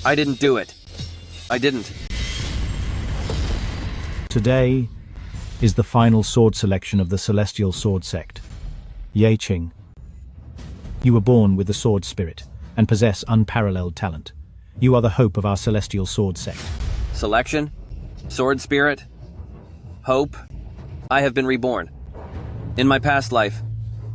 I didn't do it. I didn't. Today is the final sword selection of the Celestial Sword Sect. Yeching. You were born with the sword spirit and possess unparalleled talent. You are the hope of our Celestial Sword Sect. Selection? Sword spirit? Hope? I have been reborn. In my past life,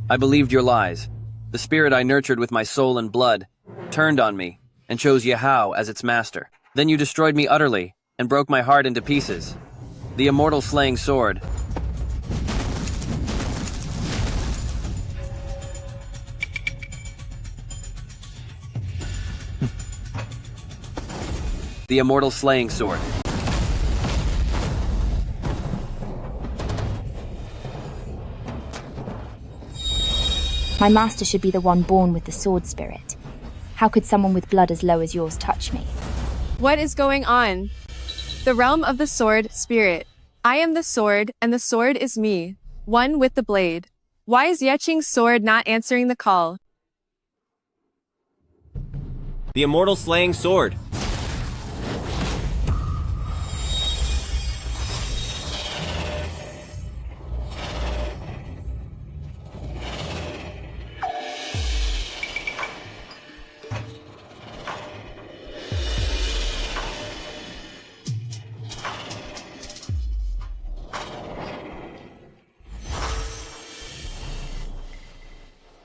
I believed your lies. The spirit I nurtured with my soul and blood turned on me and chose Yahao as its master. Then you destroyed me utterly and broke my heart into pieces. The immortal slaying sword. The immortal slaying sword. My master should be the one born with the sword spirit. How could someone with blood as low as yours touch me? What is going on? The realm of the sword spirit. I am the sword, and the sword is me, one with the blade. Why is Yeching's sword not answering the call? The immortal slaying sword.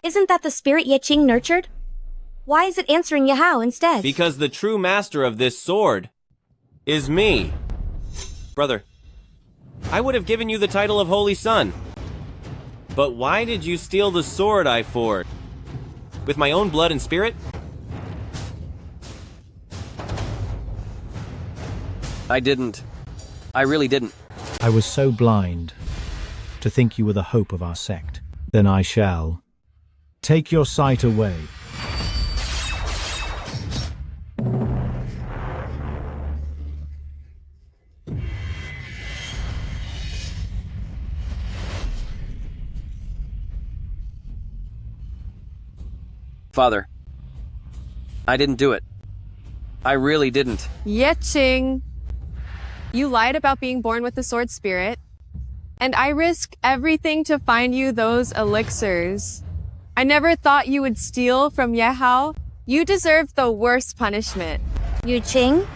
Isn't that the spirit Yeching nurtured? Why is it answering Yahao instead? Because the true master of this sword is me. Brother, I would have given you the title of Holy Son. But why did you steal the sword I forged? With my own blood and spirit? I didn't. I really didn't. I was so blind to think you were the hope of our sect. Then I shall take your sight away. Father, I didn't do it. I really didn't. Yeching! You lied about being born with the sword spirit, and I risk everything to find you those elixirs. I never thought you would steal from Yahao. You deserve the worst punishment. Yeching?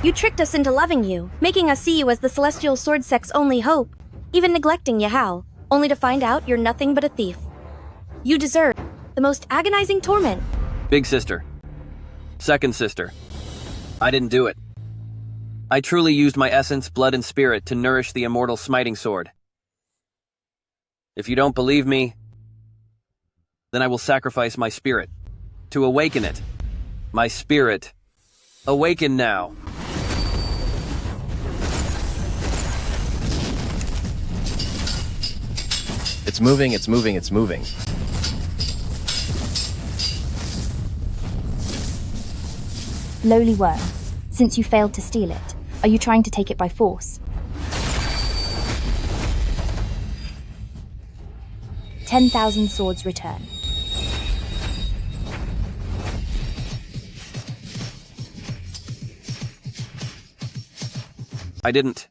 You tricked us into loving you, making us see you as the Celestial Sword Sect's only hope, even neglecting Yahao, only to find out you're nothing but a thief. You deserve the most agonizing torment. Big sister. Second sister. I didn't do it. I truly used my essence, blood, and spirit to nourish the immortal smiting sword. If you don't believe me, then I will sacrifice my spirit to awaken it. My spirit, awaken now. It's moving, it's moving, it's moving. Lowly worm, since you failed to steal it, are you trying to take it by force? 10,000 swords return. I didn't.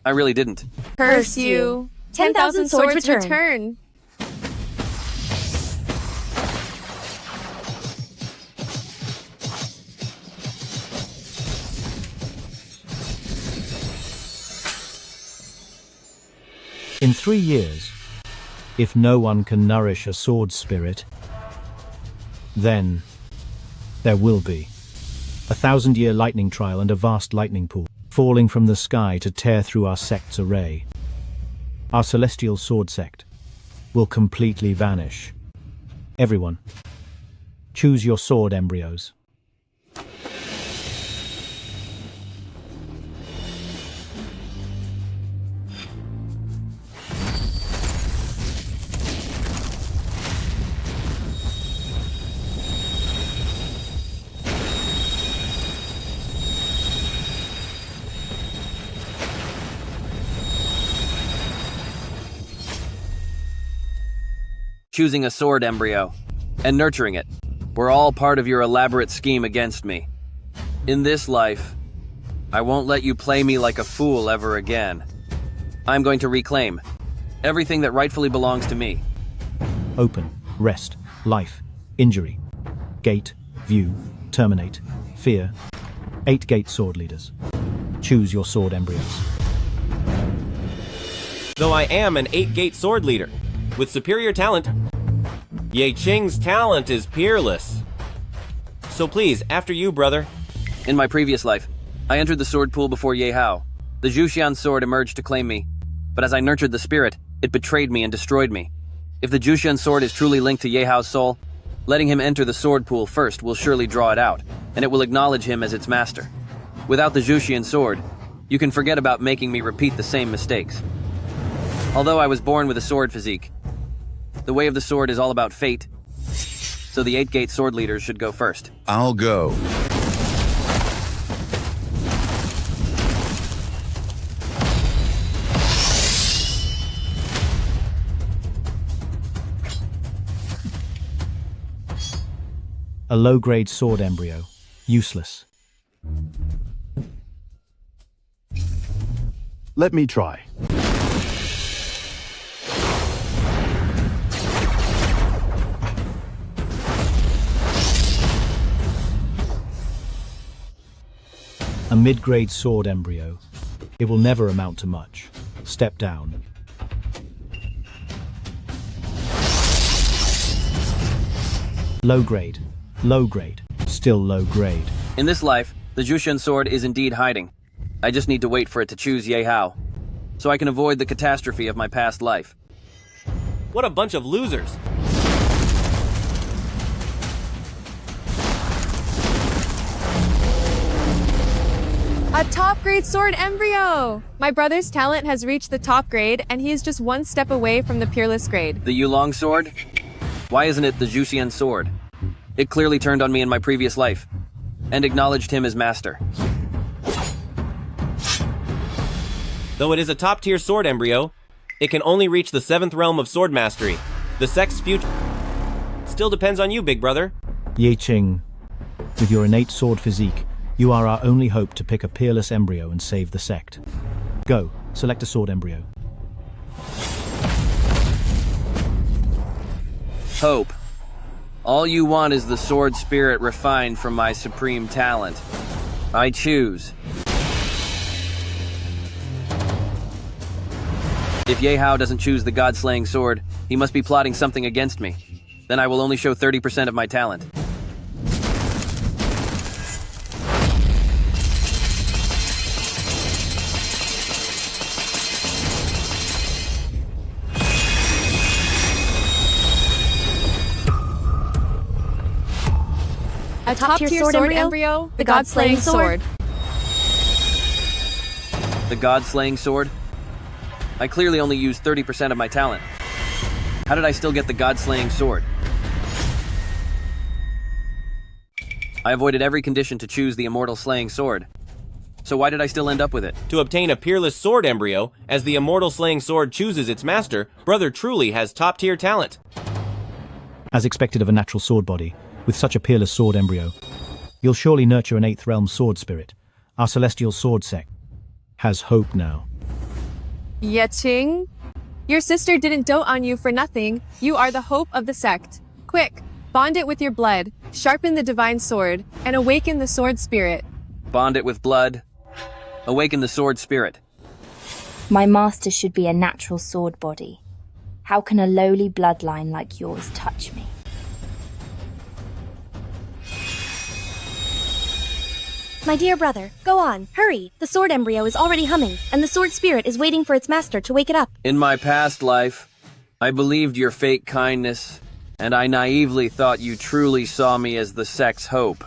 I really didn't. Curse you. 10,000 swords return. In 3 years, if no one can nourish a sword spirit, then there will be a 1,000-year lightning trial and a vast lightning pool falling from the sky to tear through our sect's array. Our Celestial Sword Sect will completely vanish. Everyone, choose your sword embryos. Choosing a sword embryo and nurturing it were all part of your elaborate scheme against me. In this life, I won't let you play me like a fool ever again. I'm going to reclaim everything that rightfully belongs to me. Open, rest, life, injury, gate, view, terminate, fear. 8 gate sword leaders. Choose your sword embryos. Though I am an 8-gate sword leader, with superior talent, Ye Qing's talent is peerless. So please, after you, brother. In my previous life, I entered the sword pool before Ye Hao. The Zhuxian sword emerged to claim me, but as I nurtured the spirit, it betrayed me and destroyed me. If the Zhuxian sword is truly linked to Ye Hao's soul, letting him enter the sword pool first will surely draw it out, and it will acknowledge him as its master. Without the Zhuxian sword, you can forget about making me repeat the same mistakes. Although I was born with a sword physique, the way of the sword is all about fate, so the 8-gate sword leaders should go first. I'll go. A low-grade sword embryo. Useless. Let me try. A mid-grade sword embryo. It will never amount to much. Step down. Low grade. Low grade. Still low grade. In this life, the Zhuxian sword is indeed hiding. I just need to wait for it to choose Ye Hao, so I can avoid the catastrophe of my past life. What a bunch of losers. A top grade sword embryo! My brother's talent has reached the top grade, and he is just one step away from the peerless grade. The Yulong sword? Why isn't it the Zhuxian sword? It clearly turned on me in my previous life, and acknowledged him as master. Though it is a top-tier sword embryo, it can only reach the 7th realm of sword mastery. The sect's future still depends on you, big brother. Ye Qing, with your innate sword physique, you are our only hope to pick a peerless embryo and save the sect. Go, select a sword embryo. Hope. All you want is the sword spirit refined from my supreme talent. I choose. If Ye Hao doesn't choose the god-slaying sword, he must be plotting something against me. Then I will only show 30% of my talent. A top-tier sword embryo, the god-slaying sword. The god-slaying sword? I clearly only used 30% of my talent. How did I still get the god-slaying sword? I avoided every condition to choose the immortal slaying sword. So why did I still end up with it? To obtain a peerless sword embryo, as the immortal slaying sword chooses its master, brother truly has top-tier talent. As expected of a natural sword body, with such a peerless sword embryo, you'll surely nurture an 8th realm sword spirit. Our celestial sword sect has hope now. Ye Qing, your sister didn't dote on you for nothing. You are the hope of the sect. Quick, bond it with your blood, sharpen the divine sword, and awaken the sword spirit. Bond it with blood. Awaken the sword spirit. My master should be a natural sword body. How can a lowly bloodline like yours touch me? My dear brother, go on, hurry. The sword embryo is already humming, and the sword spirit is waiting for its master to wake it up. In my past life, I believed your fake kindness, and I naively thought you truly saw me as the sect's hope.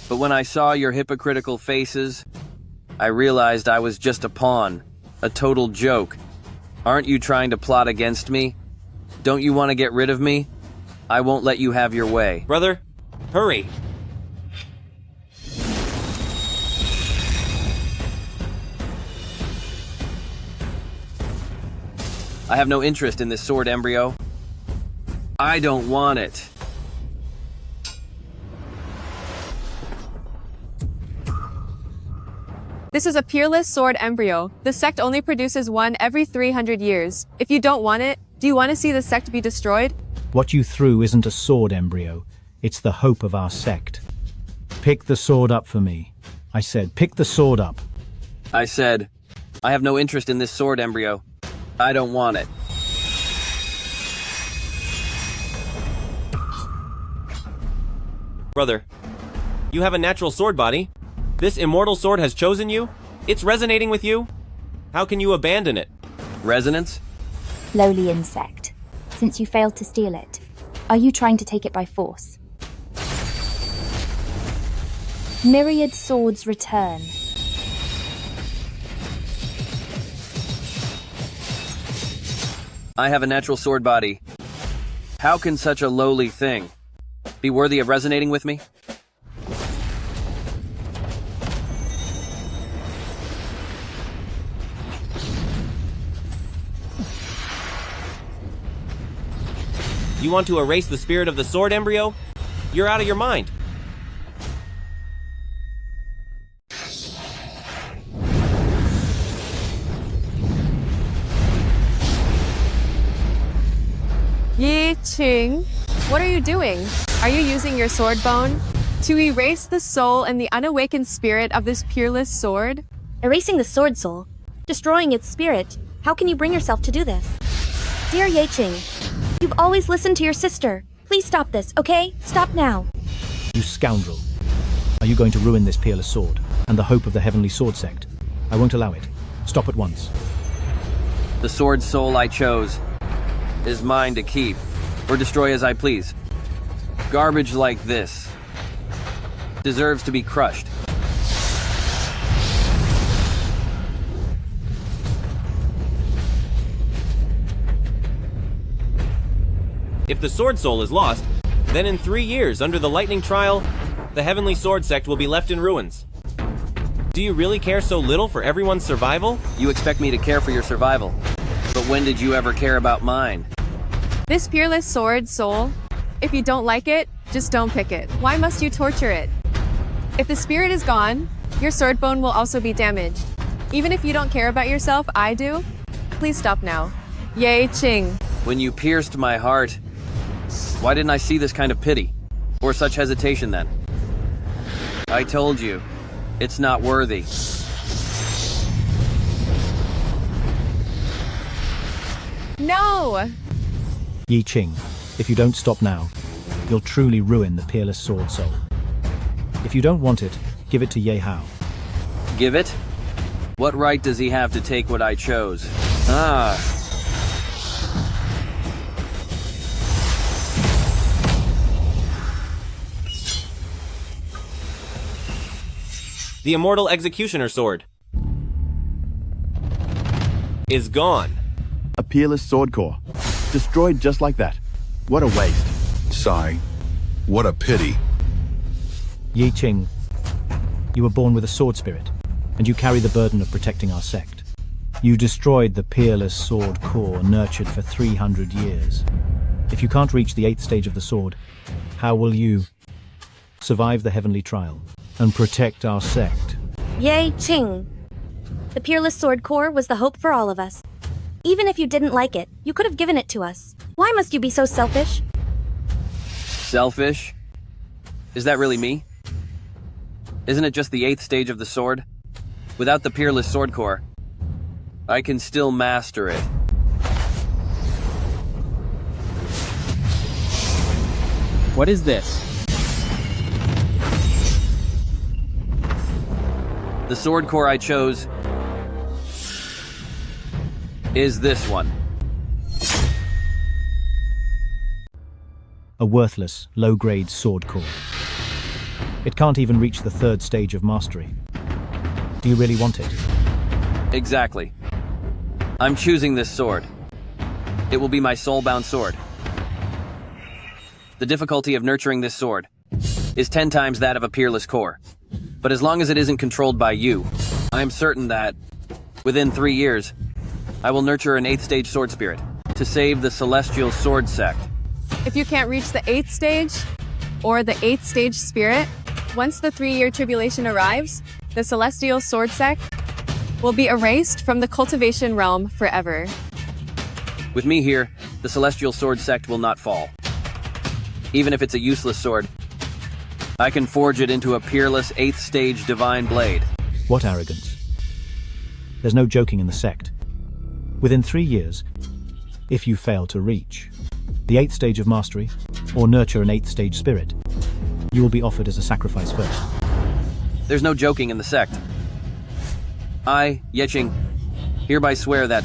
But when I saw your hypocritical faces, I realized I was just a pawn, a total joke. Aren't you trying to plot against me? Don't you want to get rid of me? I won't let you have your way. Brother, hurry. I have no interest in this sword embryo. I don't want it. This is a peerless sword embryo. The sect only produces one every 300 years. If you don't want it, do you want to see the sect be destroyed? What you threw isn't a sword embryo. It's the hope of our sect. Pick the sword up for me. I said, pick the sword up. I said, I have no interest in this sword embryo. I don't want it. Brother, you have a natural sword body. This immortal sword has chosen you. It's resonating with you. How can you abandon it? Resonance? Lowly insect. Since you failed to steal it, are you trying to take it by force? Myriad swords return. I have a natural sword body. How can such a lowly thing be worthy of resonating with me? You want to erase the spirit of the sword embryo? You're out of your mind. Yi Qing, what are you doing? Are you using your sword bone to erase the soul and the unawakened spirit of this peerless sword? Erasing the sword soul, destroying its spirit. How can you bring yourself to do this? Dear Yeching, you've always listened to your sister. Please stop this, okay? Stop now. You scoundrel. Are you going to ruin this peerless sword and the hope of the heavenly sword sect? I won't allow it. Stop at once. The sword soul I chose is mine to keep or destroy as I please. Garbage like this deserves to be crushed. If the sword soul is lost, then in 3 years, under the lightning trial, the heavenly sword sect will be left in ruins. Do you really care so little for everyone's survival? You expect me to care for your survival, but when did you ever care about mine? This peerless sword soul, if you don't like it, just don't pick it. Why must you torture it? If the spirit is gone, your sword bone will also be damaged. Even if you don't care about yourself, I do. Please stop now. Ye Qing. When you pierced my heart, why didn't I see this kind of pity? Or such hesitation then? I told you, it's not worthy. No! Yi Qing, if you don't stop now, you'll truly ruin the peerless sword soul. If you don't want it, give it to Ye Hao. Give it? What right does he have to take what I chose? Ah. The immortal executioner sword is gone. A peerless sword core. Destroyed just like that. What a waste. Sigh. What a pity. Yi Qing, you were born with a sword spirit, and you carry the burden of protecting our sect. You destroyed the peerless sword core nurtured for 300 years. If you can't reach the 8th stage of the sword, how will you survive the heavenly trial and protect our sect? Ye Qing. The peerless sword core was the hope for all of us. Even if you didn't like it, you could have given it to us. Why must you be so selfish? Selfish? Is that really me? Isn't it just the 8th stage of the sword? Without the peerless sword core, I can still master it. What is this? The sword core I chose is this one. A worthless, low-grade sword core. It can't even reach the 3rd stage of mastery. Do you really want it? Exactly. I'm choosing this sword. It will be my soul-bound sword. The difficulty of nurturing this sword is 10 times that of a peerless core. But as long as it isn't controlled by you, I am certain that, within 3 years, I will nurture an 8th stage sword spirit to save the celestial sword sect. If you can't reach the 8th stage, or the 8th stage spirit, Once the 3-year tribulation arrives, the celestial sword sect will be erased from the cultivation realm forever. With me here, the celestial sword sect will not fall. Even if it's a useless sword, I can forge it into a peerless 8th stage divine blade. What arrogance. There's no joking in the sect. Within 3 years, if you fail to reach the 8th stage of mastery, or nurture an 8th stage spirit, you will be offered as a sacrifice first. There's no joking in the sect. I, Yeching, hereby swear that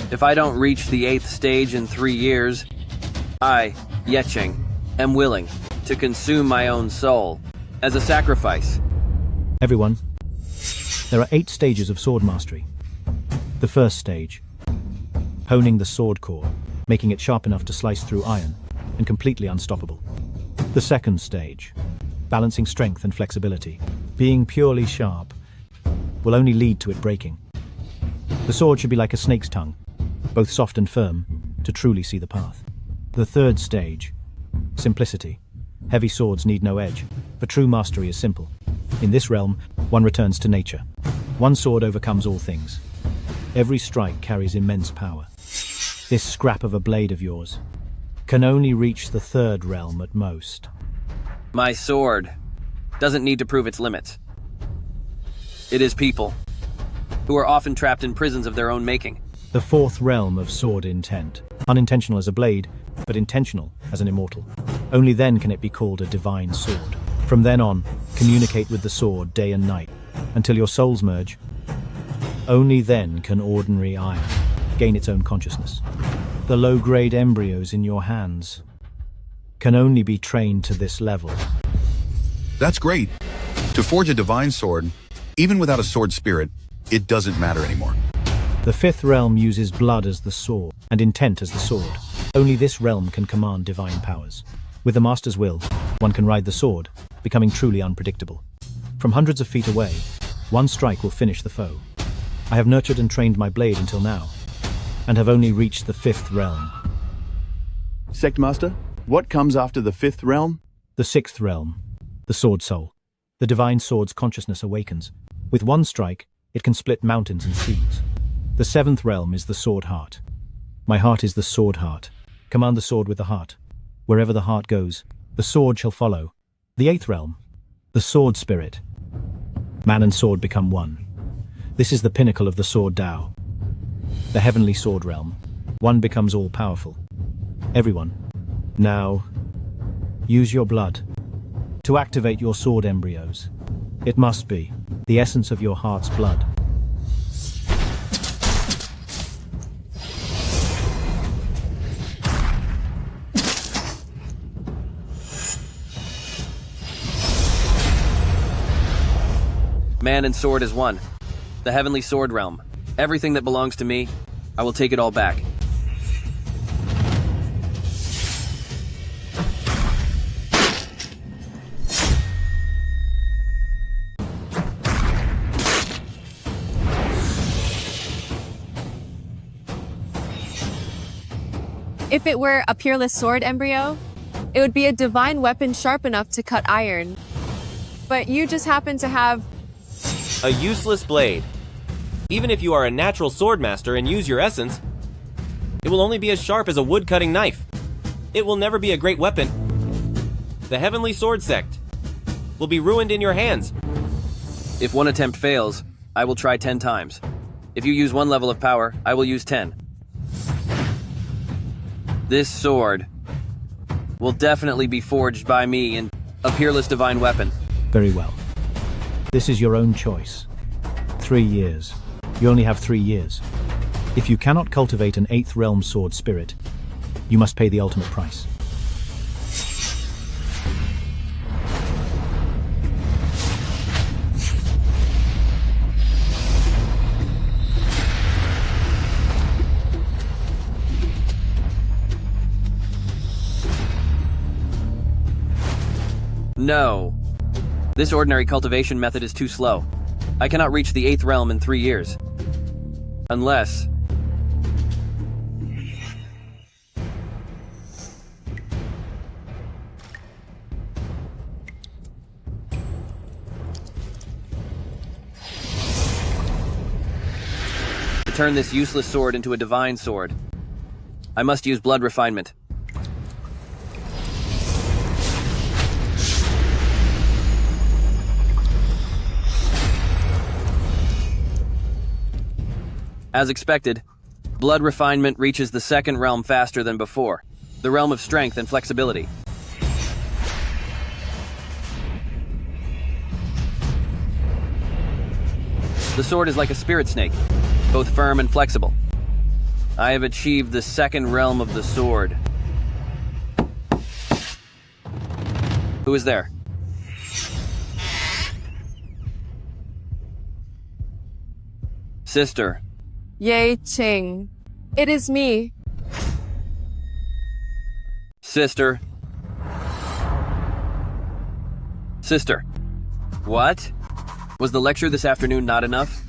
if I don't reach the 8th stage in 3 years, I, Yeching, am willing to consume my own soul as a sacrifice. Everyone, there are 8 stages of sword mastery. The first stage, honing the sword core, making it sharp enough to slice through iron, and completely unstoppable. The second stage, balancing strength and flexibility, being purely sharp, will only lead to it breaking. The sword should be like a snake's tongue, both soft and firm, to truly see the path. The third stage, simplicity. Heavy swords need no edge, for true mastery is simple. In this realm, one returns to nature. One sword overcomes all things. Every strike carries immense power. This scrap of a blade of yours can only reach the 3rd realm at most. My sword doesn't need to prove its limits. It is people who are often trapped in prisons of their own making. The 4th realm of sword intent. Unintentional as a blade, but intentional as an immortal. Only then can it be called a divine sword. From then on, communicate with the sword day and night, until your souls merge. Only then can ordinary iron gain its own consciousness. The low-grade embryos in your hands can only be trained to this level. That's great. To forge a divine sword, even without a sword spirit, it doesn't matter anymore. The 5th realm uses blood as the sword, and intent as the sword. Only this realm can command divine powers. With the master's will, one can ride the sword, becoming truly unpredictable. From hundreds of feet away, one strike will finish the foe. I have nurtured and trained my blade until now, and have only reached the 5th realm. Sect Master, what comes after the 5th realm? The 6th realm, the sword soul. The divine sword's consciousness awakens. With one strike, it can split mountains and seas. The 7th realm is the sword heart. My heart is the sword heart. Command the sword with the heart. Wherever the heart goes, the sword shall follow. The 8th realm, the sword spirit. Man and sword become one. This is the pinnacle of the sword Tao. The heavenly sword realm. One becomes all-powerful. Everyone, now, use your blood to activate your sword embryos. It must be the essence of your heart's blood. Man and sword is one. The heavenly sword realm. Everything that belongs to me, I will take it all back. If it were a peerless sword embryo, it would be a divine weapon sharp enough to cut iron. But you just happen to have A useless blade. Even if you are a natural sword master and use your essence, it will only be as sharp as a wood-cutting knife. It will never be a great weapon. The heavenly sword sect will be ruined in your hands. If one attempt fails, I will try 10 times. If you use one level of power, I will use 10. This sword will definitely be forged by me in a peerless divine weapon. Very well. This is your own choice. 3 years. You only have 3 years. If you cannot cultivate an 8th realm sword spirit, you must pay the ultimate price. No. This ordinary cultivation method is too slow. I cannot reach the 8th realm in 3 years. Unless... turn this useless sword into a divine sword, I must use blood refinement. As expected, blood refinement reaches the second realm faster than before, the realm of strength and flexibility. The sword is like a spirit snake, both firm and flexible. I have achieved the second realm of the sword. Who is there? Sister. Ye Ching. It is me. Sister. Sister. What? Was the lecture this afternoon not enough?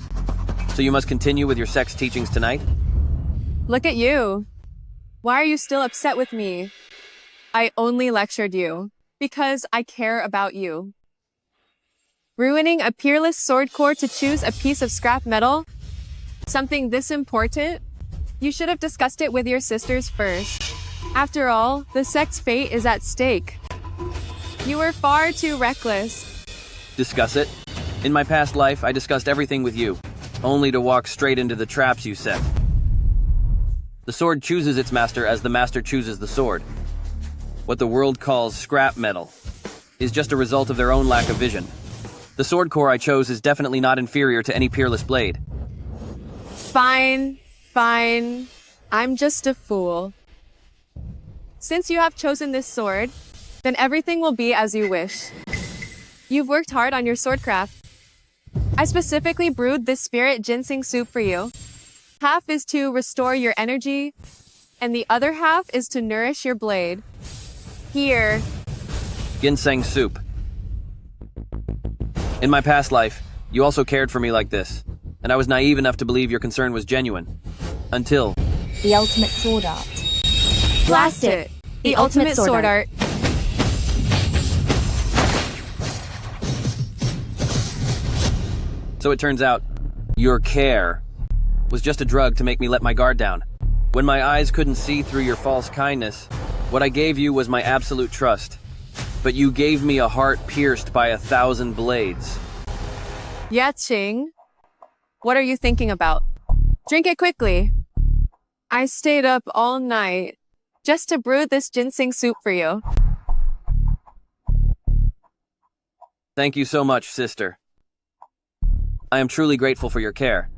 So you must continue with your sex teachings tonight? Look at you. Why are you still upset with me? I only lectured you because I care about you. Ruining a peerless sword core to choose a piece of scrap metal? Something this important? You should have discussed it with your sisters first. After all, the sect's fate is at stake. You were far too reckless. Discuss it? In my past life, I discussed everything with you, only to walk straight into the traps you set. The sword chooses its master as the master chooses the sword. What the world calls scrap metal is just a result of their own lack of vision. The sword core I chose is definitely not inferior to any peerless blade. Fine. I'm just a fool. Since you have chosen this sword, then everything will be as you wish. You've worked hard on your swordcraft. I specifically brewed this spirit ginseng soup for you. Half is to restore your energy, and the other half is to nourish your blade. Here. Ginseng soup. In my past life, you also cared for me like this, and I was naive enough to believe your concern was genuine. Until... The ultimate sword art. Blast it! The ultimate sword art. So it turns out, your care was just a drug to make me let my guard down. When my eyes couldn't see through your false kindness, what I gave you was my absolute trust. But you gave me a heart pierced by 1,000 blades. Yeah, Ching. What are you thinking about? Drink it quickly. I stayed up all night just to brew this ginseng soup for you. Thank you so much, sister. I am truly grateful for your care,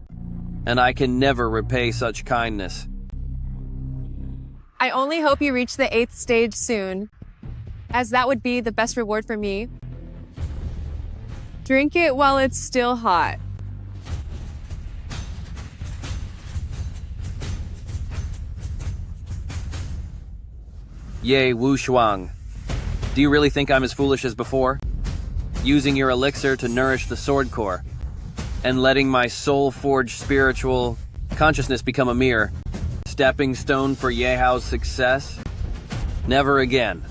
and I can never repay such kindness. I only hope you reach the 8th stage soon, as that would be the best reward for me. Drink it while it's still hot. Ye Wu Shuang. Do you really think I'm as foolish as before? Using your elixir to nourish the sword core, and letting my soul-forged spiritual consciousness become a mere stepping stone for Yehao's success? Never again.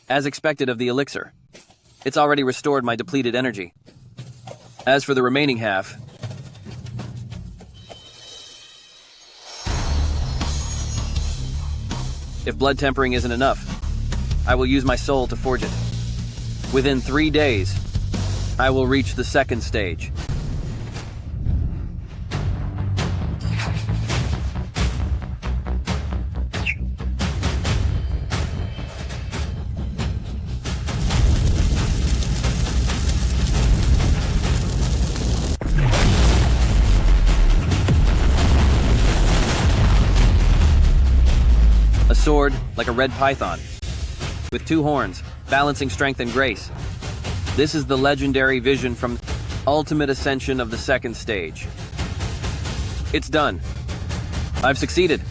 As expected of the elixir, it's already restored my depleted energy. As for the remaining half, if blood tempering isn't enough, I will use my soul to forge it. Within 3 days, I will reach the 2nd stage. A sword like a red python, with 2 horns, balancing strength and grace. This is the legendary vision from Ultimate Ascension of the 2nd stage. It's done. I've succeeded.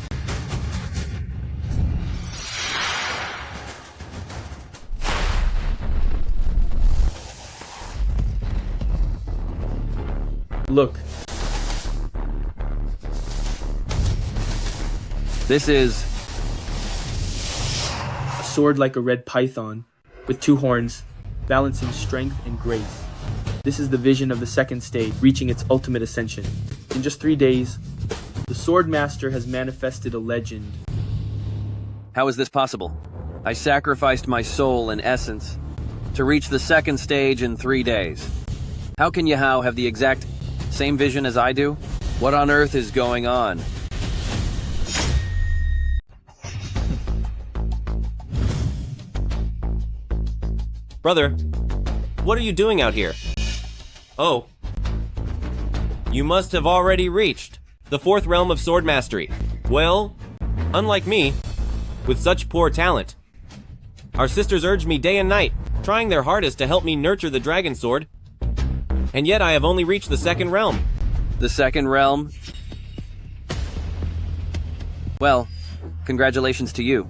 Look. This is sword like a red python, with 2 horns, balancing strength and grace. This is the vision of the second stage, reaching its ultimate ascension. In just 3 days, the Sword Master has manifested a legend. How is this possible? I sacrificed my soul and essence to reach the second stage in 3 days. How can Yahao have the exact same vision as I do? What on earth is going on? Brother, what are you doing out here? Oh. You must have already reached the 4th realm of sword mastery. Well, unlike me, with such poor talent. Our sisters urge me day and night, trying their hardest to help me nurture the dragon sword. And yet I have only reached the 2nd realm. The 2nd realm? Well, congratulations to you.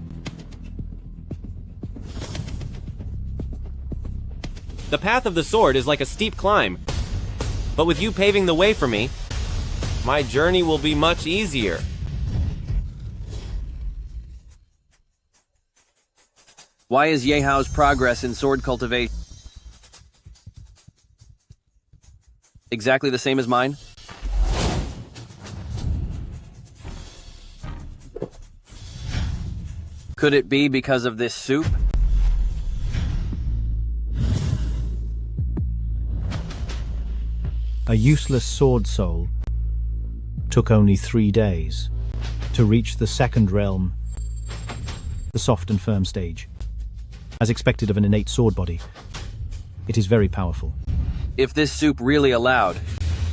The path of the sword is like a steep climb, but with you paving the way for me, my journey will be much easier. Why is Yehao's progress in sword cultivation exactly the same as mine? Could it be because of this soup? A useless sword soul took only 3 days to reach the 2nd realm, the soft and firm stage. As expected of an innate sword body, it is very powerful. If this soup really allowed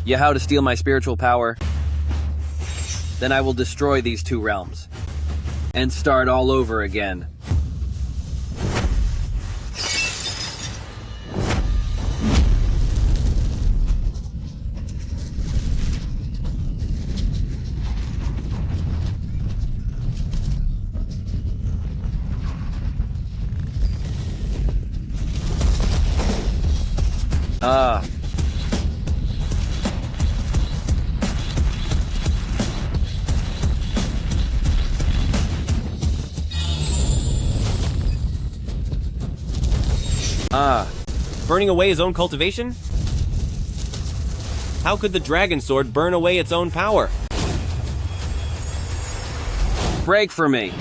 Yahao to steal my spiritual power, then I will destroy these 2 realms and start all over again. Burning away his own cultivation? How could the dragon sword burn away its own power? Break for me.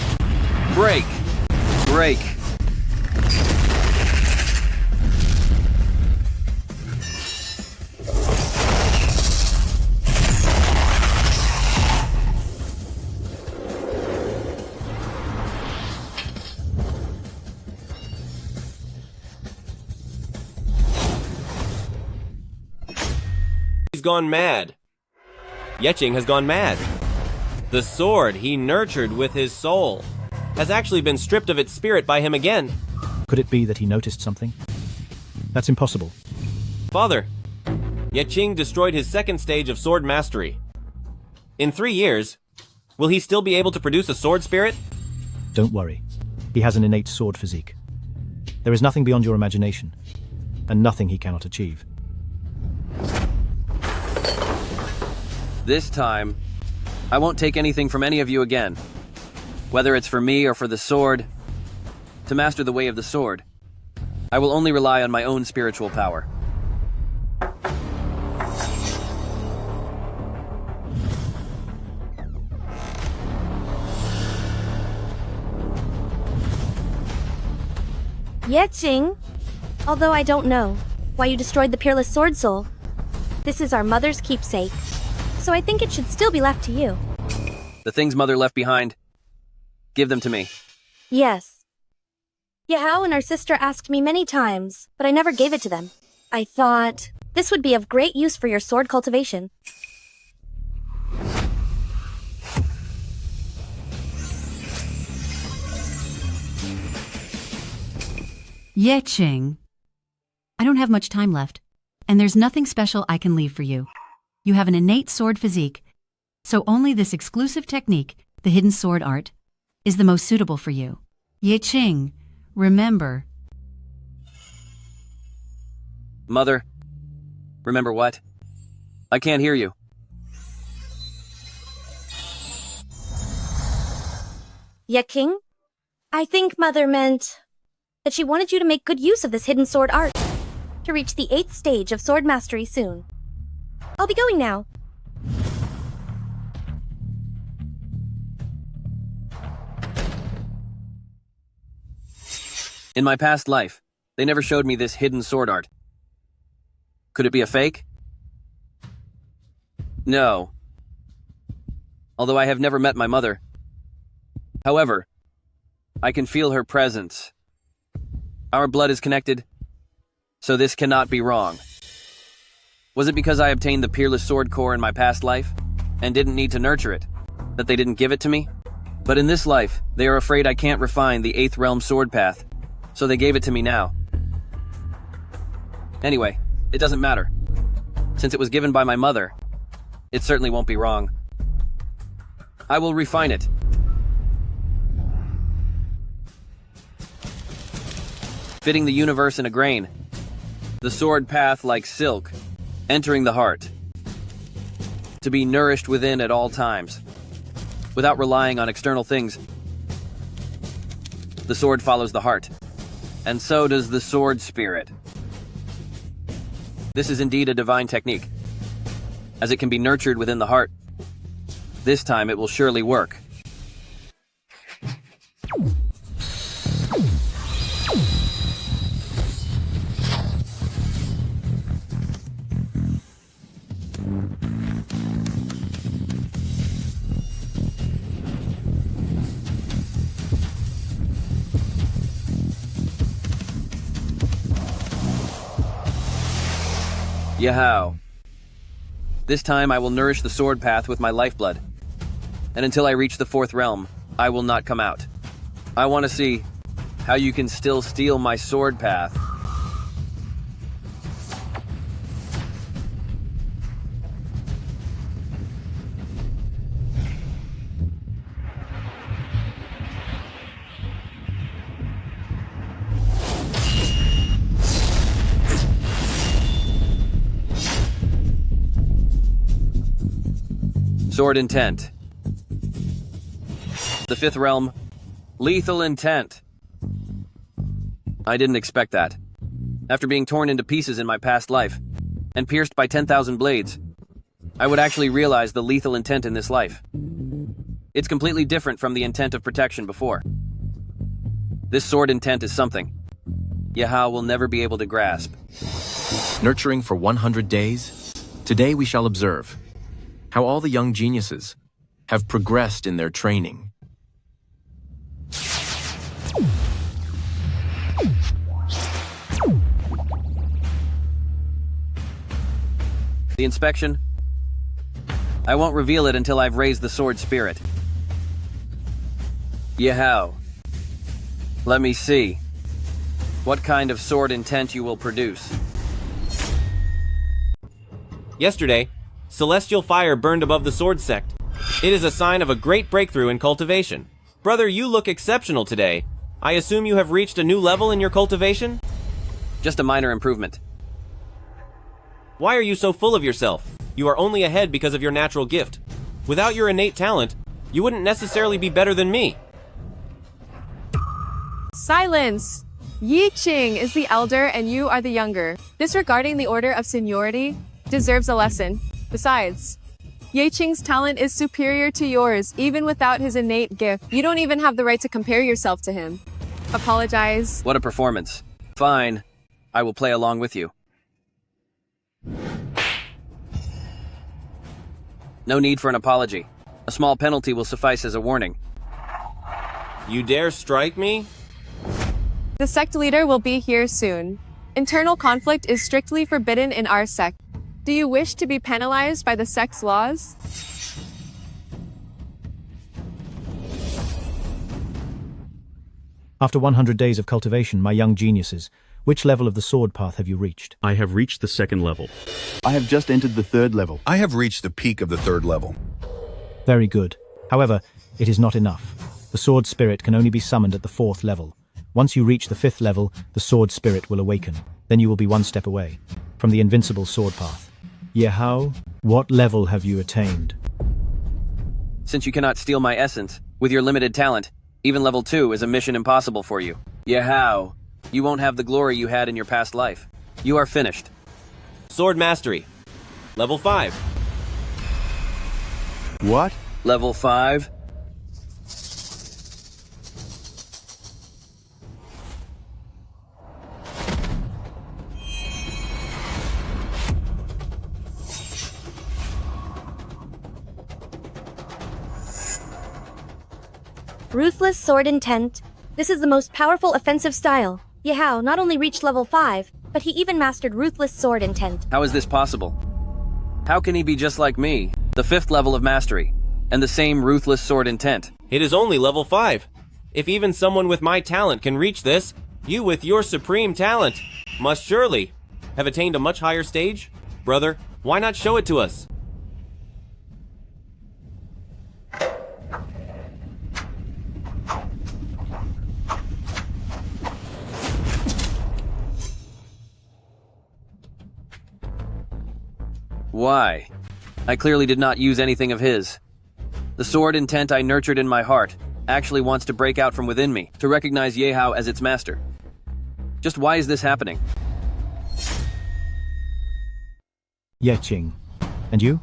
Break. Break. He's gone mad. Yeching has gone mad. The sword he nurtured with his soul has actually been stripped of its spirit by him again. Could it be that he noticed something? That's impossible. Father, Yeching destroyed his 2nd stage of sword mastery. In 3 years, will he still be able to produce a sword spirit? Don't worry. He has an innate sword physique. There is nothing beyond your imagination, and nothing he cannot achieve. This time, I won't take anything from any of you again. Whether it's for me or for the sword, to master the way of the sword, I will only rely on my own spiritual power. Yeching, although I don't know why you destroyed the Peerless Sword Soul, this is our mother's keepsake, so I think it should still be left to you. The things Mother left behind, give them to me. Yes. Yahao and our sister asked me many times, but I never gave it to them. I thought this would be of great use for your sword cultivation. Yeching, I don't have much time left, and there's nothing special I can leave for you. You have an innate sword physique, so only this exclusive technique, the hidden sword art, is the most suitable for you. Yeching, remember. Mother, remember what? I can't hear you. Yeching, I think Mother meant that she wanted you to make good use of this hidden sword art to reach the 8th stage of sword mastery soon. I'll be going now. In my past life, they never showed me this hidden sword art. Could it be a fake? No. Although I have never met my mother. However, I can feel her presence. Our blood is connected, so this cannot be wrong. Was it because I obtained the peerless sword core in my past life, and didn't need to nurture it, that they didn't give it to me? But in this life, they are afraid I can't refine the 8th realm sword path, so they gave it to me now. Anyway, it doesn't matter. Since it was given by my mother, it certainly won't be wrong. I will refine it. Fitting the universe in a grain. The sword path like silk, entering the heart. To be nourished within at all times, without relying on external things. The sword follows the heart, and so does the sword spirit. This is indeed a divine technique, as it can be nurtured within the heart. This time it will surely work. Yahoo! This time I will nourish the sword path with my lifeblood. And until I reach the 4th realm, I will not come out. I want to see how you can still steal my sword path. Sword intent. The 5th realm, lethal intent. I didn't expect that. After being torn into pieces in my past life, and pierced by 10,000 blades, I would actually realize the lethal intent in this life. It's completely different from the intent of protection before. This sword intent is something Yahoo will never be able to grasp. Nurturing for 100 days? Today we shall observe how all the young geniuses have progressed in their training. The inspection? I won't reveal it until I've raised the sword spirit. Yahoo! Let me see what kind of sword intent you will produce. Yesterday, celestial fire burned above the sword sect. It is a sign of a great breakthrough in cultivation. Brother, you look exceptional today. I assume you have reached a new level in your cultivation? Just a minor improvement. Why are you so full of yourself? You are only ahead because of your natural gift. Without your innate talent, you wouldn't necessarily be better than me. Silence! Yi Qing is the elder and you are the younger. Disregarding the order of seniority deserves a lesson. Besides, Yi Qing's talent is superior to yours, even without his innate gift. You don't even have the right to compare yourself to him. Apologize. What a performance. Fine. I will play along with you. No need for an apology. A small penalty will suffice as a warning. You dare strike me? The sect leader will be here soon. Internal conflict is strictly forbidden in our sect. Do you wish to be penalized by the sect's laws? After 100 days of cultivation, my young geniuses, which level of the sword path have you reached? I have reached the 2nd level. I have just entered the 3rd level. I have reached the peak of the 3rd level. Very good. However, it is not enough. The sword spirit can only be summoned at the 4th level. Once you reach the 5th level, the sword spirit will awaken. Then you will be one step away from the invincible sword path. Yahoo, what level have you attained? Since you cannot steal my essence with your limited talent, Even level 2 is a mission impossible for you. Yeah, how? You won't have the glory you had in your past life. You are finished. Sword Mastery. Level 5. What? Level 5? Ruthless Sword Intent. This is the most powerful offensive style. Yahao not only reached level 5, but he even mastered Ruthless Sword Intent. How is this possible? How can he be just like me, the 5th level of mastery, and the same Ruthless Sword Intent? It is only level 5. If even someone with my talent can reach this, you with your supreme talent must surely have attained a much higher stage? Brother, why not show it to us? Why? I clearly did not use anything of his. The sword intent I nurtured in my heart actually wants to break out from within me, to recognize Yehao as its master. Just why is this happening? Yeqing. And you?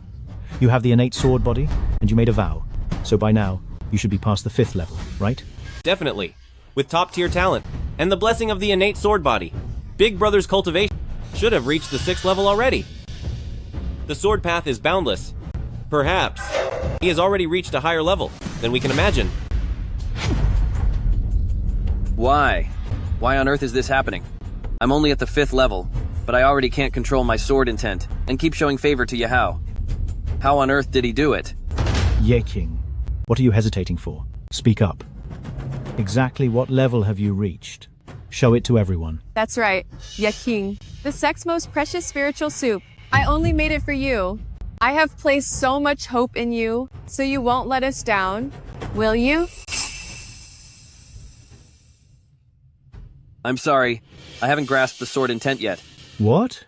You have the innate sword body, and you made a vow. So by now, you should be past the 5th level, right? Definitely. With top-tier talent, and the blessing of the innate sword body, Big Brother's cultivation should have reached the 6th level already. The sword path is boundless. Perhaps he has already reached a higher level than we can imagine. Why? Why on earth is this happening? I'm only at the 5th level, but I already can't control my sword intent and keep showing favor to Yahao. How on earth did he do it? Yeqing, what are you hesitating for? Speak up. Exactly what level have you reached? Show it to everyone. That's right, Yaking, the sect's most precious spiritual soup. I only made it for you. I have placed so much hope in you, so you won't let us down, will you? I'm sorry, I haven't grasped the sword intent yet. What?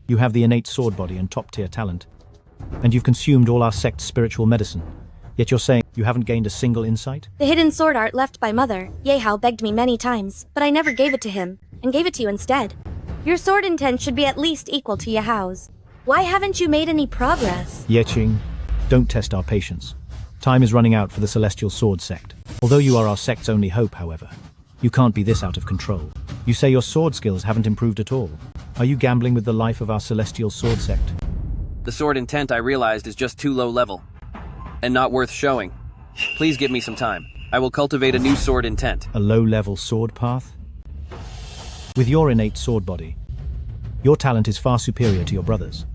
You have the innate sword body and top-tier talent. And you've consumed all our sect's spiritual medicine. Yet you're saying you haven't gained a single insight? The hidden sword art left by Mother, Yehao begged me many times, but I never gave it to him, and gave it to you instead. Your sword intent should be at least equal to Yahao's. Why haven't you made any progress? Yeqing, don't test our patience. Time is running out for the Celestial Sword Sect. Although you are our sect's only hope, however, you can't be this out of control. You say your sword skills haven't improved at all. Are you gambling with the life of our Celestial Sword Sect? The sword intent I realized is just too low level, and not worth showing. Please give me some time. I will cultivate a new sword intent. A low-level sword path? With your innate sword body, your talent is far superior to your brother's.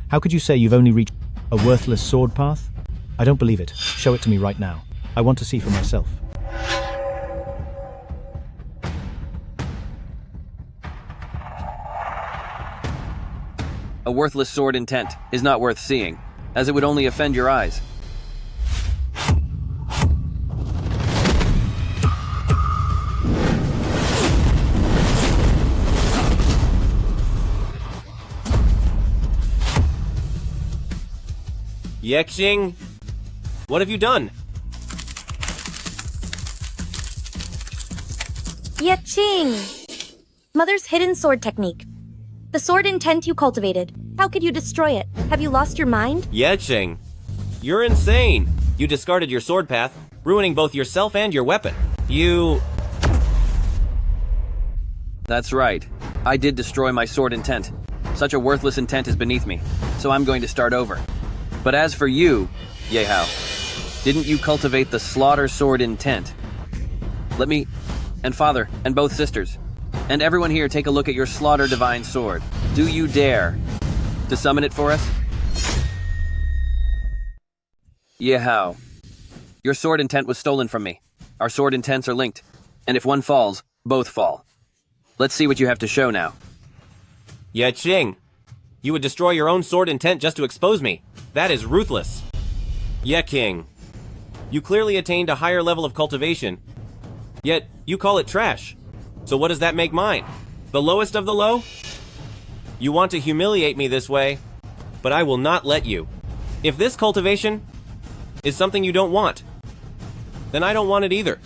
How could you say you've only reached a worthless sword path? I don't believe it. Show it to me right now. I want to see for myself. A worthless sword intent is not worth seeing, as it would only offend your eyes. Yeqing, what have you done? Yeqing! Mother's hidden sword technique. The sword intent you cultivated. How could you destroy it? Have you lost your mind? Yeqing, you're insane. You discarded your sword path, ruining both yourself and your weapon. That's right. I did destroy my sword intent. Such a worthless intent is beneath me, so I'm going to start over. But as for you, Yehao, didn't you cultivate the slaughter sword intent? Let me, and father, and both sisters, and everyone here take a look at your slaughter divine sword. Do you dare to summon it for us? Yehao, your sword intent was stolen from me. Our sword intents are linked, and if one falls, both fall. Let's see what you have to show now. Yeqing, you would destroy your own sword intent just to expose me. That is ruthless. Yeqing, you clearly attained a higher level of cultivation, yet you call it trash. So what does that make mine? The lowest of the low? You want to humiliate me this way, but I will not let you. If this cultivation is something you don't want, then I don't want it either.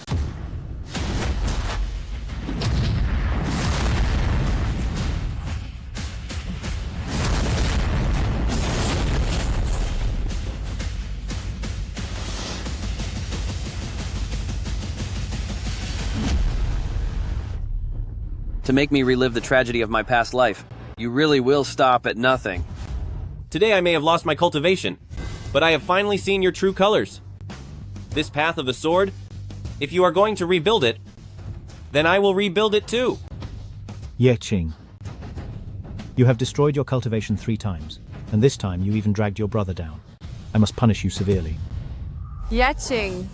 To make me relive the tragedy of my past life. You really will stop at nothing. Today I may have lost my cultivation, but I have finally seen your true colors. This path of the sword, if you are going to rebuild it, then I will rebuild it too. Ye Qing. You have destroyed your cultivation 3 times, and this time you even dragged your brother down. I must punish you severely. Yeching.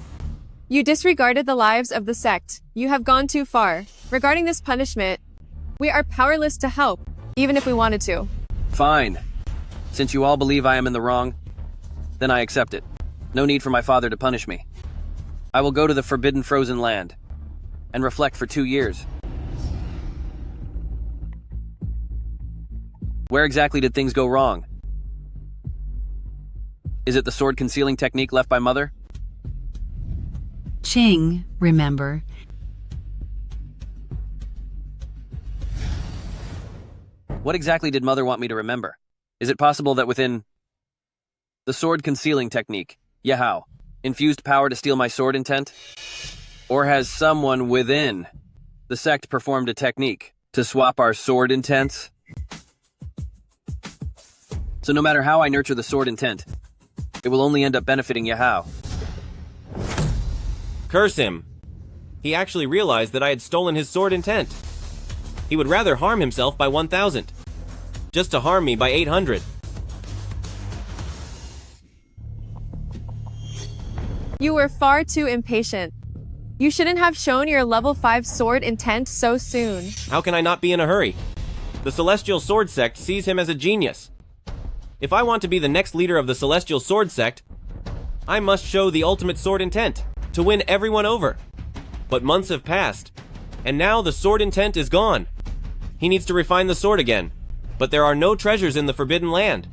You disregarded the lives of the sect. You have gone too far. Regarding this punishment, we are powerless to help, even if we wanted to. Fine. Since you all believe I am in the wrong, then I accept it. No need for my father to punish me. I will go to the forbidden frozen land and reflect for 2 years. Where exactly did things go wrong? Is it the sword concealing technique left by Mother? Qing, remember. What exactly did Mother want me to remember? Is it possible that within the sword concealing technique, Yahao, infused power to steal my sword intent? Or has someone within the sect performed a technique to swap our sword intents? So no matter how I nurture the sword intent, it will only end up benefiting Yahao. Curse him. He actually realized that I had stolen his sword intent. He would rather harm himself by 1,000, just to harm me by 800. You were far too impatient. You shouldn't have shown your level 5 sword intent so soon. How can I not be in a hurry? The Celestial Sword Sect sees him as a genius. If I want to be the next leader of the Celestial Sword Sect, I must show the ultimate sword intent to win everyone over. But months have passed, and now the sword intent is gone. He needs to refine the sword again, but there are no treasures in the Forbidden Land.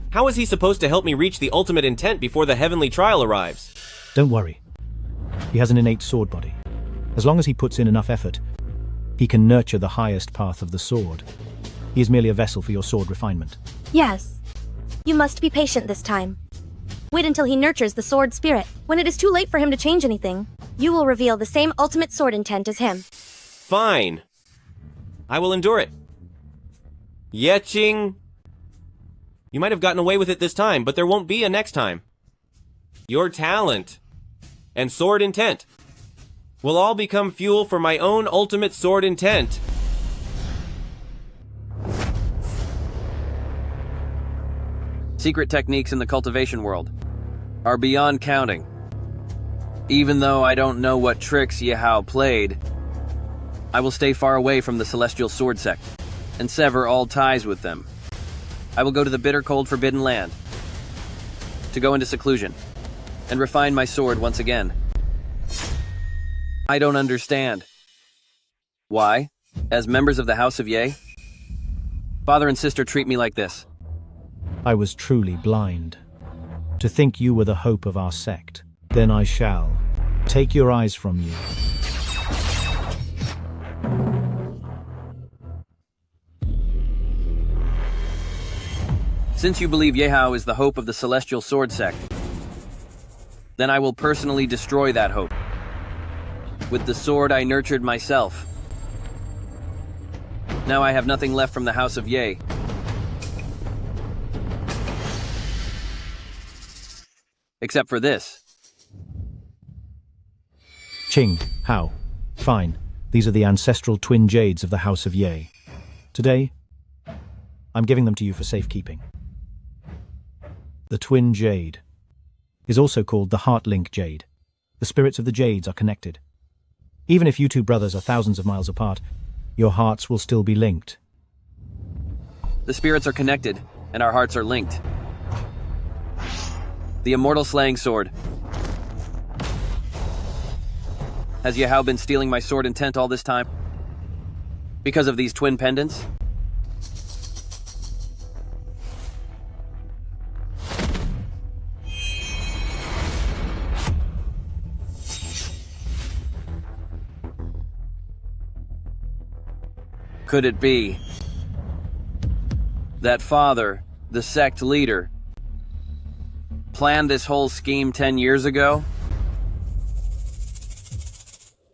How is he supposed to help me reach the ultimate intent before the heavenly trial arrives? Don't worry. He has an innate sword body. As long as he puts in enough effort, he can nurture the highest path of the sword. He is merely a vessel for your sword refinement. Yes. You must be patient this time. Wait until he nurtures the sword spirit. When it is too late for him to change anything, you will reveal the same ultimate sword intent as him. Fine. I will endure it. Yeching. You might have gotten away with it this time, but there won't be a next time. Your talent and sword intent will all become fuel for my own ultimate sword intent. Secret techniques in the cultivation world are beyond counting. Even though I don't know what tricks Yahao played, I will stay far away from the Celestial Sword Sect and sever all ties with them. I will go to the bitter cold forbidden land to go into seclusion and refine my sword once again. I don't understand. Why, as members of the House of Ye, father and sister treat me like this. I was truly blind. To think you were the hope of our sect. Then I shall take your eyes from you. Since you believe Yehao is the hope of the Celestial Sword Sect, then I will personally destroy that hope with the sword I nurtured myself. Now I have nothing left from the House of Ye. Except for this. Qing, how? Fine. These are the ancestral twin jades of the House of Ye. Today, I'm giving them to you for safekeeping. The twin jade is also called the heart-link jade. The spirits of the jades are connected. Even if you two brothers are thousands of miles apart, your hearts will still be linked. The spirits are connected, and our hearts are linked. The immortal slaying sword. Has Yahao been stealing my sword intent all this time? Because of these twin pendants? Could it be that father, the sect leader, planned this whole scheme 10 years ago?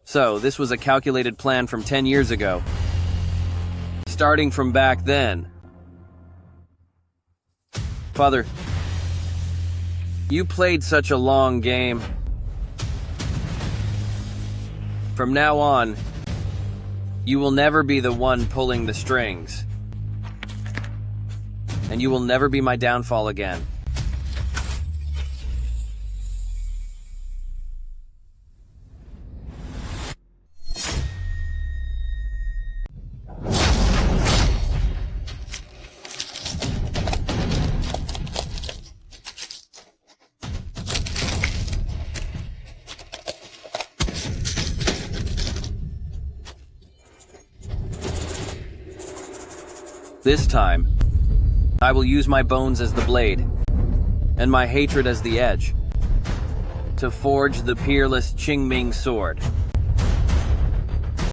So, this was a calculated plan from 10 years ago. starting from back then. Father, you played such a long game. From now on, you will never be the one pulling the strings. And you will never be my downfall again. This time, I will use my bones as the blade, and my hatred as the edge, to forge the peerless Qingming sword,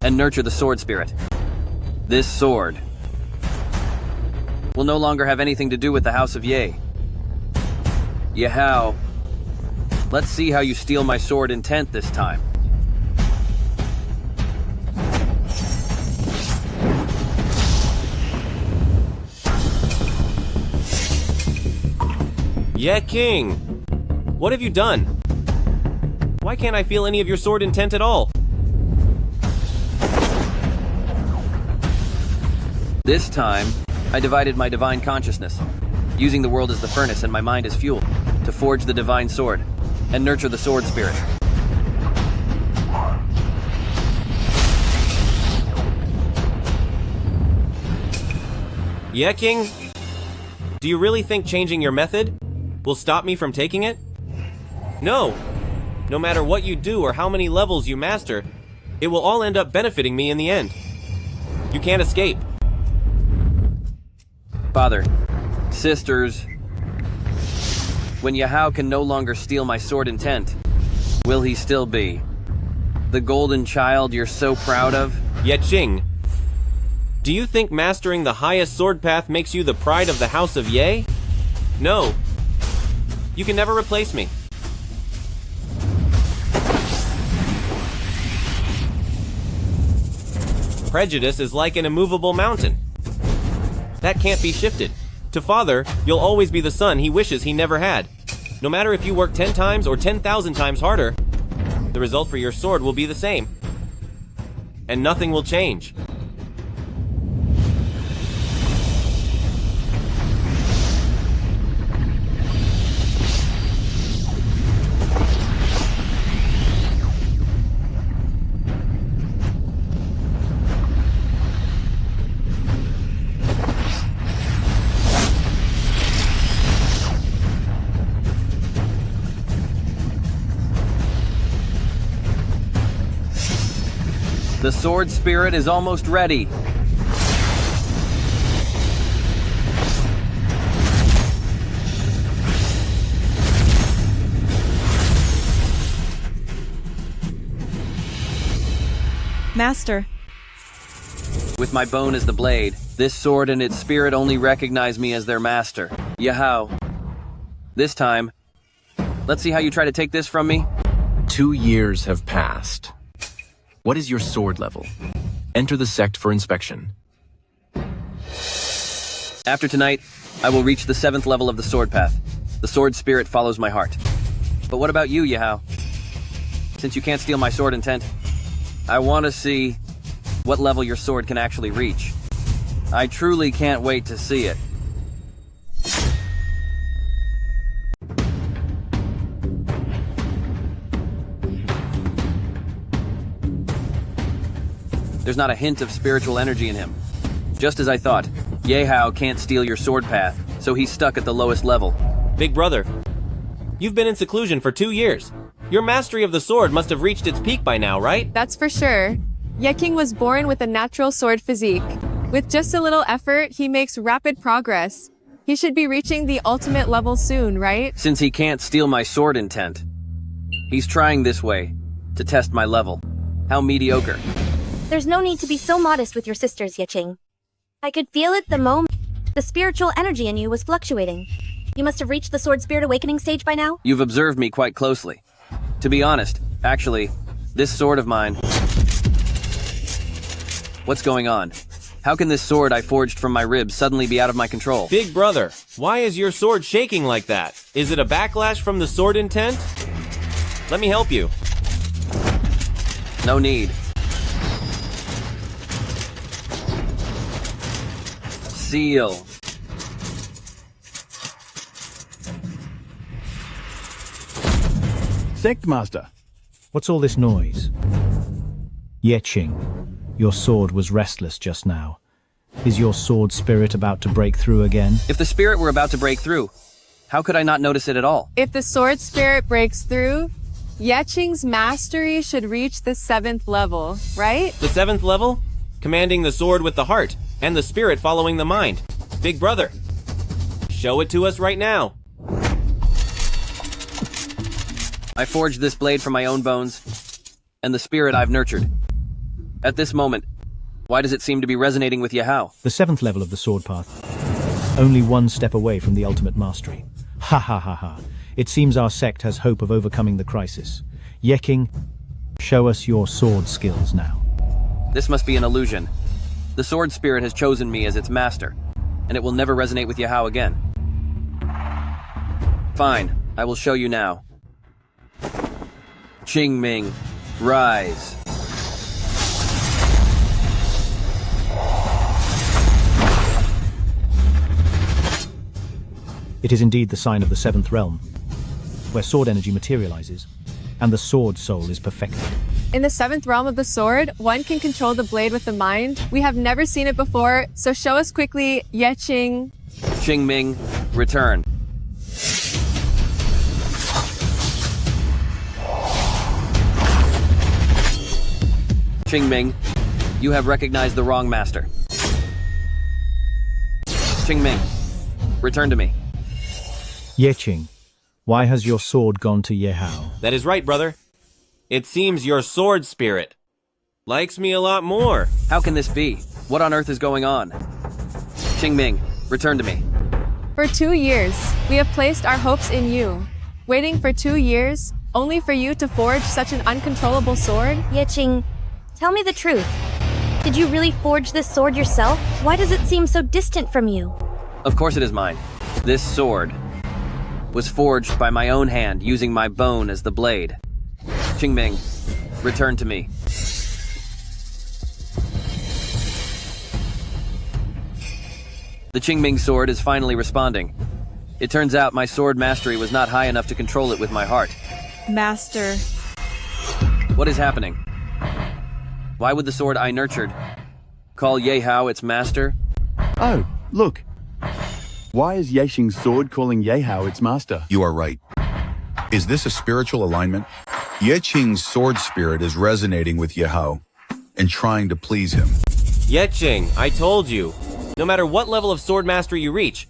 and nurture the sword spirit. This sword will no longer have anything to do with the House of Ye. Yehao, let's see how you steal my sword intent this time. Yeah, King! What have you done? Why can't I feel any of your sword intent at all? This time, I divided my divine consciousness, using the world as the furnace and my mind as fuel, to forge the divine sword, and nurture the sword spirit. Yeah, King? Do you really think changing your method will stop me from taking it? No! No matter what you do or how many levels you master, it will all end up benefiting me in the end. You can't escape. Father, sisters, when Yahao can no longer steal my sword intent, will he still be the golden child you're so proud of? Yeching, do you think mastering the highest sword path makes you the pride of the House of Ye? No. You can never replace me. Prejudice is like an immovable mountain. That can't be shifted. To Father, you'll always be the son he wishes he never had. No matter if you work 10 times or 10,000 times harder, the result for your sword will be the same. And nothing will change. The sword spirit is almost ready. Master. With my bone as the blade, this sword and its spirit only recognize me as their master. Yahao. This time, let's see how you try to take this from me. 2 years have passed. What is your sword level? Enter the sect for inspection. After tonight, I will reach the 7th level of the sword path. The sword spirit follows my heart. But what about you, Yahao? Since you can't steal my sword intent, I want to see what level your sword can actually reach. I truly can't wait to see it. There's not a hint of spiritual energy in him. Just as I thought, Yehao can't steal your sword path, so he's stuck at the lowest level. Big brother, you've been in seclusion for 2 years. Your mastery of the sword must have reached its peak by now, right? That's for sure. Yeking was born with a natural sword physique. With just a little effort, he makes rapid progress. He should be reaching the ultimate level soon, right? Since he can't steal my sword intent, he's trying this way to test my level. How mediocre. There's no need to be so modest with your sisters, Yeching. I could feel it the moment the spiritual energy in you was fluctuating. You must have reached the sword spirit awakening stage by now? You've observed me quite closely. To be honest, actually, this sword of mine... What's going on? How can this sword I forged from my ribs suddenly be out of my control? Big brother, why is your sword shaking like that? Is it a backlash from the sword intent? Let me help you. No need. Seal. Sect Master. What's all this noise? Yeching, your sword was restless just now. Is your sword spirit about to break through again? If the spirit were about to break through, how could I not notice it at all? If the sword spirit breaks through, Yeching's mastery should reach the 7th level, right? The 7th level? Commanding the sword with the heart, and the spirit following the mind. Big brother, show it to us right now. I forged this blade from my own bones, and the spirit I've nurtured. At this moment, why does it seem to be resonating with Yahao? The 7th level of the sword path. Only one step away from the ultimate mastery. Ha ha ha ha. It seems our sect has hope of overcoming the crisis. Yeking, show us your sword skills now. This must be an illusion. The sword spirit has chosen me as its master, and it will never resonate with Yahao again. Fine, I will show you now. Qingming, rise. It is indeed the sign of the 7th realm, where sword energy materializes, and the sword soul is perfected. In the 7th realm of the sword, one can control the blade with the mind. We have never seen it before, so show us quickly, Yeching. Qingming, return. Qingming, you have recognized the wrong master. Qingming, return to me. Yeching, why has your sword gone to Yehao? That is right, brother. It seems your sword spirit likes me a lot more. How can this be? What on earth is going on? Qingming, return to me. For 2 years, we have placed our hopes in you. Waiting for 2 years, only for you to forge such an uncontrollable sword? Yeching, tell me the truth. Did you really forge this sword yourself? Why does it seem so distant from you? Of course it is mine. This sword was forged by my own hand using my bone as the blade. Qingming, return to me. The Qingming sword is finally responding. It turns out my sword mastery was not high enough to control it with my heart. Master. What is happening? Why would the sword I nurtured call Yehao its master? Oh, look. Why is Yexing's sword calling Yehao its master? You are right. Is this a spiritual alignment? Yeching's sword spirit is resonating with Yehao and trying to please him. Yeching, I told you. No matter what level of sword mastery you reach,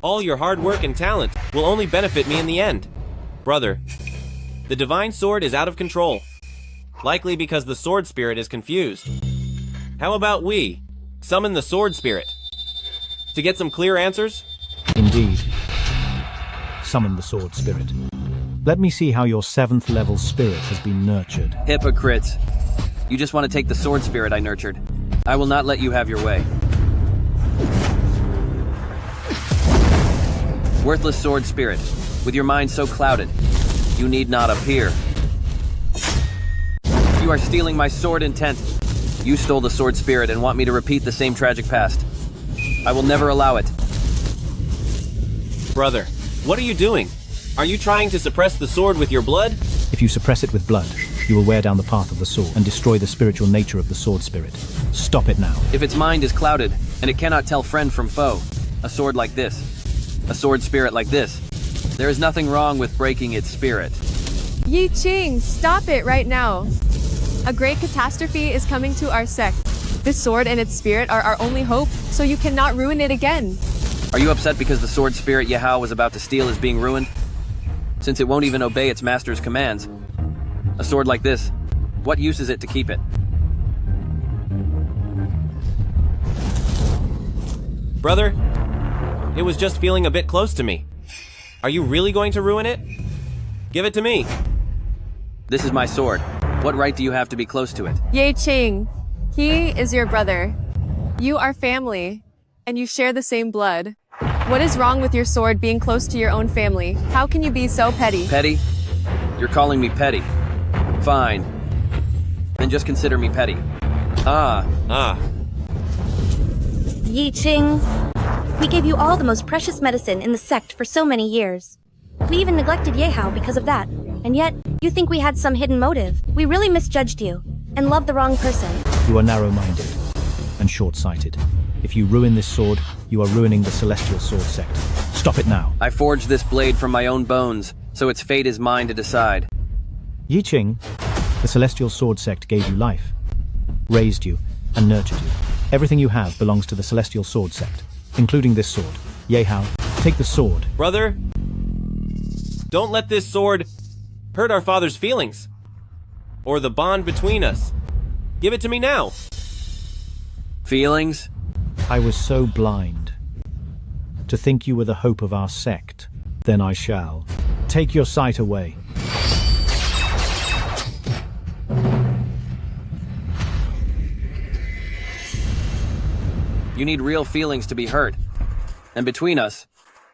all your hard work and talent will only benefit me in the end. Brother, the divine sword is out of control. Likely because the sword spirit is confused. How about we summon the sword spirit? To get some clear answers? Indeed. Summon the sword spirit. Let me see how your 7th level spirit has been nurtured. Hypocrites. You just want to take the sword spirit I nurtured. I will not let you have your way. Worthless sword spirit, with your mind so clouded, you need not appear. You are stealing my sword intent. You stole the sword spirit and want me to repeat the same tragic past. I will never allow it. Brother, what are you doing? Are you trying to suppress the sword with your blood? If you suppress it with blood, you will wear down the path of the sword and destroy the spiritual nature of the sword spirit. Stop it now. If its mind is clouded, and it cannot tell friend from foe, a sword like this, a sword spirit like this, there is nothing wrong with breaking its spirit. Yeching, stop it right now. A great catastrophe is coming to our sect. This sword and its spirit are our only hope, so you cannot ruin it again. Are you upset because the sword spirit Yehao was about to steal is being ruined? Since it won't even obey its master's commands. A sword like this, what use is it to keep it? Brother, it was just feeling a bit close to me. Are you really going to ruin it? Give it to me. This is my sword. What right do you have to be close to it? Yeching, he is your brother. You are family, and you share the same blood. What is wrong with your sword being close to your own family? How can you be so petty? Petty? You're calling me petty. Fine. Then just consider me petty. Yi Ching, we gave you all the most precious medicine in the sect for so many years. We even neglected Yehao because of that. And yet, you think we had some hidden motive. We really misjudged you, and loved the wrong person. You are narrow-minded and short-sighted. If you ruin this sword, you are ruining the Celestial Sword sect. Stop it now. I forged this blade from my own bones, so its fate is mine to decide. Yi Ching, the Celestial Sword sect gave you life, raised you, and nurtured you. Everything you have belongs to the Celestial Sword sect, including this sword. Yehao, take the sword. Brother, don't let this sword hurt our father's feelings, or the bond between us. Give it to me now. Feelings? I was so blind to think you were the hope of our sect. Then I shall. Take your sight away. You need real feelings to be hurt. And between us,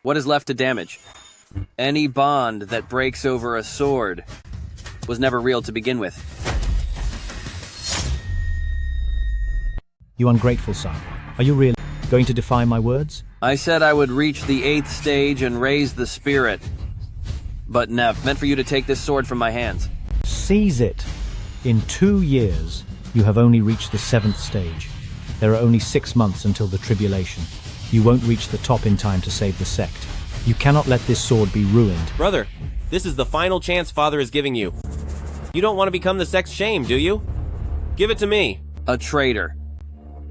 what is left to damage? Any bond that breaks over a sword was never real to begin with. You ungrateful son. Are you really going to defy my words? I said I would reach the 8th stage and raise the spirit. But Nev, meant for you to take this sword from my hands. Seize it. In 2 years, you have only reached the 7th stage. There are only 6 months until the tribulation. You won't reach the top in time to save the sect. You cannot let this sword be ruined. Brother, this is the final chance Father is giving you. You don't want to become the sect's shame, do you? Give it to me. A traitor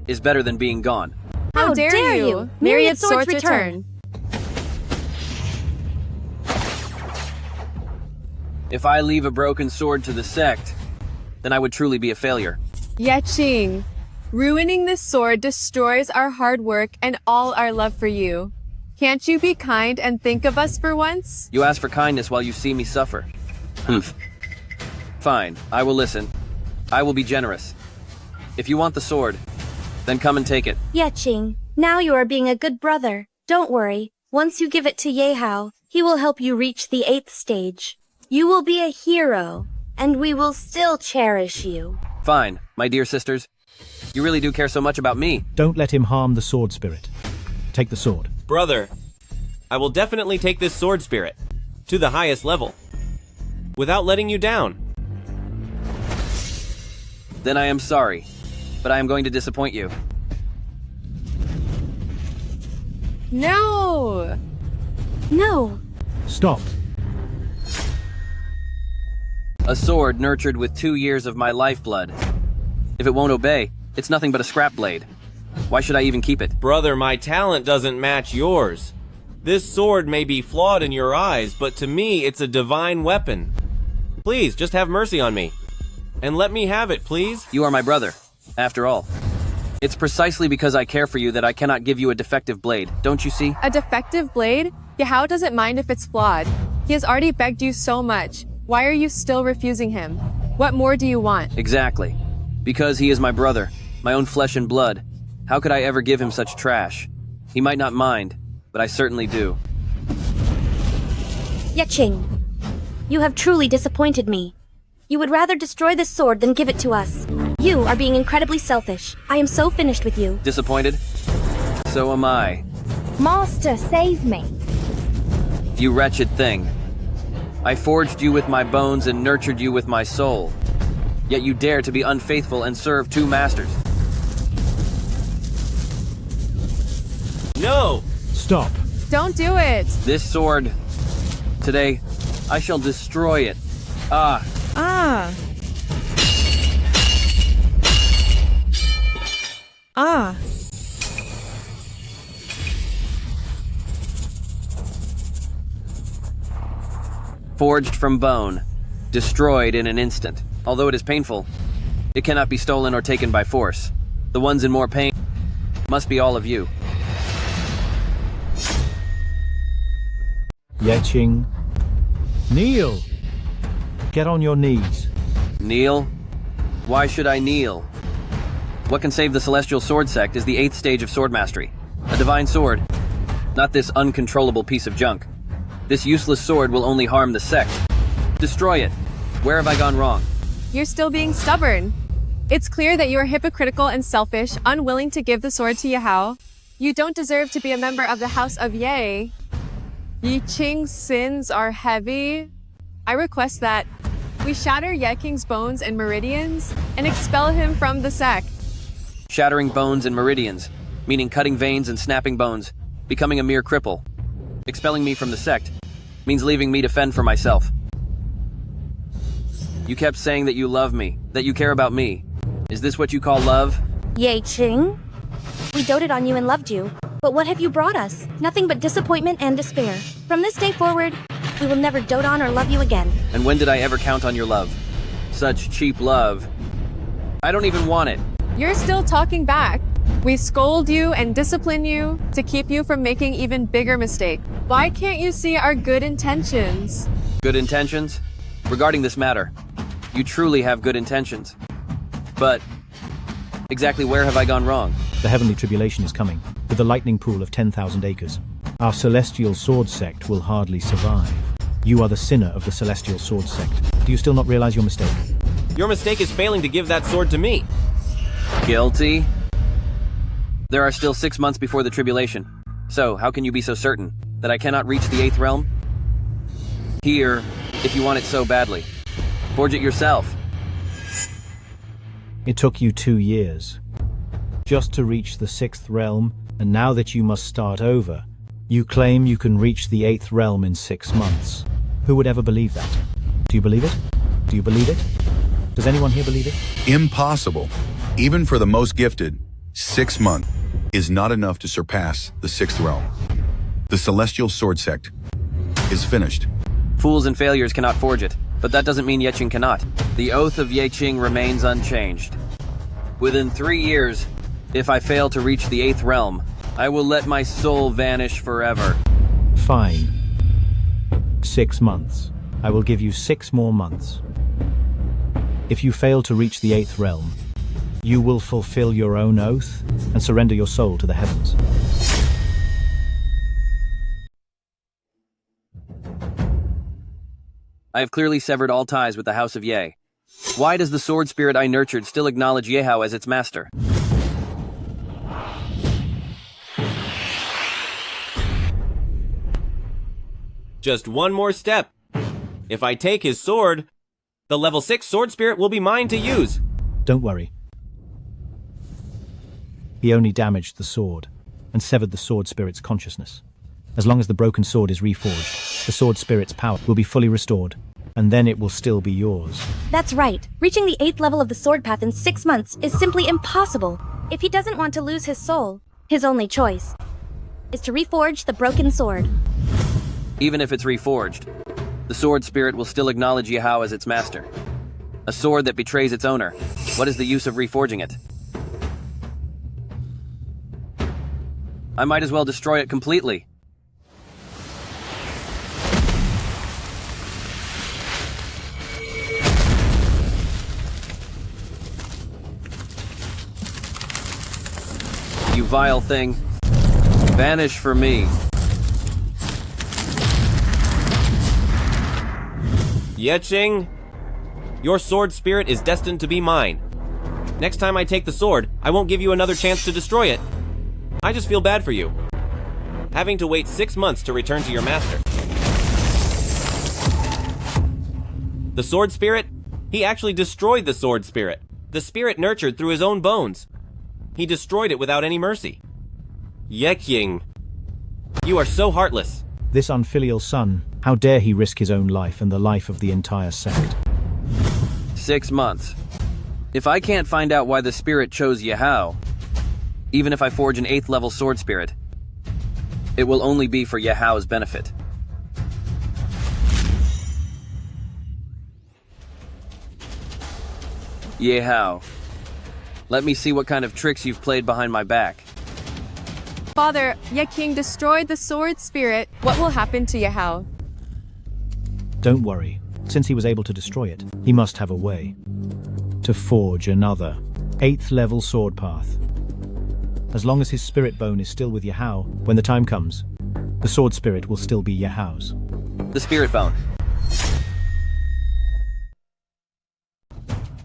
is better than being gone. How dare you? Myriad swords return. If I leave a broken sword to the sect, then I would truly be a failure. Yeching, ruining this sword destroys our hard work and all our love for you. Can't you be kind and think of us for once? You ask for kindness while you see me suffer. Humph. Fine, I will listen. I will be generous. If you want the sword, then come and take it. Yeching, now you are being a good brother. Don't worry. Once you give it to Yehao, he will help you reach the 8th stage. You will be a hero, and we will still cherish you. Fine, my dear sisters. You really do care so much about me. Don't let him harm the sword spirit. Take the sword. Brother, I will definitely take this sword spirit to the highest level without letting you down. Then I am sorry, but I am going to disappoint you. No! No! Stop. A sword nurtured with 2 years of my lifeblood. If it won't obey, it's nothing but a scrap blade. Why should I even keep it? Brother, my talent doesn't match yours. This sword may be flawed in your eyes, but to me, it's a divine weapon. Please, just have mercy on me. And let me have it, please. You are my brother, after all. It's precisely because I care for you that I cannot give you a defective blade, don't you see? A defective blade? Yahao doesn't mind if it's flawed. He has already begged you so much. Why are you still refusing him? What more do you want? Exactly. Because he is my brother, my own flesh and blood. How could I ever give him such trash? He might not mind, but I certainly do. Yeching, you have truly disappointed me. You would rather destroy this sword than give it to us. You are being incredibly selfish. I am so finished with you. Disappointed? So am I. Master, save me. You wretched thing. I forged you with my bones and nurtured you with my soul. Yet you dare to be unfaithful and serve 2 masters. No! Stop. Don't do it! This sword, today, I shall destroy it. Ah. Ah. Ah. Forged from bone, destroyed in an instant. Although it is painful, it cannot be stolen or taken by force. The ones in more pain must be all of you. Yeching, kneel. Get on your knees. Kneel? Why should I kneel? What can save the Celestial Sword Sect is the 8th stage of sword mastery. A divine sword, not this uncontrollable piece of junk. This useless sword will only harm the sect. Destroy it. Where have I gone wrong? You're still being stubborn. It's clear that you are hypocritical and selfish, unwilling to give the sword to Yahao. You don't deserve to be a member of the House of Ye. Yi Qing's sins are heavy. I request that we shatter Ye King's bones and meridians and expel him from the sect. Shattering bones and meridians, meaning cutting veins and snapping bones, becoming a mere cripple. Expelling me from the sect means leaving me to fend for myself. You kept saying that you love me, that you care about me. Is this what you call love? Ye Qing? We doted on you and loved you, but what have you brought us? Nothing but disappointment and despair. From this day forward, we will never dote on or love you again. And when did I ever count on your love? Such cheap love. I don't even want it. You're still talking back. We scold you and discipline you to keep you from making even bigger mistakes. Why can't you see our good intentions? Good intentions? Regarding this matter, you truly have good intentions. But exactly where have I gone wrong? The heavenly tribulation is coming, with a lightning pool of 10,000 acres. Our celestial sword sect will hardly survive. You are the sinner of the celestial sword sect. Do you still not realize your mistake? Your mistake is failing to give that sword to me. Guilty? There are still 6 months before the tribulation. So, how can you be so certain that I cannot reach the 8th realm? Here, if you want it so badly. Forge it yourself. It took you 2 years just to reach the 6th realm, and now that you must start over, you claim you can reach the 8th realm in 6 months. Who would ever believe that? Do you believe it? Do you believe it? Does anyone here believe it? Impossible. Even for the most gifted, 6 months is not enough to surpass the 6th realm. The Celestial Sword Sect is finished. Fools and failures cannot forge it, but that doesn't mean Ye Qing cannot. The oath of Ye Qing remains unchanged. Within 3 years, if I fail to reach the 8th realm, I will let my soul vanish forever. Fine. 6 months. I will give you 6 more months. If you fail to reach the 8th realm, you will fulfill your own oath and surrender your soul to the heavens. I have clearly severed all ties with the House of Ye. Why does the sword spirit I nurtured still acknowledge Yehao as its master? Just one more step. If I take his sword, the level 6 sword spirit will be mine to use. Don't worry. He only damaged the sword and severed the sword spirit's consciousness. As long as the broken sword is reforged, the sword spirit's power will be fully restored, and then it will still be yours. That's right. Reaching the 8th level of the sword path in 6 months is simply impossible. If he doesn't want to lose his soul, his only choice is to reforge the broken sword. Even if it's reforged, the sword spirit will still acknowledge Yehao as its master. A sword that betrays its owner. What is the use of reforging it? I might as well destroy it completely. You vile thing. Vanish for me. Ye Qing, your sword spirit is destined to be mine. Next time I take the sword, I won't give you another chance to destroy it. I just feel bad for you, having to wait 6 months to return to your master. The sword spirit? He actually destroyed the sword spirit. The spirit nurtured through his own bones. He destroyed it without any mercy. Ye Qing, you are so heartless. This unfilial son, how dare he risk his own life and the life of the entire sect? 6 months. If I can't find out why the spirit chose Yehao, even if I forge an 8th level sword spirit, it will only be for Yehao's benefit. Yehao, let me see what kind of tricks you've played behind my back. Father, Ye Qing destroyed the sword spirit. What will happen to Yehao? Don't worry. Since he was able to destroy it, he must have a way to forge another. 8th level sword path. As long as his spirit bone is still with Yahao, when the time comes, the sword spirit will still be Yahao's. The spirit bone.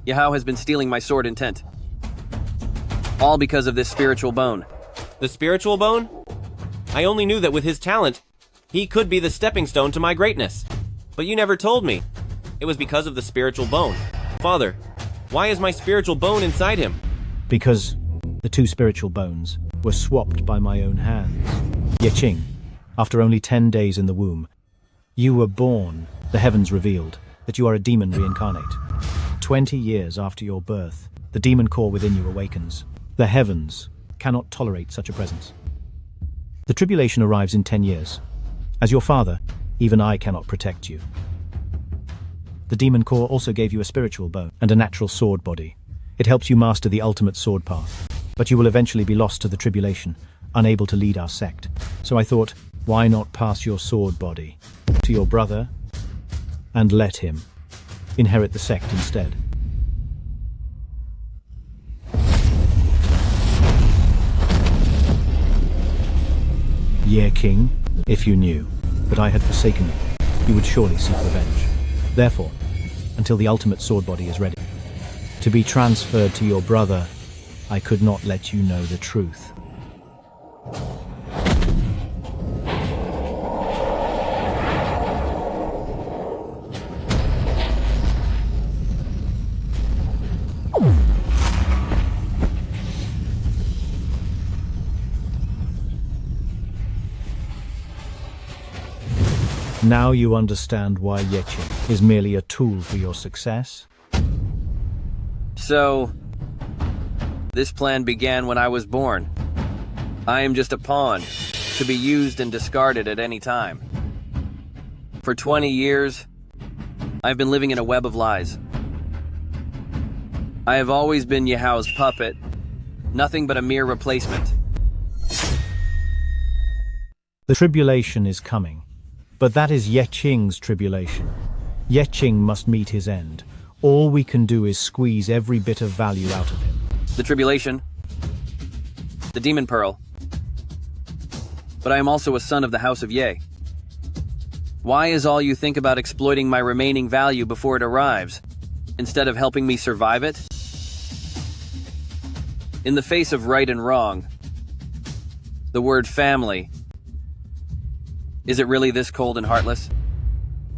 Yahao has been stealing my sword intent. All because of this spiritual bone. The spiritual bone? I only knew that with his talent, he could be the stepping stone to my greatness. But you never told me. It was because of the spiritual bone. Father, why is my spiritual bone inside him? Because the 2 spiritual bones were swapped by my own hands. Yeqing, after only 10 days in the womb, you were born. The heavens revealed that you are a demon reincarnate. 20 years after your birth, the demon core within you awakens. The heavens cannot tolerate such a presence. The tribulation arrives in 10 years. As your father, even I cannot protect you. The demon core also gave you a spiritual bone and a natural sword body. It helps you master the ultimate sword path. But you will eventually be lost to the tribulation, unable to lead our sect. So I thought, why not pass your sword body to your brother and let him inherit the sect instead? King, if you knew that I had forsaken you, you would surely seek revenge. Therefore, until the ultimate sword body is ready to be transferred to your brother, I could not let you know the truth. Now you understand why Yeqing is merely a tool for your success? So, this plan began when I was born. I am just a pawn, to be used and discarded at any time. For 20 years, I've been living in a web of lies. I have always been Yahao's puppet, nothing but a mere replacement. The tribulation is coming. But that is Yeqing's tribulation. Yeqing must meet his end. All we can do is squeeze every bit of value out of him. The tribulation. The demon pearl. But I am also a son of the House of Ye. Why is all you think about exploiting my remaining value before it arrives, instead of helping me survive it? In the face of right and wrong, the word family, is it really this cold and heartless?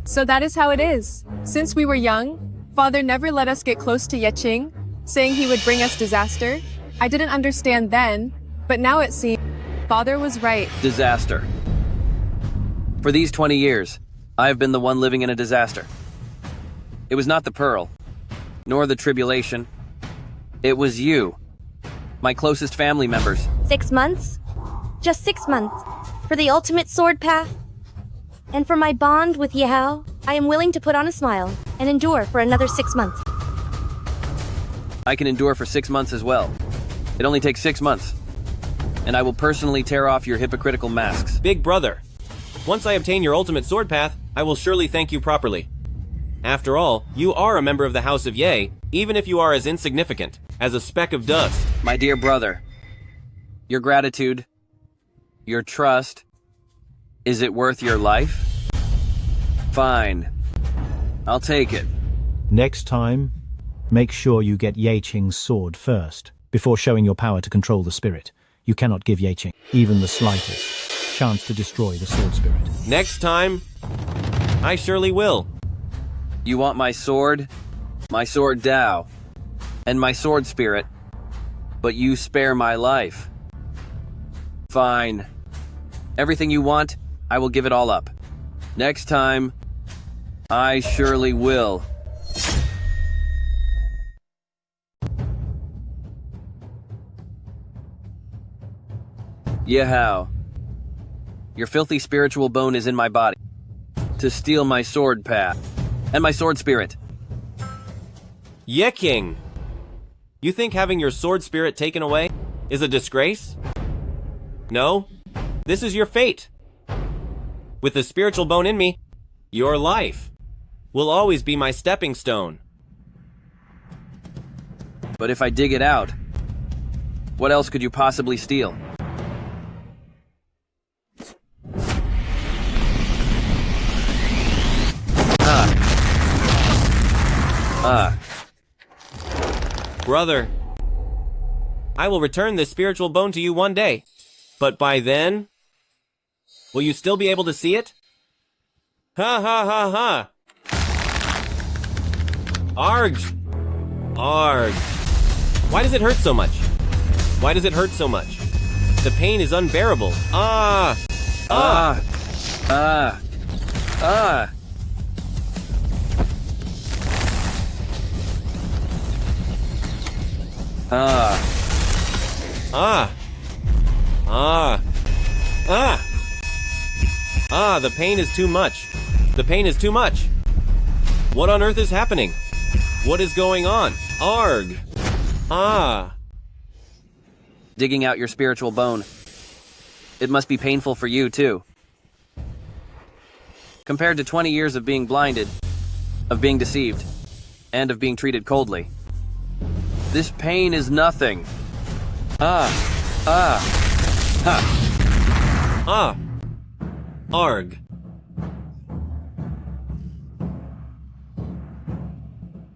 So that is how it is. Since we were young, Father never let us get close to Yeqing, saying he would bring us disaster. I didn't understand then, but now it seems Father was right. Disaster. For these 20 years, I have been the one living in a disaster. It was not the pearl, nor the tribulation. It was you, my closest family members. 6 months? Just 6 months. For the ultimate sword path? And for my bond with Yahao, I am willing to put on a smile and endure for another 6 months. I can endure for 6 months as well. It only takes 6 months. And I will personally tear off your hypocritical masks. Big brother, once I obtain your ultimate sword path, I will surely thank you properly. After all, you are a member of the House of Ye, even if you are as insignificant as a speck of dust. My dear brother, your gratitude, your trust, is it worth your life? Fine. I'll take it. Next time, make sure you get Yeqing's sword first, before showing your power to control the spirit. You cannot give Yeqing even the slightest chance to destroy the sword spirit. Next time, I surely will. You want my sword Dao, and my sword spirit, but you spare my life. Fine. Everything you want, I will give it all up. Next time, I surely will. Yahao, your filthy spiritual bone is in my body to steal my sword path and my sword spirit. Yeqing! You think having your sword spirit taken away is a disgrace? No, this is your fate. With the spiritual bone in me, your life will always be my stepping stone. But if I dig it out, what else could you possibly steal? Brother, I will return this spiritual bone to you one day. But by then, will you still be able to see it? Ha ha ha ha! Arg! Arg! Why does it hurt so much? Why does it hurt so much? The pain is unbearable. Ah! Ah! Ah! Ah! Ah! Ah! Ah! Ah! Ah, the pain is too much. The pain is too much. What on earth is happening? What is going on? Arg! Ah! Digging out your spiritual bone. It must be painful for you, too. Compared to 20 years of being blinded, of being deceived, and of being treated coldly. This pain is nothing. Ah! Ah! Ha! Ah! Arg!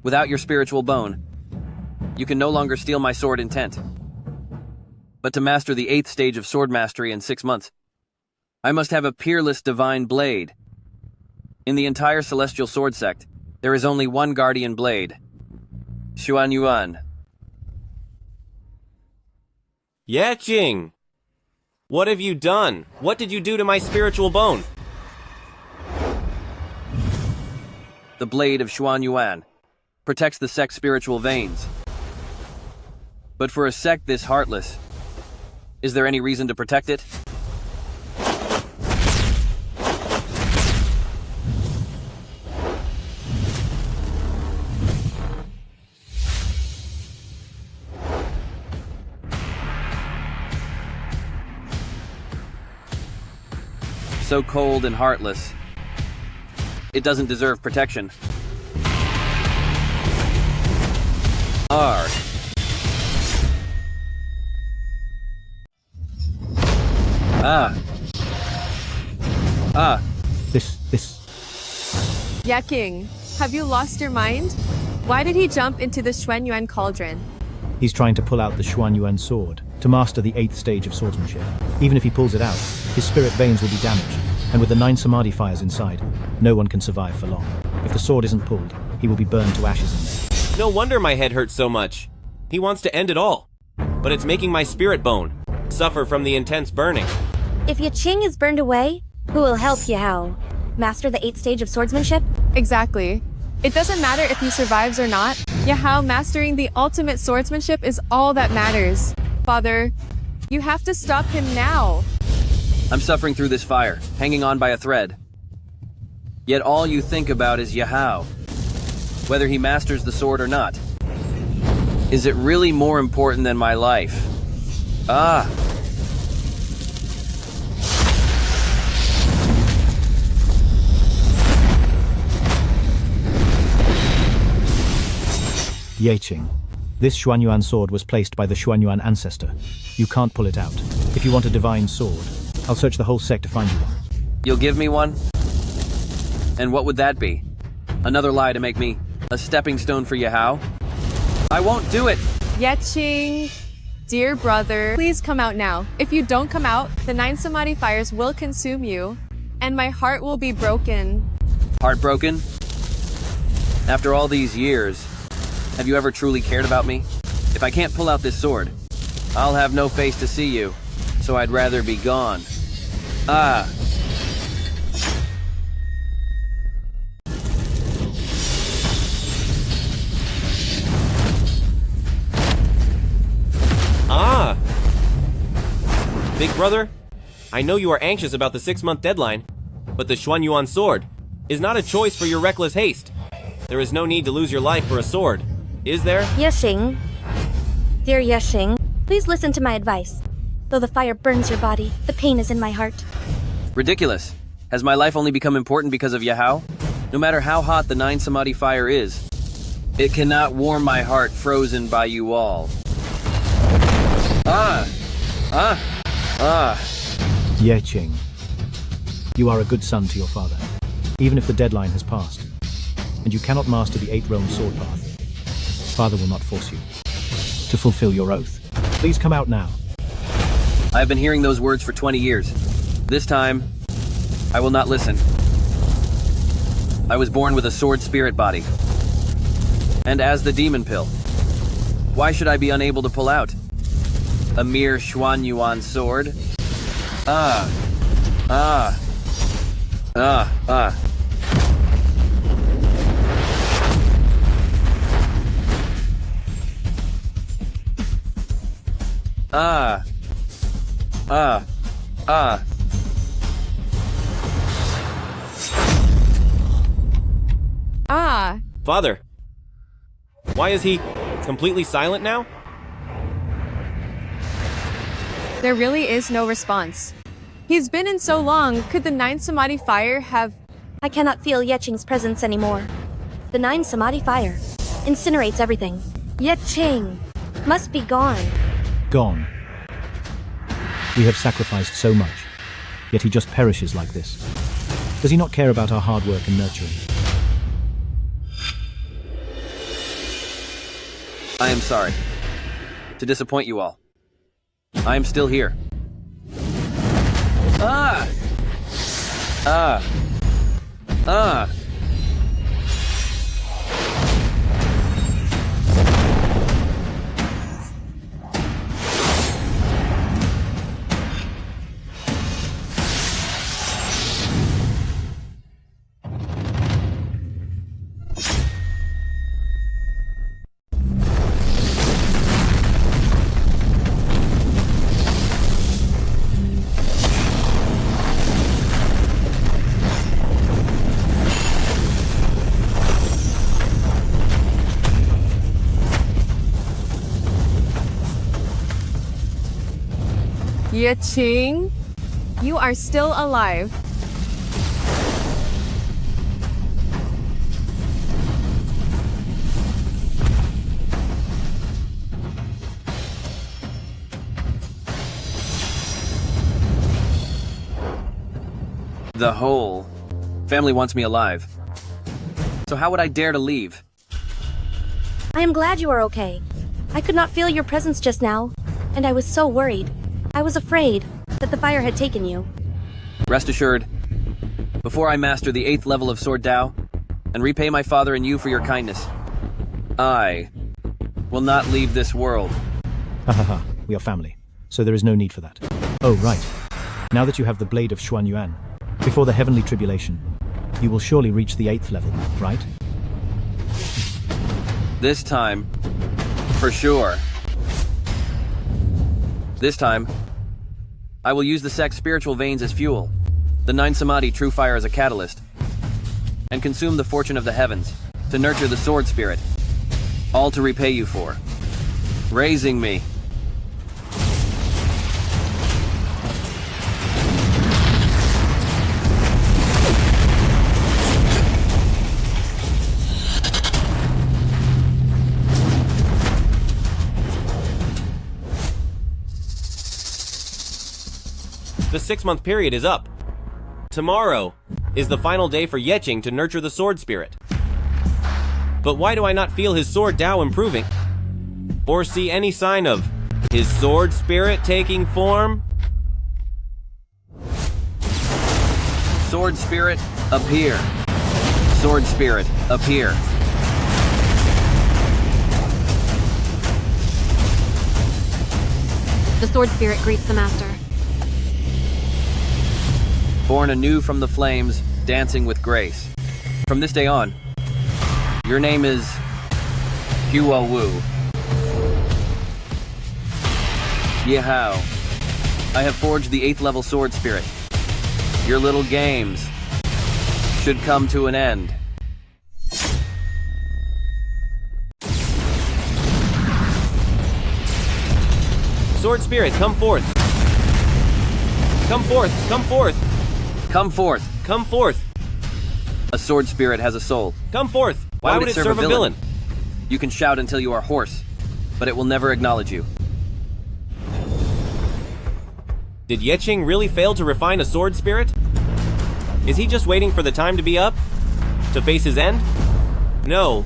Without your spiritual bone, you can no longer steal my sword intent. But to master the 8th stage of sword mastery in 6 months, I must have a peerless divine blade. In the entire celestial sword sect, there is only one guardian blade. Xuan Yuan. Yeching! What have you done? What did you do to my spiritual bone? The blade of Xuan Yuan protects the sect's spiritual veins. But for a sect this heartless, is there any reason to protect it? So cold and heartless, it doesn't deserve protection. Arg. Ah. Ah. This. Yeking, have you lost your mind? Why did he jump into the Xuanyuan cauldron? He's trying to pull out the Xuan Yuan sword to master the 8th stage of swordsmanship. Even if he pulls it out, his spirit veins will be damaged, and with the 9 samadhi fires inside, no one can survive for long. If the sword isn't pulled, he will be burned to ashes in there. No wonder my head hurts so much. He wants to end it all. But it's making my spirit bone suffer from the intense burning. If Yaching is burned away, who will help Yahao? Master the 8th stage of swordsmanship? Exactly. It doesn't matter if he survives or not. Yahao mastering the ultimate swordsmanship is all that matters. Father, you have to stop him now. I'm suffering through this fire, hanging on by a thread. Yet all you think about is Yahao, whether he masters the sword or not. Is it really more important than my life? Ah! Yeching. This Xuanyuan sword was placed by the Xuanyuan ancestor. You can't pull it out. If you want a divine sword, I'll search the whole sect to find you one. You'll give me one? And what would that be? Another lie to make me a stepping stone for Yahao? I won't do it! Yeching, dear brother, please come out now. If you don't come out, the 9 samadhi fires will consume you, and my heart will be broken. Heartbroken? After all these years, have you ever truly cared about me? If I can't pull out this sword, I'll have no face to see you, so I'd rather be gone. Ah! Ah! Big brother, I know you are anxious about the 6-month deadline, but the Xuanyuan sword is not a choice for your reckless haste. There is no need to lose your life for a sword, is there? Yeshing. Dear Yeshing, please listen to my advice. Though the fire burns your body, the pain is in my heart. Ridiculous. Has my life only become important because of Yahao? No matter how hot the 9 samadhi fire is, It cannot warm my heart frozen by you all. Yeqing, you are a good son to your father, even if the deadline has passed, and you cannot master the 8th realm sword path. Father will not force you to fulfill your oath. Please come out now. I have been hearing those words for 20 years. This time, I will not listen. I was born with a sword spirit body. And as the demon pill, why should I be unable to pull out? A mere Xuanyuan sword? Father, why is he completely silent now? There really is no response. He's been in so long, could the 9 Samadhi fire have... I cannot feel Yeqing's presence anymore. The 9 Samadhi fire incinerates everything. Yeqing must be gone. Gone. We have sacrificed so much, yet he just perishes like this. Does he not care about our hard work and nurturing? I am sorry to disappoint you all. I am still here. Yeqing, you are still alive. The whole family wants me alive. So how would I dare to leave? I am glad you are okay. I could not feel your presence just now, and I was so worried. I was afraid that the fire had taken you. Rest assured, before I master the 8th level of Sword Dao and repay my father and you for your kindness, I will not leave this world. Ha ha ha, we are family, so there is no need for that. Oh, right. Now that you have the Blade of Xuanyuan, before the heavenly tribulation, you will surely reach the 8th level, right? This time, for sure. This time, I will use the sect's spiritual veins as fuel, the 9 Samadhi true fire as a catalyst, and consume the fortune of the heavens to nurture the sword spirit, all to repay you for raising me. The 6-month period is up. Tomorrow is the final day for Yeqing to nurture the sword spirit. But why do I not feel his sword Dao improving? Or see any sign of his sword spirit taking form? Sword spirit, appear. Sword spirit, appear. The sword spirit greets the master. Born anew from the flames, dancing with grace. From this day on, your name is Hua Wu. Yehao, I have forged the 8th level sword spirit. Your little games should come to an end. Sword spirit, come forth. Come forth, come forth. Come forth. Come forth. A sword spirit has a soul. Come forth. Why would it serve a villain? You can shout until you are hoarse, but it will never acknowledge you. Did Yeqing really fail to refine a sword spirit? Is he just waiting for the time to be up? To face his end? No.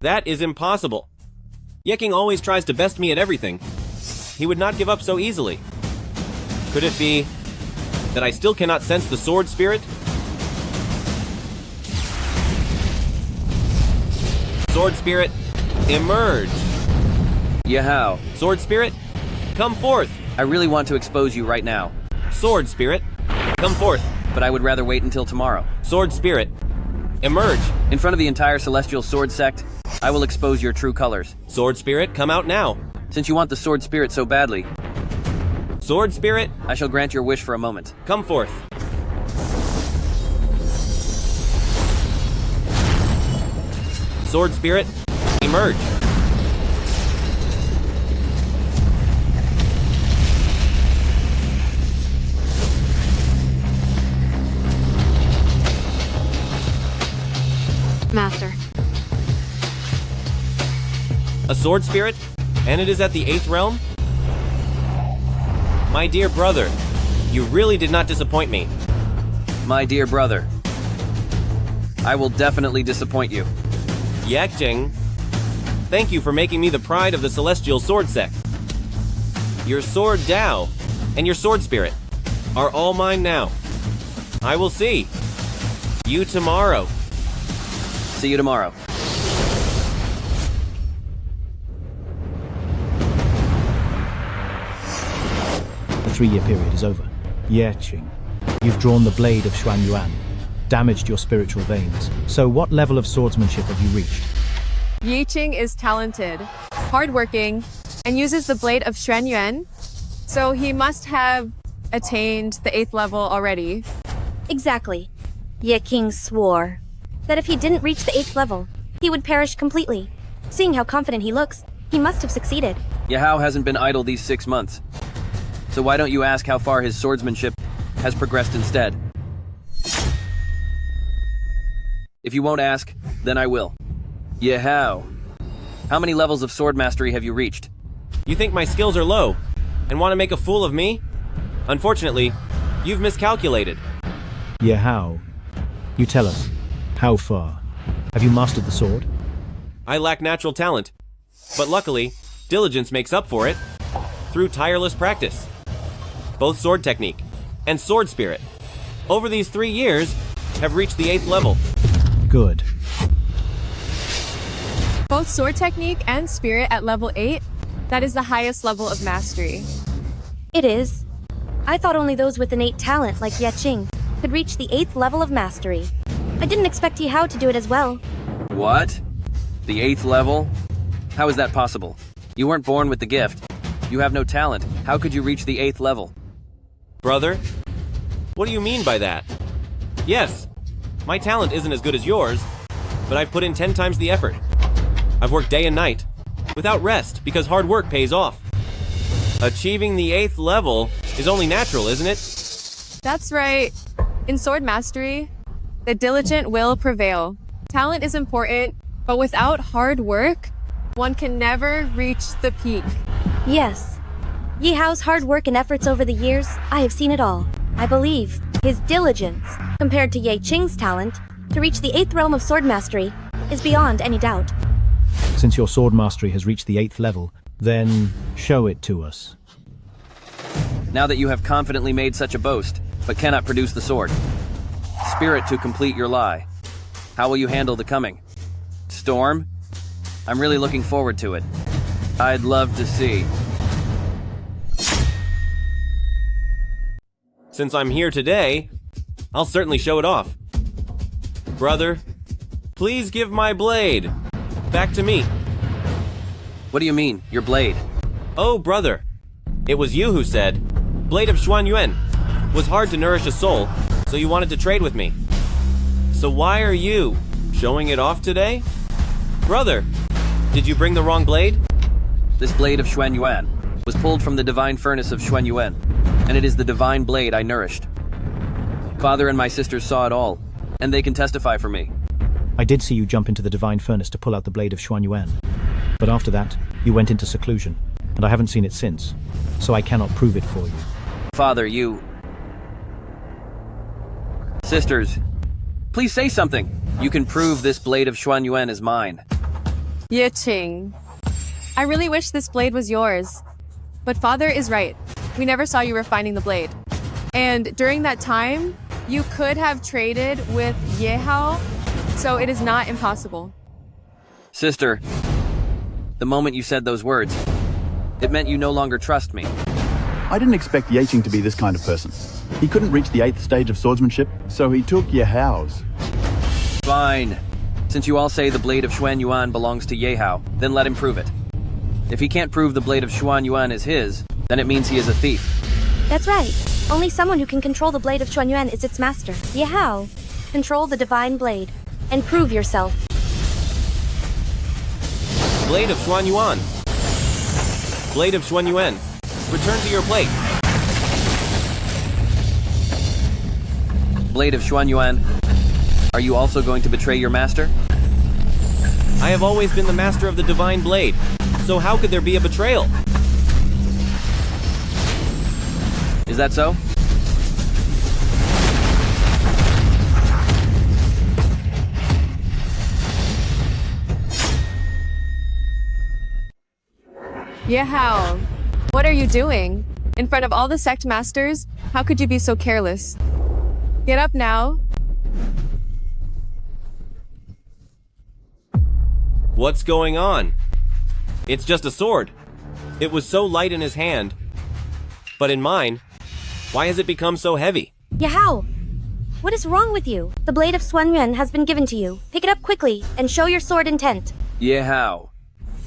That is impossible. Yeqing always tries to best me at everything. He would not give up so easily. Could it be that I still cannot sense the sword spirit? Sword spirit, emerge! Yahao. Sword spirit, come forth! I really want to expose you right now. Sword spirit, come forth! But I would rather wait until tomorrow. Sword spirit, emerge! In front of the entire celestial sword sect, I will expose your true colors. Sword spirit, come out now! Since you want the sword spirit so badly, Sword spirit, I shall grant your wish for a moment. come forth! Sword spirit, emerge! Master. A sword spirit? And it is at the 8th realm? My dear brother, you really did not disappoint me. My dear brother, I will definitely disappoint you. Yeqing, thank you for making me the pride of the Celestial Sword Sect. Your sword Dao and your sword spirit are all mine now. I will see you tomorrow. See you tomorrow. The 3-year period is over. Yeqing, you've drawn the blade of Xuan Yuan, damaged your spiritual veins. So what level of swordsmanship have you reached? Yeqing is talented, hardworking, and uses the blade of Xuan Yuan, so he must have attained the 8th level already. Exactly. Ye King swore that if he didn't reach the 8th level, he would perish completely. Seeing how confident he looks, he must have succeeded. Yahao hasn't been idle these 6 months. So why don't you ask how far his swordsmanship has progressed instead? If you won't ask, then I will. Yahao, how many levels of sword mastery have you reached? You think my skills are low and want to make a fool of me? Unfortunately, you've miscalculated. Yahao, you tell us, how far? Have you mastered the sword? I lack natural talent, but luckily, diligence makes up for it through tireless practice. Both sword technique and sword spirit, over these 3 years, have reached the 8th level. Good. Both sword technique and spirit at level 8, that is the highest level of mastery. It is. I thought only those with innate talent like Yeqing could reach the 8th level of mastery. I didn't expect Yihao to do it as well. What? The 8th level? How is that possible? You weren't born with the gift. You have no talent. How could you reach the 8th level? Brother, what do you mean by that? Yes, my talent isn't as good as yours, but I've put in 10 times the effort. I've worked day and night, without rest, because hard work pays off. Achieving the 8th level is only natural, isn't it? That's right. In sword mastery, the diligent will prevail. Talent is important, but without hard work, one can never reach the peak. Yes. Yihao's hard work and efforts over the years, I have seen it all. I believe his diligence, compared to Yeqing's talent, to reach the 8th realm of sword mastery, is beyond any doubt. Since your sword mastery has reached the 8th level, then show it to us. Now that you have confidently made such a boast, but cannot produce the sword. Spirit to complete your lie. How will you handle the coming storm? I'm really looking forward to it. I'd love to see. Since I'm here today, I'll certainly show it off. Brother, please give my blade back to me. What do you mean, your blade? Oh, brother, it was you who said, Blade of Xuan Yuan was hard to nourish a soul, so you wanted to trade with me. So why are you showing it off today? Brother, did you bring the wrong blade? This blade of Xuan Yuan was pulled from the divine furnace of Xuan Yuan, and it is the divine blade I nourished. Father and my sisters saw it all, and they can testify for me. I did see you jump into the divine furnace to pull out the blade of Xuan Yuan. But after that, you went into seclusion, and I haven't seen it since, so I cannot prove it for you. Father, you... Sisters, please say something. You can prove this blade of Xuan Yuan is mine. Yiqing. I really wish this blade was yours. But Father is right. We never saw you refining the blade. And during that time, you could have traded with Yehao, so it is not impossible. Sister, the moment you said those words, it meant you no longer trust me. I didn't expect Yaching to be this kind of person. He couldn't reach the 8th stage of swordsmanship, so he took Yehao's. Fine. Since you all say the blade of Xuan Yuan belongs to Yehao, then let him prove it. If he can't prove the blade of Xuan Yuan is his, then it means he is a thief. That's right. Only someone who can control the blade of Xuan Yuan is its master. Yehao, control the divine blade, and prove yourself. Blade of Xuan Yuan. Blade of Xuan Yuan. Return to your place. Blade of Xuan Yuan, are you also going to betray your master? I have always been the master of the divine blade, so how could there be a betrayal? Is that so? Yehao, what are you doing? In front of all the sect masters, how could you be so careless? Get up now. What's going on? It's just a sword. It was so light in his hand. But in mine, why has it become so heavy? Yehao, what is wrong with you? The blade of Xuan Yuan has been given to you. Pick it up quickly and show your sword intent. Yehao,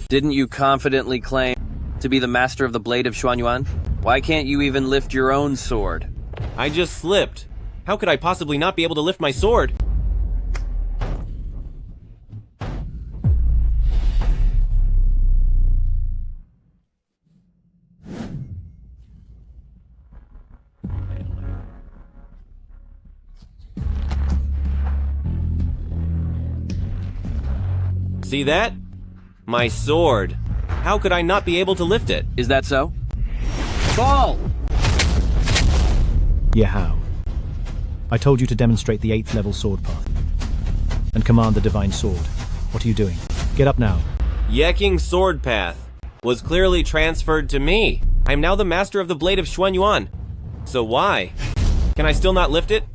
didn't you confidently claim to be the master of the blade of Xuan Yuan? Why can't you even lift your own sword? I just slipped. How could I possibly not be able to lift my sword? See that? My sword. How could I not be able to lift it? Is that so? Fall! Yehao, I told you to demonstrate the 8th level sword path and command the divine sword. What are you doing? Get up now. Yeking's sword path was clearly transferred to me. I am now the master of the blade of Xuan Yuan. So why? Can I still not lift it?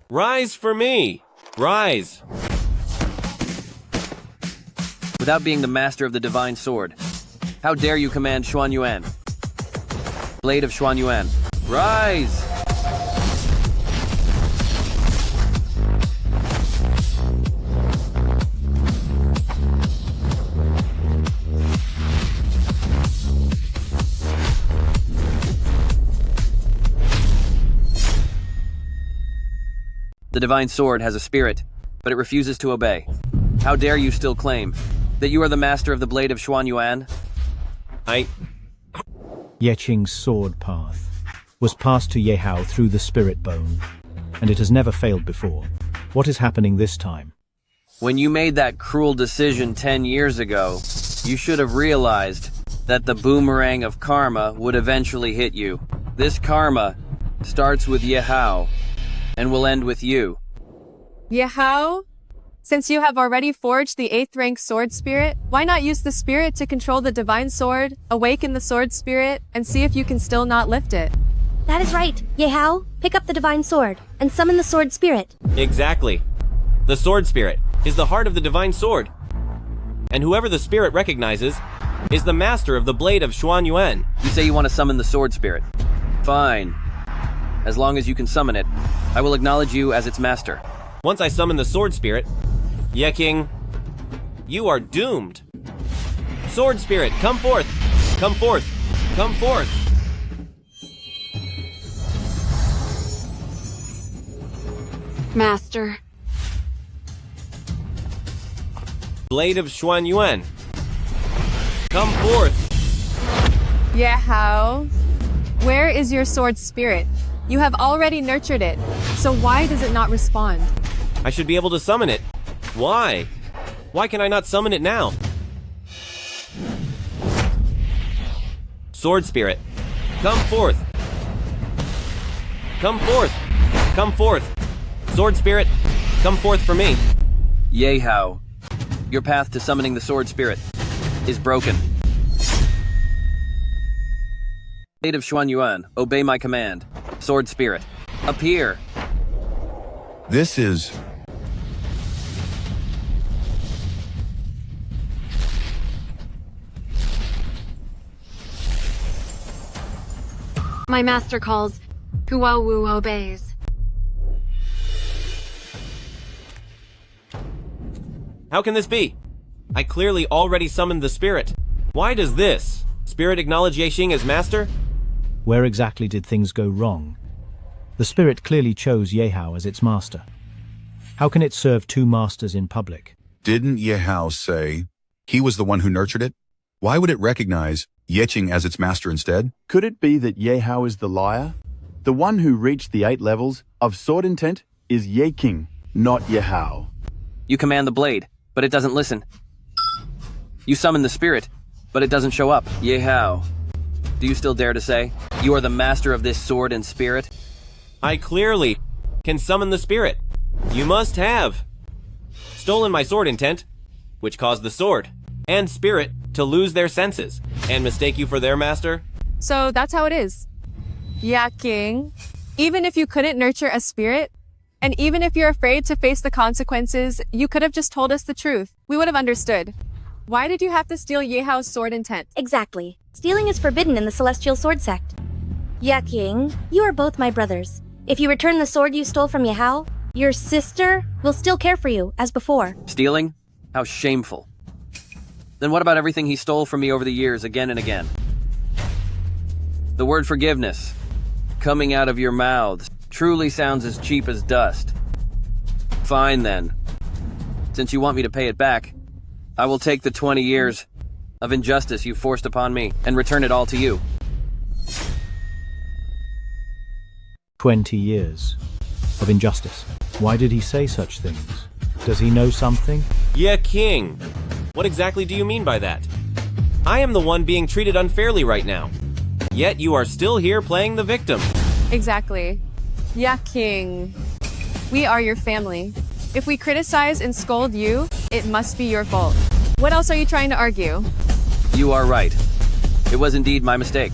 Rise for me! Rise! Without being the master of the divine sword, how dare you command Xuan Yuan? Blade of Xuan Yuan, rise! The divine sword has a spirit, but it refuses to obey. How dare you still claim that you are the master of the blade of Xuan Yuan? Yeching's sword path was passed to Yehao through the spirit bone, and it has never failed before. What is happening this time? When you made that cruel decision 10 years ago, you should have realized that the boomerang of karma would eventually hit you. This karma starts with Yehao and will end with you. Yehao? Since you have already forged the 8th rank sword spirit, why not use the spirit to control the divine sword, awaken the sword spirit, and see if you can still not lift it? That is right. Yehao, pick up the divine sword and summon the sword spirit. Exactly. The sword spirit is the heart of the divine sword. And whoever the spirit recognizes is the master of the blade of Xuan Yuan. You say you want to summon the sword spirit. Fine. As long as you can summon it, I will acknowledge you as its master. Once I summon the sword spirit, Yeking, you are doomed. Sword spirit, come forth! Come forth! Come forth! Master. Blade of Xuan Yuan, come forth! Yehao, where is your sword spirit? You have already nurtured it, so why does it not respond? I should be able to summon it. Why? Why can I not summon it now? Sword Spirit, come forth. Come forth. Come forth. Sword Spirit, come forth for me. Yehao, your path to summoning the Sword Spirit is broken. Blade of Xuanyuan, obey my command. Sword Spirit, appear. This is... My master calls. Huawu obeys. How can this be? I clearly already summoned the spirit. Why does this spirit acknowledge Yexing as master? Where exactly did things go wrong? The spirit clearly chose Yehao as its master. How can it serve two masters in public? Didn't Yehao say he was the one who nurtured it? Why would it recognize Yexing as its master instead? Could it be that Yehao is the liar? The one who reached the 8 levels of sword intent is Yexing, not Yehao. You command the blade, but it doesn't listen. You summon the spirit, but it doesn't show up. Yehao, do you still dare to say you are the master of this sword and spirit? I clearly can summon the spirit. You must have stolen my sword intent, which caused the sword and spirit to lose their senses and mistake you for their master. So that's how it is. Yeah, King. Even if you couldn't nurture a spirit, and even if you're afraid to face the consequences, you could have just told us the truth. We would have understood. Why did you have to steal Yehao's sword intent? Exactly. Stealing is forbidden in the Celestial Sword Sect. Yaking, you are both my brothers. If you return the sword you stole from Yehao, your sister will still care for you, as before. Stealing? How shameful. Then what about everything he stole from me over the years, again and again? The word forgiveness, coming out of your mouths, truly sounds as cheap as dust. Fine then. Since you want me to pay it back, I will take the 20 years of injustice you forced upon me and return it all to you. 20 years of injustice. Why did he say such things? Does he know something? Yeah, King. What exactly do you mean by that? I am the one being treated unfairly right now. Yet you are still here playing the victim. Exactly. Yeah, King. We are your family. If we criticize and scold you, it must be your fault. What else are you trying to argue? You are right. It was indeed my mistake.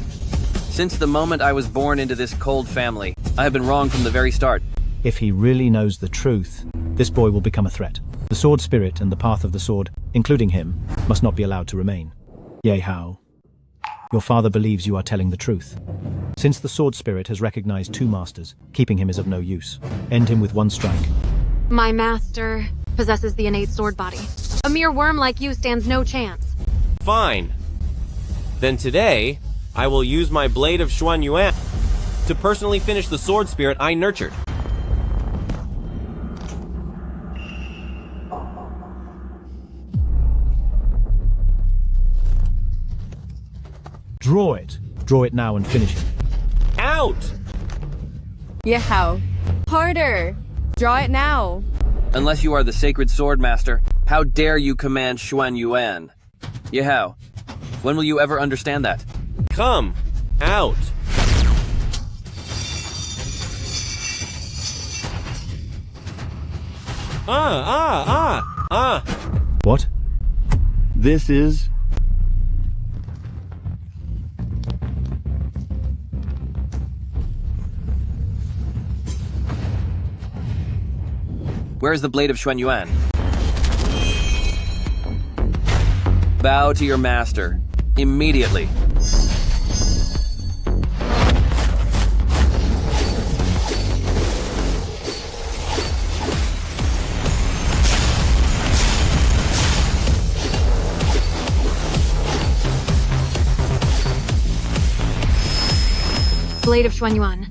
Since the moment I was born into this cold family, I have been wrong from the very start. If he really knows the truth, this boy will become a threat. The sword spirit and the path of the sword, including him, must not be allowed to remain. Yehao, your father believes you are telling the truth. Since the sword spirit has recognized two masters, keeping him is of no use. End him with one strike. My master possesses the innate sword body. A mere worm like you stands no chance. Fine. Then today, I will use my blade of Xuanyuan to personally finish the sword spirit I nurtured. Draw it. Draw it now and finish it. Out! Yehao. Harder. Draw it now. Unless you are the sacred sword master, how dare you command Xuanyuan? Yehao, when will you ever understand that? Come out. What? This is... Where is the blade of Xuanyuan? Bow to your master. Immediately. Blade of Xuanyuan.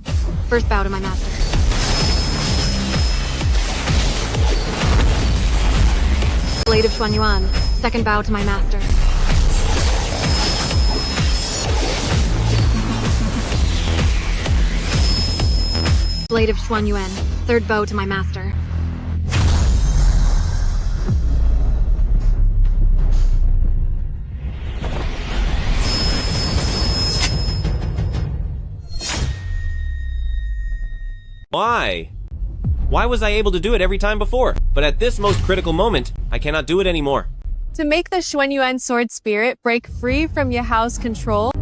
First bow to my master. Blade of Xuanyuan. Second bow to my master. Blade of Xuanyuan. Third bow to my master. Why? Why was I able to do it every time before? But at this most critical moment, I cannot do it anymore. To make the Xuanyuan sword spirit break free from Yahao's control,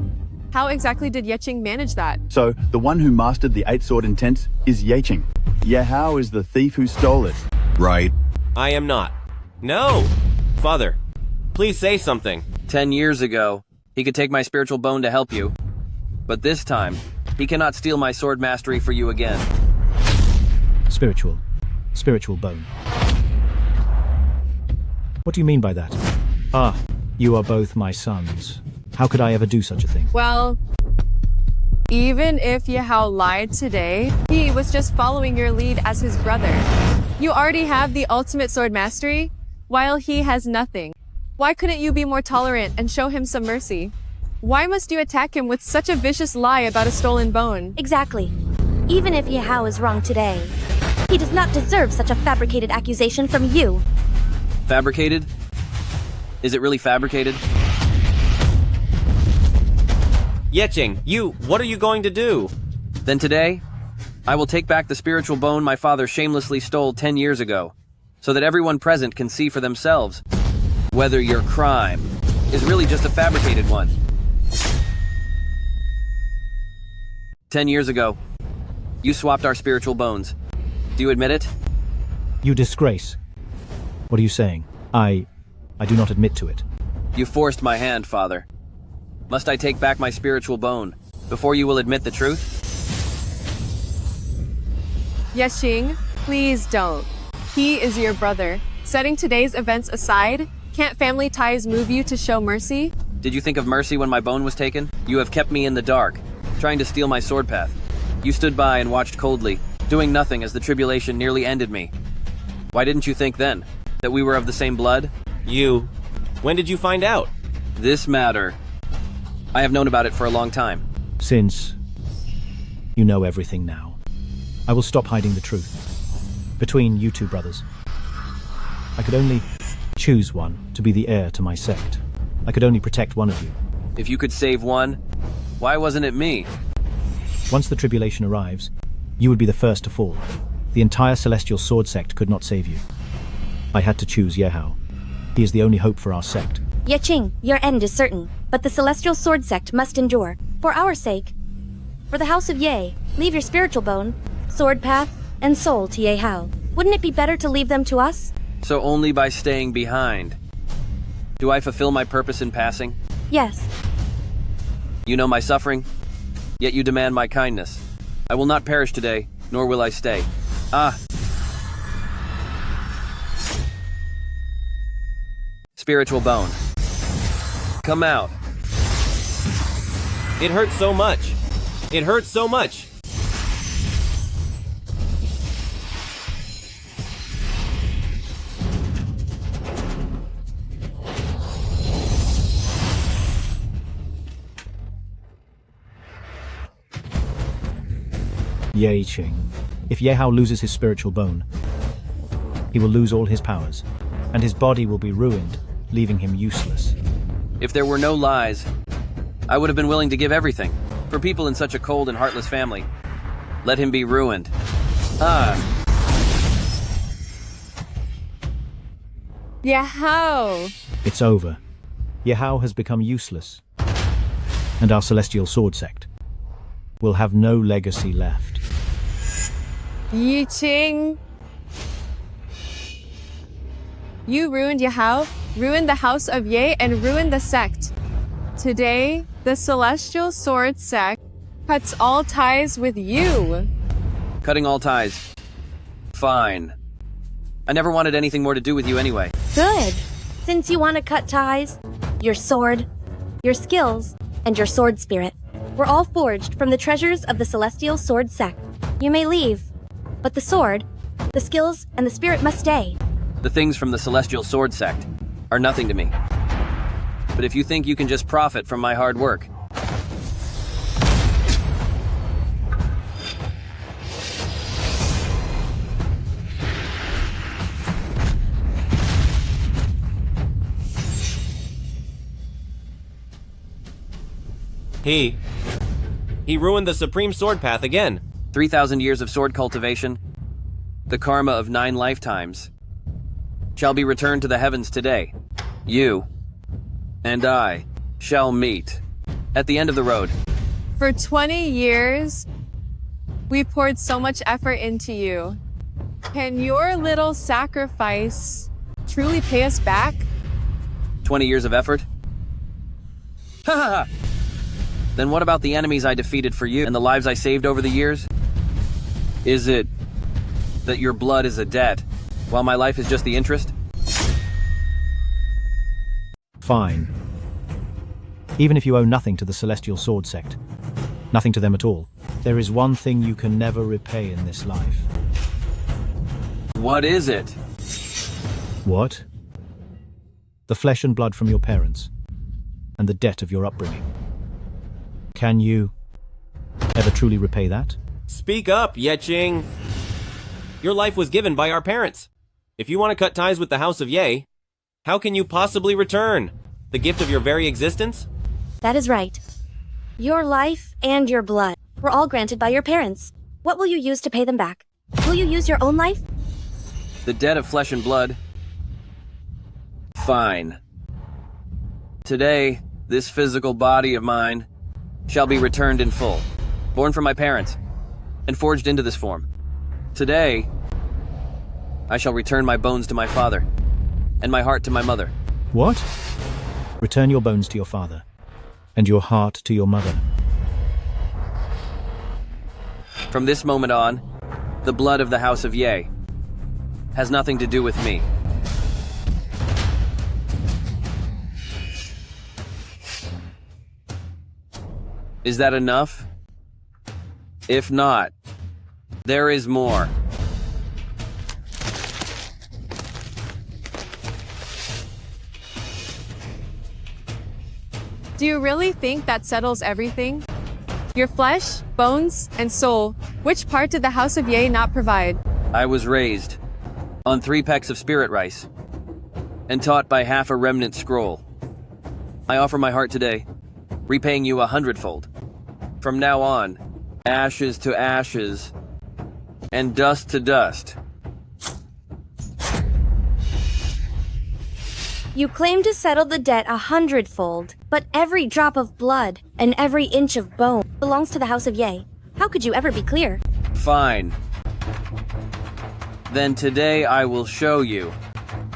how exactly did Yeqing manage that? So, the one who mastered the 8 sword intents is Yeqing. Yahao is the thief who stole it. Right. I am not. No! Father, please say something. 10 years ago, he could take my spiritual bone to help you. But this time, he cannot steal my sword mastery for you again. Spiritual bone. What do you mean by that? Ah, you are both my sons. How could I ever do such a thing? Well, even if Yahao lied today, he was just following your lead as his brother. You already have the ultimate sword mastery, while he has nothing. Why couldn't you be more tolerant and show him some mercy? Why must you attack him with such a vicious lie about a stolen bone? Exactly. Even if Yahao is wrong today, he does not deserve such a fabricated accusation from you. Fabricated? Is it really fabricated? Yeqing, what are you going to do? Then today, I will take back the spiritual bone my father shamelessly stole 10 years ago, so that everyone present can see for themselves whether your crime is really just a fabricated one. 10 years ago, you swapped our spiritual bones. Do you admit it? You disgrace. What are you saying? I do not admit to it. You forced my hand, Father. Must I take back my spiritual bone before you will admit the truth? Yeqing, please don't. He is your brother. Setting today's events aside, can't family ties move you to show mercy? Did you think of mercy when my bone was taken? You have kept me in the dark, trying to steal my sword path. You stood by and watched coldly, doing nothing as the tribulation nearly ended me. Why didn't you think then that we were of the same blood? When did you find out? This matter, I have known about it for a long time. Since you know everything now, I will stop hiding the truth. Between you two brothers, I could only choose one to be the heir to my sect. I could only protect one of you. If you could save one, why wasn't it me? Once the tribulation arrives, you would be the first to fall. The entire Celestial Sword sect could not save you. I had to choose Yehao. He is the only hope for our sect. Yeqing, your end is certain, but the Celestial Sword sect must endure. For our sake. For the House of Ye, leave your spiritual bone, sword path, and soul to Yehao. Wouldn't it be better to leave them to us? So only by staying behind. Do I fulfill my purpose in passing? Yes. You know my suffering, yet you demand my kindness. I will not perish today, nor will I stay. Spiritual bone. Come out. It hurts so much. It hurts so much. Yeqing. If Yehao loses his spiritual bone, he will lose all his powers, and his body will be ruined, leaving him useless. If there were no lies, I would have been willing to give everything. For people in such a cold and heartless family, let him be ruined. Yahao! It's over. Yehao has become useless, and our Celestial Sword sect will have no legacy left. Yeqing! You ruined Yahao, ruined the House of Ye, and ruined the sect. Today, the Celestial Sword sect cuts all ties with you. Cutting all ties. Fine. I never wanted anything more to do with you anyway. Good. Since you want to cut ties, your sword, your skills, and your sword spirit were all forged from the treasures of the Celestial Sword sect. You may leave, but the sword, the skills, and the spirit must stay. The things from the Celestial Sword sect are nothing to me. But if you think you can just profit from my hard work, He ruined the Supreme Sword Path again. 3,000 years of sword cultivation, the karma of 9 lifetimes, shall be returned to the heavens today. You and I shall meet at the end of the road. For 20 years, we poured so much effort into you. Can your little sacrifice truly pay us back? 20 years of effort? Ha ha ha! Then what about the enemies I defeated for you and the lives I saved over the years? Is it that your blood is a debt, while my life is just the interest? Fine. Even if you owe nothing to the Celestial Sword Sect, nothing to them at all, there is one thing you can never repay in this life. What is it? What? The flesh and blood from your parents, and the debt of your upbringing. Can you ever truly repay that? Speak up, Yeching. Your life was given by our parents. If you want to cut ties with the House of Ye, how can you possibly return the gift of your very existence? That is right. Your life and your blood were all granted by your parents. What will you use to pay them back? Will you use your own life? The debt of flesh and blood? Fine. Today, this physical body of mine shall be returned in full, born from my parents, and forged into this form. Today, I shall return my bones to my father, and my heart to my mother. What? Return your bones to your father, and your heart to your mother. From this moment on, the blood of the House of Ye has nothing to do with me. Is that enough? If not, there is more. Do you really think that settles everything? Your flesh, bones, and soul, which part did the House of Ye not provide? I was raised on 3 pecks of spirit rice and taught by half a remnant scroll. I offer my heart today, repaying you 100-fold. From now on, ashes to ashes and dust to dust. You claim to settle the debt 100-fold, but every drop of blood and every inch of bone belongs to the House of Ye. How could you ever be clear? Fine. Then today I will show you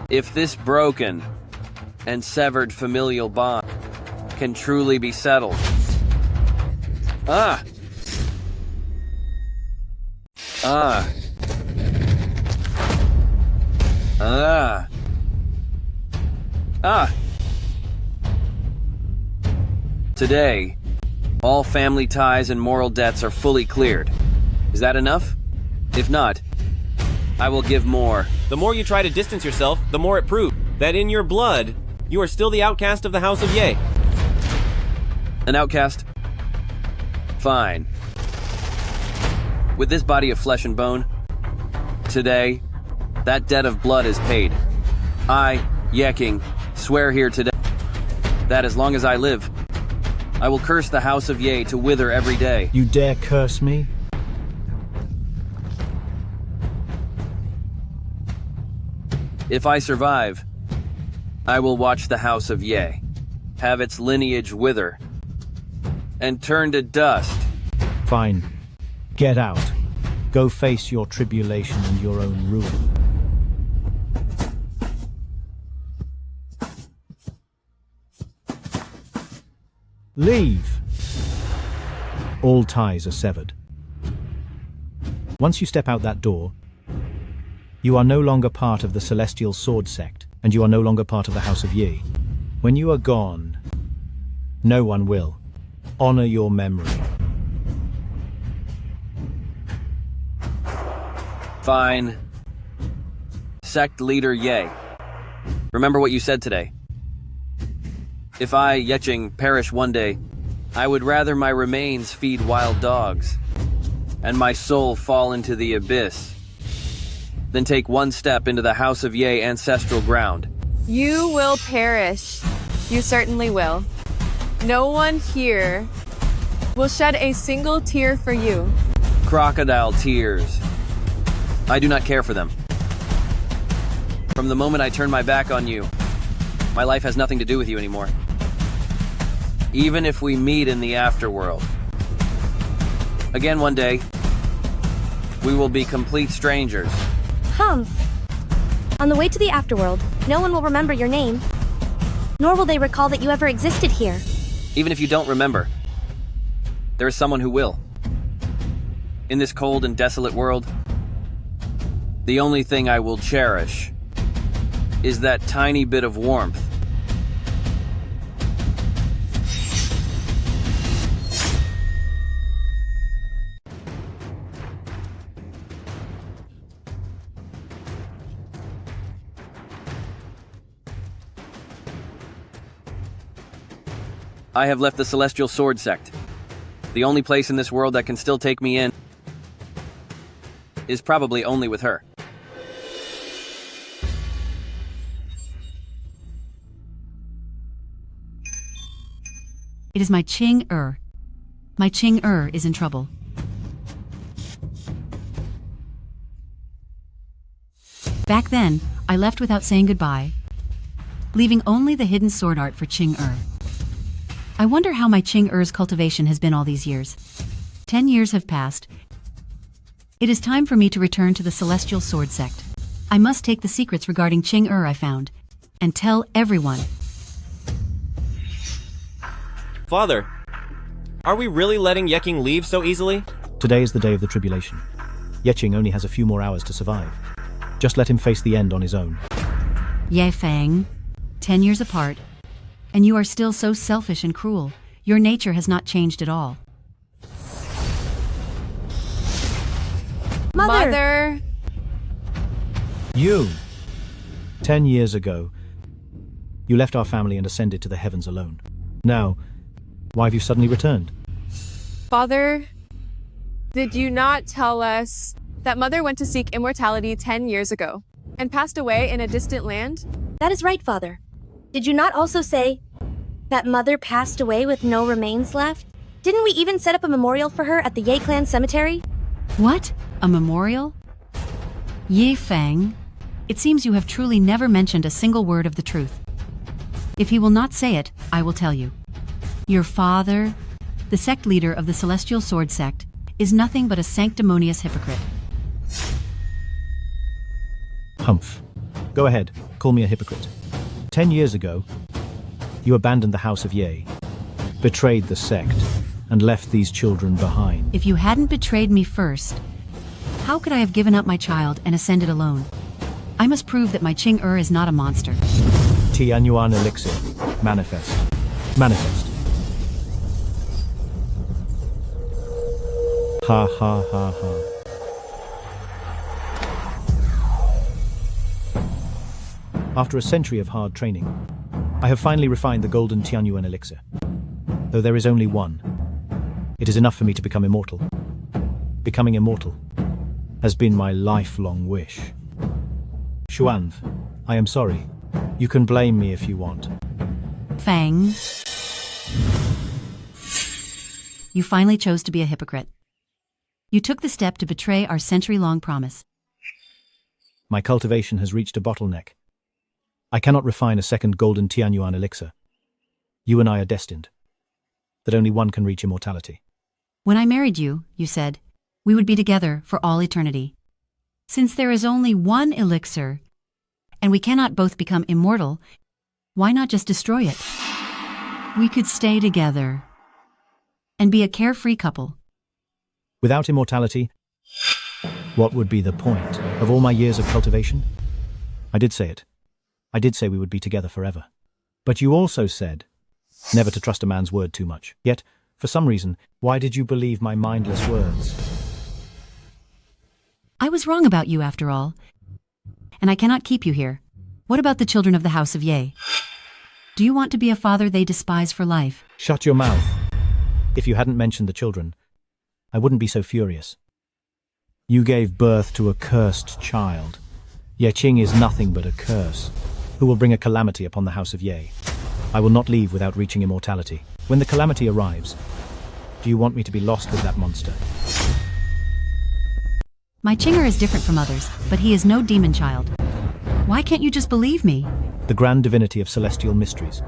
if this broken and severed familial bond can truly be settled. Ah! Ah! Ah! Ah! Today, all family ties and moral debts are fully cleared. Is that enough? If not, I will give more. The more you try to distance yourself, the more it proves that in your blood, you are still the outcast of the House of Ye. An outcast? Fine. With this body of flesh and bone, today, that debt of blood is paid. I, Yeking, swear here today that as long as I live, I will curse the House of Ye to wither every day. You dare curse me? If I survive, I will watch the House of Ye have its lineage wither and turn to dust. Fine. Get out. Go face your tribulation and your own ruin. Leave. All ties are severed. Once you step out that door, you are no longer part of the Celestial Sword Sect, and you are no longer part of the House of Yi. When you are gone, no one will honor your memory. Fine. Sect leader Ye. Remember what you said today. If I, Yeching, perish one day, I would rather my remains feed wild dogs, and my soul fall into the abyss, than take one step into the House of Ye ancestral ground. You will perish. You certainly will. No one here will shed a single tear for you. Crocodile tears. I do not care for them. From the moment I turn my back on you, my life has nothing to do with you anymore. Even if we meet in the afterworld. Again one day, we will be complete strangers. Humph. On the way to the afterworld, no one will remember your name. Nor will they recall that you ever existed here. Even if you don't remember, there is someone who will. In this cold and desolate world, the only thing I will cherish is that tiny bit of warmth. I have left the Celestial Sword Sect. The only place in this world that can still take me in is probably only with her. It is my Ching-Er. My Ching-Er is in trouble. Back then, I left without saying goodbye, leaving only the hidden sword art for Ching-Er. I wonder how my Ching-Er's cultivation has been all these years. 10 years have passed. It is time for me to return to the Celestial Sword Sect. I must take the secrets regarding Ching-Er I found, and tell everyone. Father, are we really letting Yeking leave so easily? Today is the day of the tribulation. Yeqing only has a few more hours to survive. Just let him face the end on his own. Ye Fang, 10 years apart, and you are still so selfish and cruel. Your nature has not changed at all. Mother! You! 10 years ago, you left our family and ascended to the heavens alone. Now, why have you suddenly returned? Father, did you not tell us that Mother went to seek immortality 10 years ago and passed away in a distant land? That is right, Father. Did you not also say that Mother passed away with no remains left? Didn't we even set up a memorial for her at the Ye Clan cemetery? What? A memorial? Ye Fang, it seems you have truly never mentioned a single word of the truth. If he will not say it, I will tell you. Your father, the sect leader of the Celestial Sword Sect, is nothing but a sanctimonious hypocrite. Humph. Go ahead, call me a hypocrite. 10 years ago, you abandoned the House of Ye, betrayed the sect, and left these children behind. If you hadn't betrayed me first, how could I have given up my child and ascended alone? I must prove that my Ching-Er is not a monster. Tianyuan Elixir. Manifest. Manifest. Ha ha ha ha. After a century of hard training, I have finally refined the golden Tianyuan elixir. Though there is only one, it is enough for me to become immortal. Becoming immortal has been my lifelong wish. Xuanv, I am sorry. You can blame me if you want. Fang, you finally chose to be a hypocrite. You took the step to betray our century-long promise. My cultivation has reached a bottleneck. I cannot refine a second golden Tianyuan elixir. You and I are destined. That only one can reach immortality. When I married you, you said, we would be together for all eternity. Since there is only one elixir, and we cannot both become immortal, why not just destroy it? We could stay together and be a carefree couple. Without immortality, what would be the point of all my years of cultivation? I did say it. I did say we would be together forever. But you also said never to trust a man's word too much. Yet, for some reason, why did you believe my mindless words? I was wrong about you after all, and I cannot keep you here. What about the children of the House of Ye? Do you want to be a father they despise for life? Shut your mouth. If you hadn't mentioned the children, I wouldn't be so furious. You gave birth to a cursed child. Yeqing is nothing but a curse, who will bring a calamity upon the House of Ye. I will not leave without reaching immortality. When the calamity arrives, do you want me to be lost with that monster? My Ching'er is different from others, but he is no demon child. Why can't you just believe me? The grand divinity of celestial mysteries,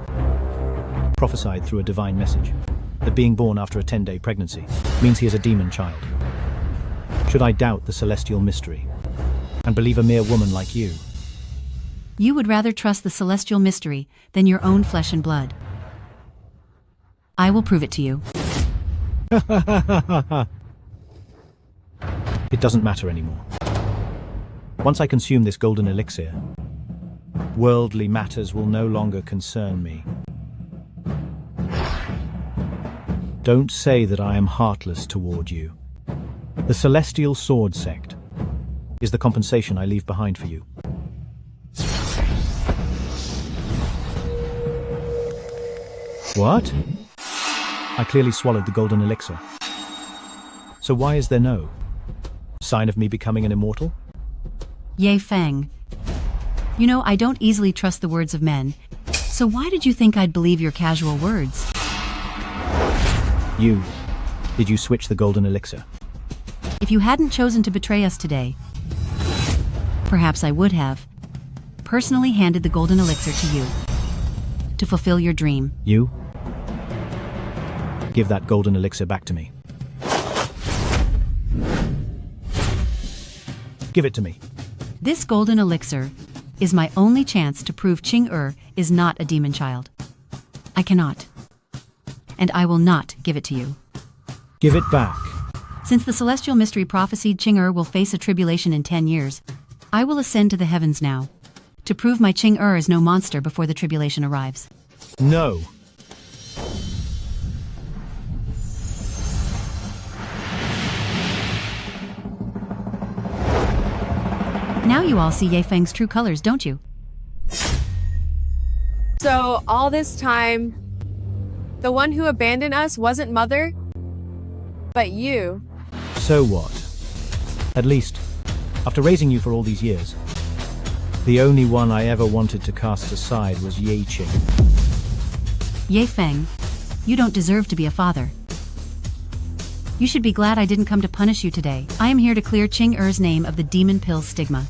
prophesied through a divine message, that being born after a 10-day pregnancy means he is a demon child. Should I doubt the celestial mystery and believe a mere woman like you? You would rather trust the celestial mystery than your own flesh and blood. I will prove it to you. It doesn't matter anymore. Once I consume this golden elixir, worldly matters will no longer concern me. Don't say that I am heartless toward you. The Celestial Sword Sect is the compensation I leave behind for you. What? I clearly swallowed the golden elixir. So why is there no sign of me becoming an immortal? Ye Feng. You know, I don't easily trust the words of men, so why did you think I'd believe your casual words? Did you switch the golden elixir? If you hadn't chosen to betray us today, perhaps I would have personally handed the golden elixir to you to fulfill your dream. You? Give that golden elixir back to me. Give it to me. This golden elixir is my only chance to prove Ching'er is not a demon child. I cannot. And I will not give it to you. Give it back. Since the celestial mystery prophesied Ching'er will face a tribulation in 10 years, I will ascend to the heavens now, to prove my Ching'er is no monster before the tribulation arrives. No. Now you all see Ye Feng's true colors, don't you? So, all this time, the one who abandoned us wasn't Mother, but you. So what? At least, after raising you for all these years, the only one I ever wanted to cast aside was Ye Qing. Ye Feng, you don't deserve to be a father. You should be glad I didn't come to punish you today. I am here to clear Ching'er's name of the demon pill stigma.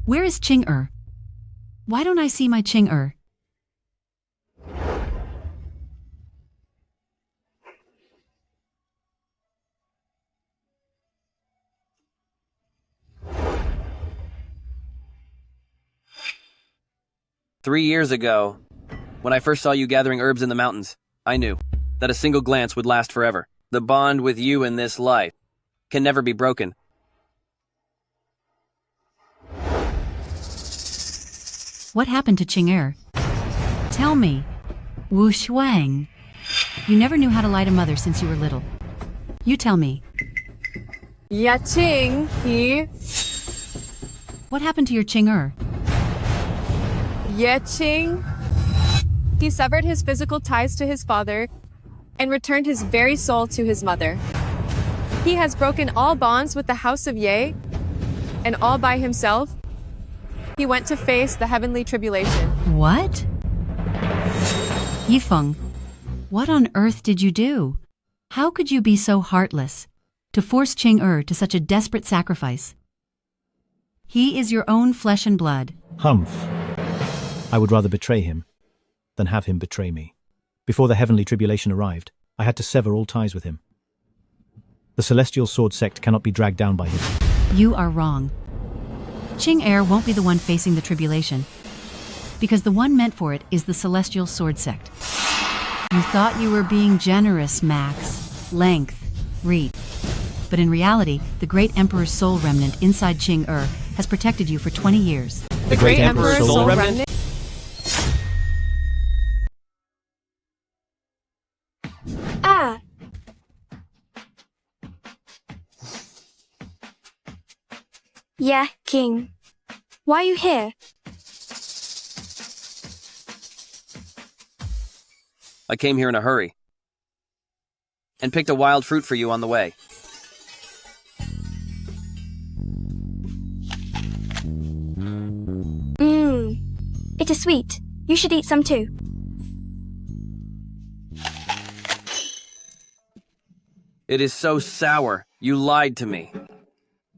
Where is Ching'er? Why don't I see my Ching'er? "3 years ago, when I first saw you gathering herbs in the mountains, I knew that a single glance would last forever. The bond with you in this life can never be broken. What happened to Ching'er? Tell me. Wu Shuang. You never knew how to lie to mother since you were little. You tell me. Yaching, he. What happened to your Ching'er? Yeching. He severed his physical ties to his father and returned his very soul to his mother. He has broken all bonds with the House of Ye, and all by himself, he went to face the heavenly tribulation. What? Yifeng, what on earth did you do? How could you be so heartless to force Ching'er to such a desperate sacrifice? He is your own flesh and blood. Humph. I would rather betray him than have him betray me. Before the heavenly tribulation arrived, I had to sever all ties with him. The Celestial Sword Sect cannot be dragged down by him. You are wrong. Ching'er won't be the one facing the tribulation, because the one meant for it is the Celestial Sword Sect. You thought you were being generous, Max. Length, reach. But in reality, the great Emperor's soul remnant inside Ching'er has protected you for 20 years. The great Emperor's soul remnant? Ah! Yeah, King. Why are you here? I came here in a hurry and picked a wild fruit for you on the way. It is sweet. You should eat some too. It is so sour. You lied to me.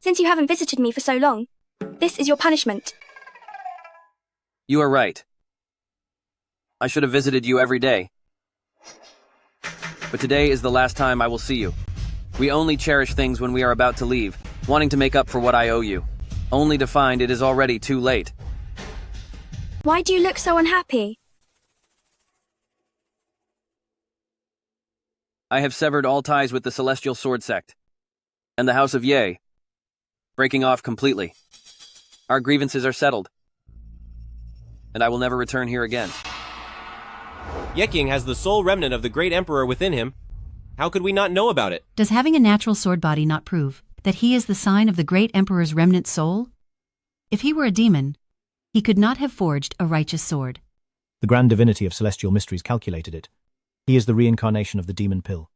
Since you haven't visited me for so long, this is your punishment. You are right. I should have visited you every day. But today is the last time I will see you. We only cherish things when we are about to leave, wanting to make up for what I owe you, only to find it is already too late. Why do you look so unhappy? I have severed all ties with the Celestial Sword Sect and the House of Ye, breaking off completely. Our grievances are settled, and I will never return here again. Yeking has the sole remnant of the great emperor within him. How could we not know about it? Does having a natural sword body not prove that he is the sign of the great emperor's remnant soul? If he were a demon, he could not have forged a righteous sword. The grand divinity of celestial mysteries calculated it. He is the reincarnation of the demon pill.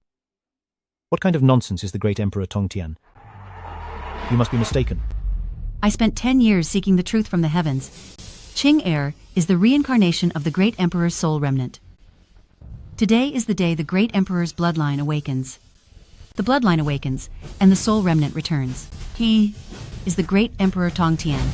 What kind of nonsense is the great emperor Tongtian? You must be mistaken. I spent 10 years seeking the truth from the heavens. Qing is the reincarnation of the great emperor's soul remnant. Today is the day the great emperor's bloodline awakens. The bloodline awakens, and the soul remnant returns. He is the great emperor Tongtian.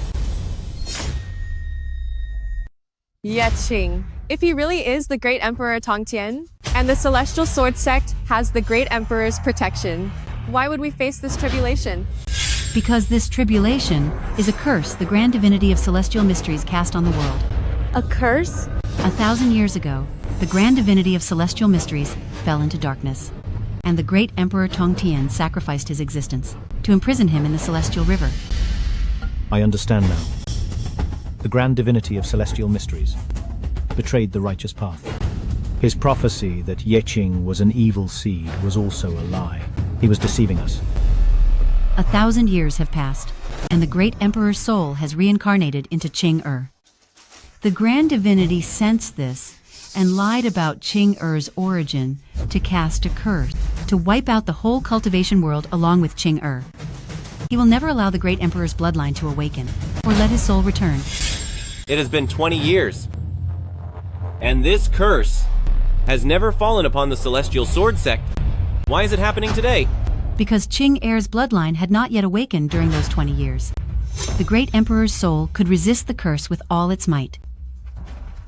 Yeqing. If he really is the great emperor Tongtian, and the Celestial Sword Sect has the great emperor's protection, why would we face this tribulation? Because this tribulation is a curse the grand divinity of celestial mysteries cast on the world. A curse? 1,000 years ago, the grand divinity of celestial mysteries fell into darkness, and the great emperor Tongtian sacrificed his existence to imprison him in the celestial river. I understand now. The grand divinity of celestial mysteries betrayed the righteous path. His prophecy that Yeqing was an evil seed was also a lie. He was deceiving us. 1,000 years have passed, and the great emperor's soul has reincarnated into Qing. The grand divinity sensed this and lied about Qing-Er's origin to cast a curse, to wipe out the whole cultivation world along with Qing-Er. He will never allow the great emperor's bloodline to awaken, or let his soul return. It has been 20 years. And this curse has never fallen upon the Celestial Sword Sect. Why is it happening today? Because Qing-Er's bloodline had not yet awakened during those 20 years. The great emperor's soul could resist the curse with all its might.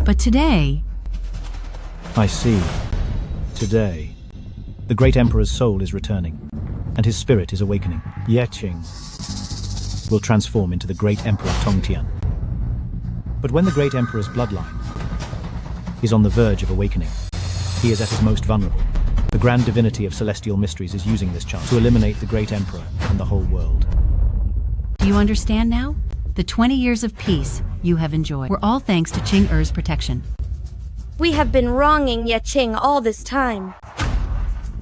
But today... I see. Today, the great emperor's soul is returning, and his spirit is awakening. Yeqing will transform into the great emperor Tongtian. But when the great emperor's bloodline is on the verge of awakening, he is at his most vulnerable. The grand divinity of celestial mysteries is using this chance to eliminate the great emperor and the whole world. Do you understand now? The 20 years of peace you have enjoyed were all thanks to Qing-Er's protection. We have been wronging Yeqing all this time.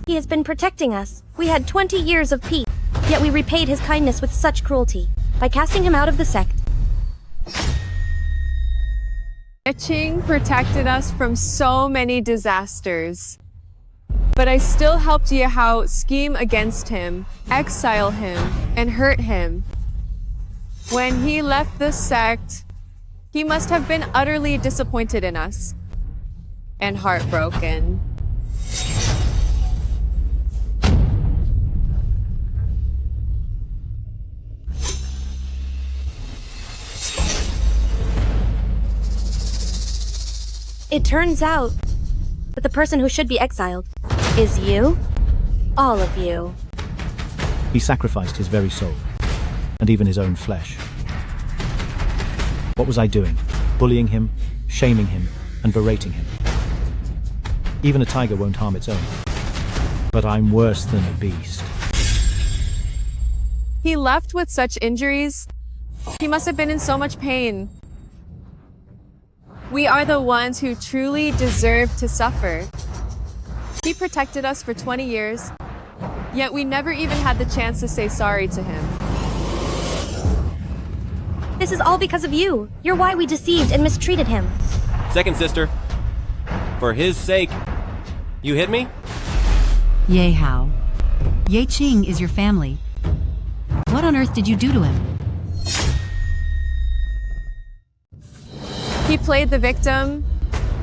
He has been protecting us. We had 20 years of peace, yet we repaid his kindness with such cruelty, by casting him out of the sect. Yeqing protected us from so many disasters. But I still helped Yehao scheme against him, exile him, and hurt him. When he left the sect, he must have been utterly disappointed in us. And heartbroken. It turns out that the person who should be exiled is you? All of you. He sacrificed his very soul, and even his own flesh. What was I doing? Bullying him, shaming him, and berating him. Even a tiger won't harm its own. But I'm worse than a beast. He left with such injuries. He must have been in so much pain. We are the ones who truly deserve to suffer. He protected us for 20 years, yet we never even had the chance to say sorry to him. This is all because of you. You're why we deceived and mistreated him. Second sister, for his sake, you hit me? Yehao. Yeqing is your family. What on earth did you do to him? He played the victim.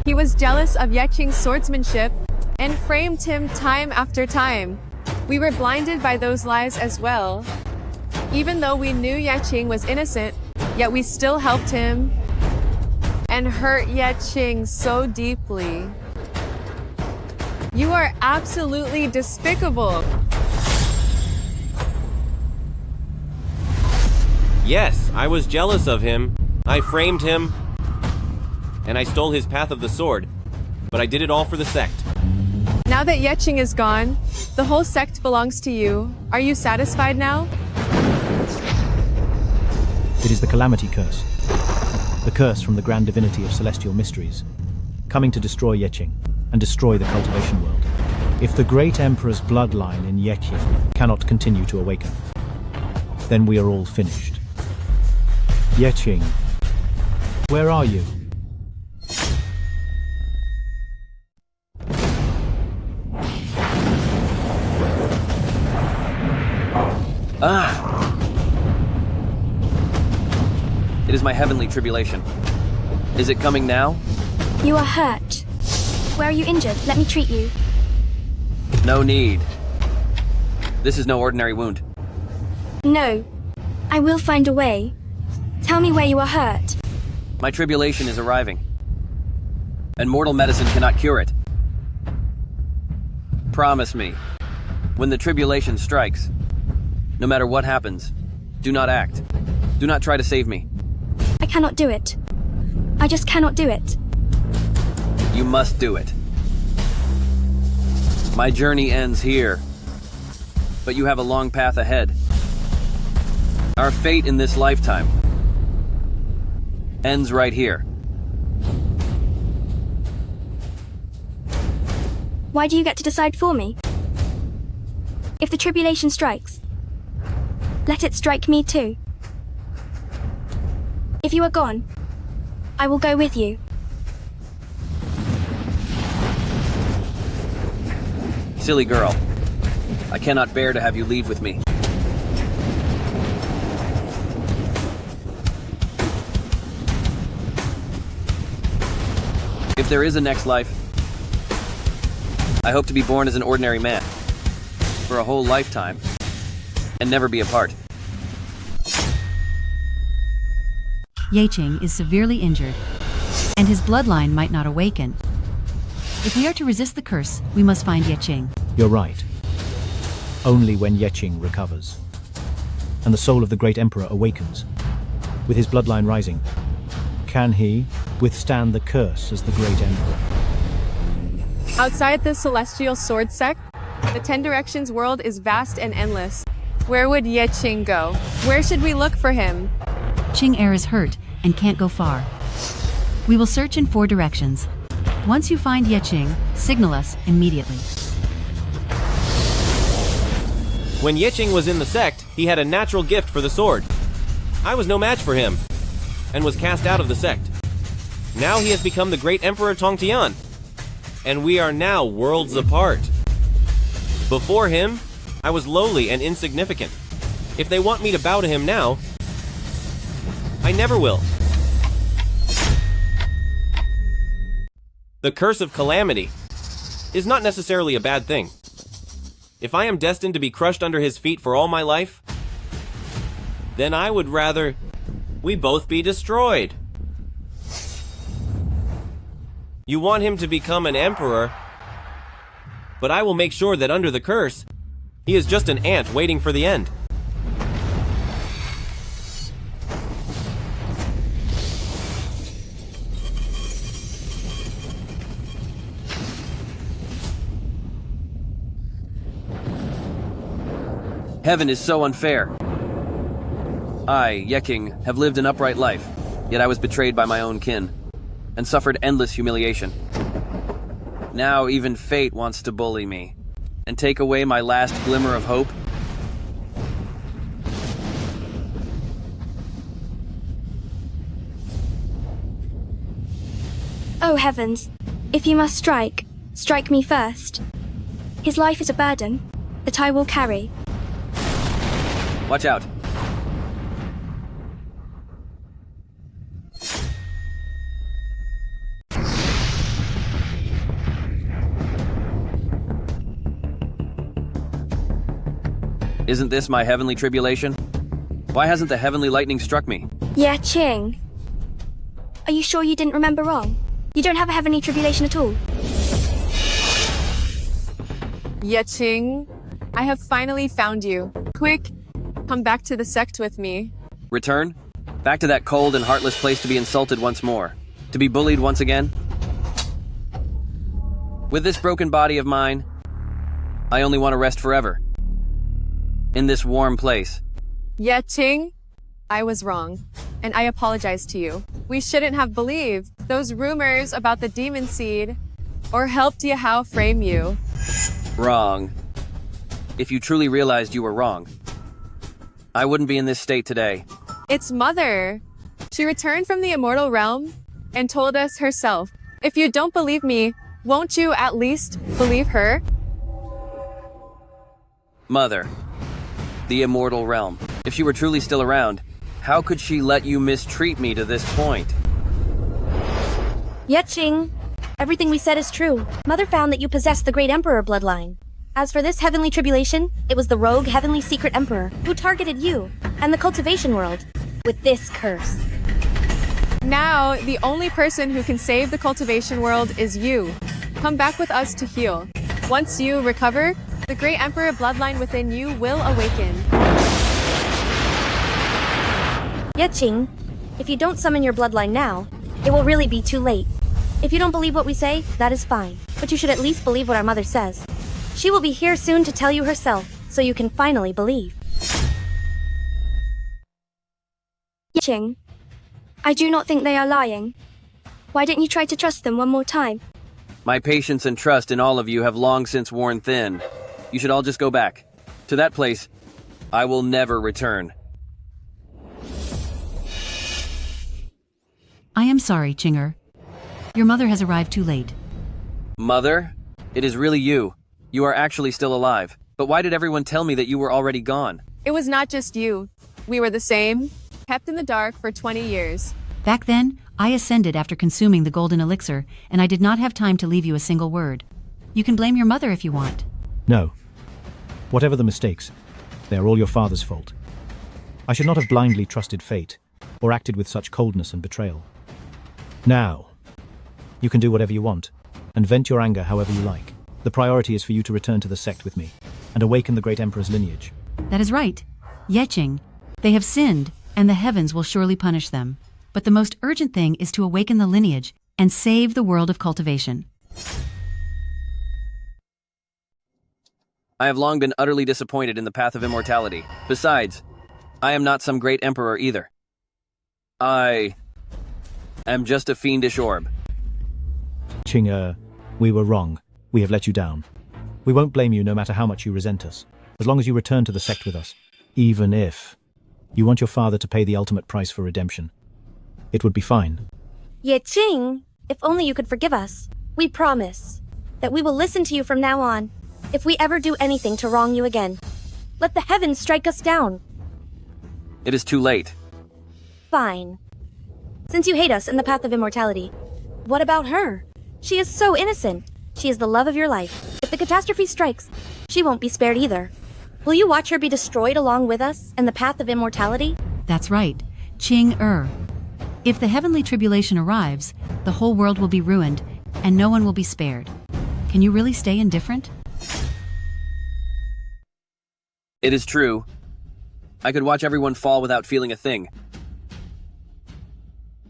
He was jealous of Yeqing's swordsmanship and framed him time after time. We were blinded by those lies as well. Even though we knew Yeching was innocent, yet we still helped him and hurt Yeching so deeply. You are absolutely despicable. Yes, I was jealous of him. I framed him, and I stole his path of the sword, but I did it all for the sect. Now that Yeching is gone, the whole sect belongs to you. Are you satisfied now? It is the Calamity Curse. The curse from the grand divinity of celestial mysteries, coming to destroy Yeching and destroy the cultivation world. If the great emperor's bloodline in Yeching cannot continue to awaken, then we are all finished. Yeching, where are you? It is my heavenly tribulation. Is it coming now? You are hurt. Where are you injured? Let me treat you. No need. This is no ordinary wound. No. I will find a way. Tell me where you are hurt. My tribulation is arriving, and mortal medicine cannot cure it. Promise me, when the tribulation strikes, no matter what happens, do not act. Do not try to save me. I cannot do it. I just cannot do it. You must do it. My journey ends here, but you have a long path ahead. Our fate in this lifetime ends right here. Why do you get to decide for me? If the tribulation strikes, let it strike me too. If you are gone, I will go with you. Silly girl. I cannot bear to have you leave with me. If there is a next life, I hope to be born as an ordinary man for a whole lifetime and never be apart. Yeching is severely injured, and his bloodline might not awaken. If we are to resist the curse, we must find Yeching. You're right. Only when Yeching recovers, and the soul of the great emperor awakens, with his bloodline rising, can he withstand the curse as the great emperor. Outside the celestial sword sect, the 10 Directions world is vast and endless. Where would Yeching go? Where should we look for him? Ching Er is hurt and can't go far. We will search in 4 directions. Once you find Yeching, signal us immediately. When Yeching was in the sect, he had a natural gift for the sword. I was no match for him, and was cast out of the sect. Now he has become the great Emperor Tongtian, and we are now worlds apart. Before him, I was lowly and insignificant. If they want me to bow to him now, I never will. The curse of calamity is not necessarily a bad thing. If I am destined to be crushed under his feet for all my life, then I would rather we both be destroyed. You want him to become an emperor, but I will make sure that under the curse, he is just an ant waiting for the end. Heaven is so unfair. I, Yeching, have lived an upright life, yet I was betrayed by my own kin, and suffered endless humiliation. Now even fate wants to bully me, and take away my last glimmer of hope. Oh heavens, if you must strike, strike me first. His life is a burden that I will carry. Watch out. Isn't this my heavenly tribulation? Why hasn't the heavenly lightning struck me? Yeah, Ching. Are you sure you didn't remember wrong? You don't have a heavenly tribulation at all. Yeching, I have finally found you. Quick, come back to the sect with me. Return? Back to that cold and heartless place to be insulted once more. To be bullied once again? With this broken body of mine, I only want to rest forever. In this warm place. Yeching, I was wrong, and I apologize to you. We shouldn't have believed those rumors about the demon seed, or helped Yahao frame you. Wrong. If you truly realized you were wrong, I wouldn't be in this state today. It's Mother. She returned from the immortal realm and told us herself. If you don't believe me, won't you at least believe her? Mother. The immortal realm. If she were truly still around, how could she let you mistreat me to this point? Yeching, everything we said is true. Mother found that you possessed the Great Emperor bloodline. As for this heavenly tribulation, it was the rogue heavenly secret emperor who targeted you and the cultivation world with this curse. Now, the only person who can save the cultivation world is you. Come back with us to heal. Once you recover, the Great Emperor bloodline within you will awaken. Yeching, if you don't summon your bloodline now, it will really be too late. If you don't believe what we say, that is fine. But you should at least believe what our mother says. She will be here soon to tell you herself, so you can finally believe. Yeching, I do not think they are lying. Why don't you try to trust them one more time? My patience and trust in all of you have long since worn thin. You should all just go back. To that place, I will never return. I am sorry, Chinger. Your mother has arrived too late. Mother? It is really you. You are actually still alive. But why did everyone tell me that you were already gone? It was not just you. We were the same, kept in the dark for 20 years. Back then, I ascended after consuming the golden elixir, and I did not have time to leave you a single word. You can blame your mother if you want. No. Whatever the mistakes, they are all your father's fault. I should not have blindly trusted fate, or acted with such coldness and betrayal. Now, you can do whatever you want, and vent your anger however you like. The priority is for you to return to the sect with me, and awaken the Great Emperor's lineage. That is right. Yeching, they have sinned, and the heavens will surely punish them. But the most urgent thing is to awaken the lineage and save the world of cultivation. I have long been utterly disappointed in the path of immortality. Besides, I am not some great emperor either. I am just a fiendish orb. Chinger, we were wrong. We have let you down. We won't blame you no matter how much you resent us, as long as you return to the sect with us. Even if you want your father to pay the ultimate price for redemption. It would be fine. Yeching, if only you could forgive us. We promise that we will listen to you from now on. If we ever do anything to wrong you again, let the heavens strike us down. It is too late. Fine. Since you hate us in the path of immortality, what about her? She is so innocent. She is the love of your life. If the catastrophe strikes, she won't be spared either. Will you watch her be destroyed along with us in the path of immortality? That's right. Ching-er. If the heavenly tribulation arrives, the whole world will be ruined, and no one will be spared. Can you really stay indifferent? It is true. I could watch everyone fall without feeling a thing.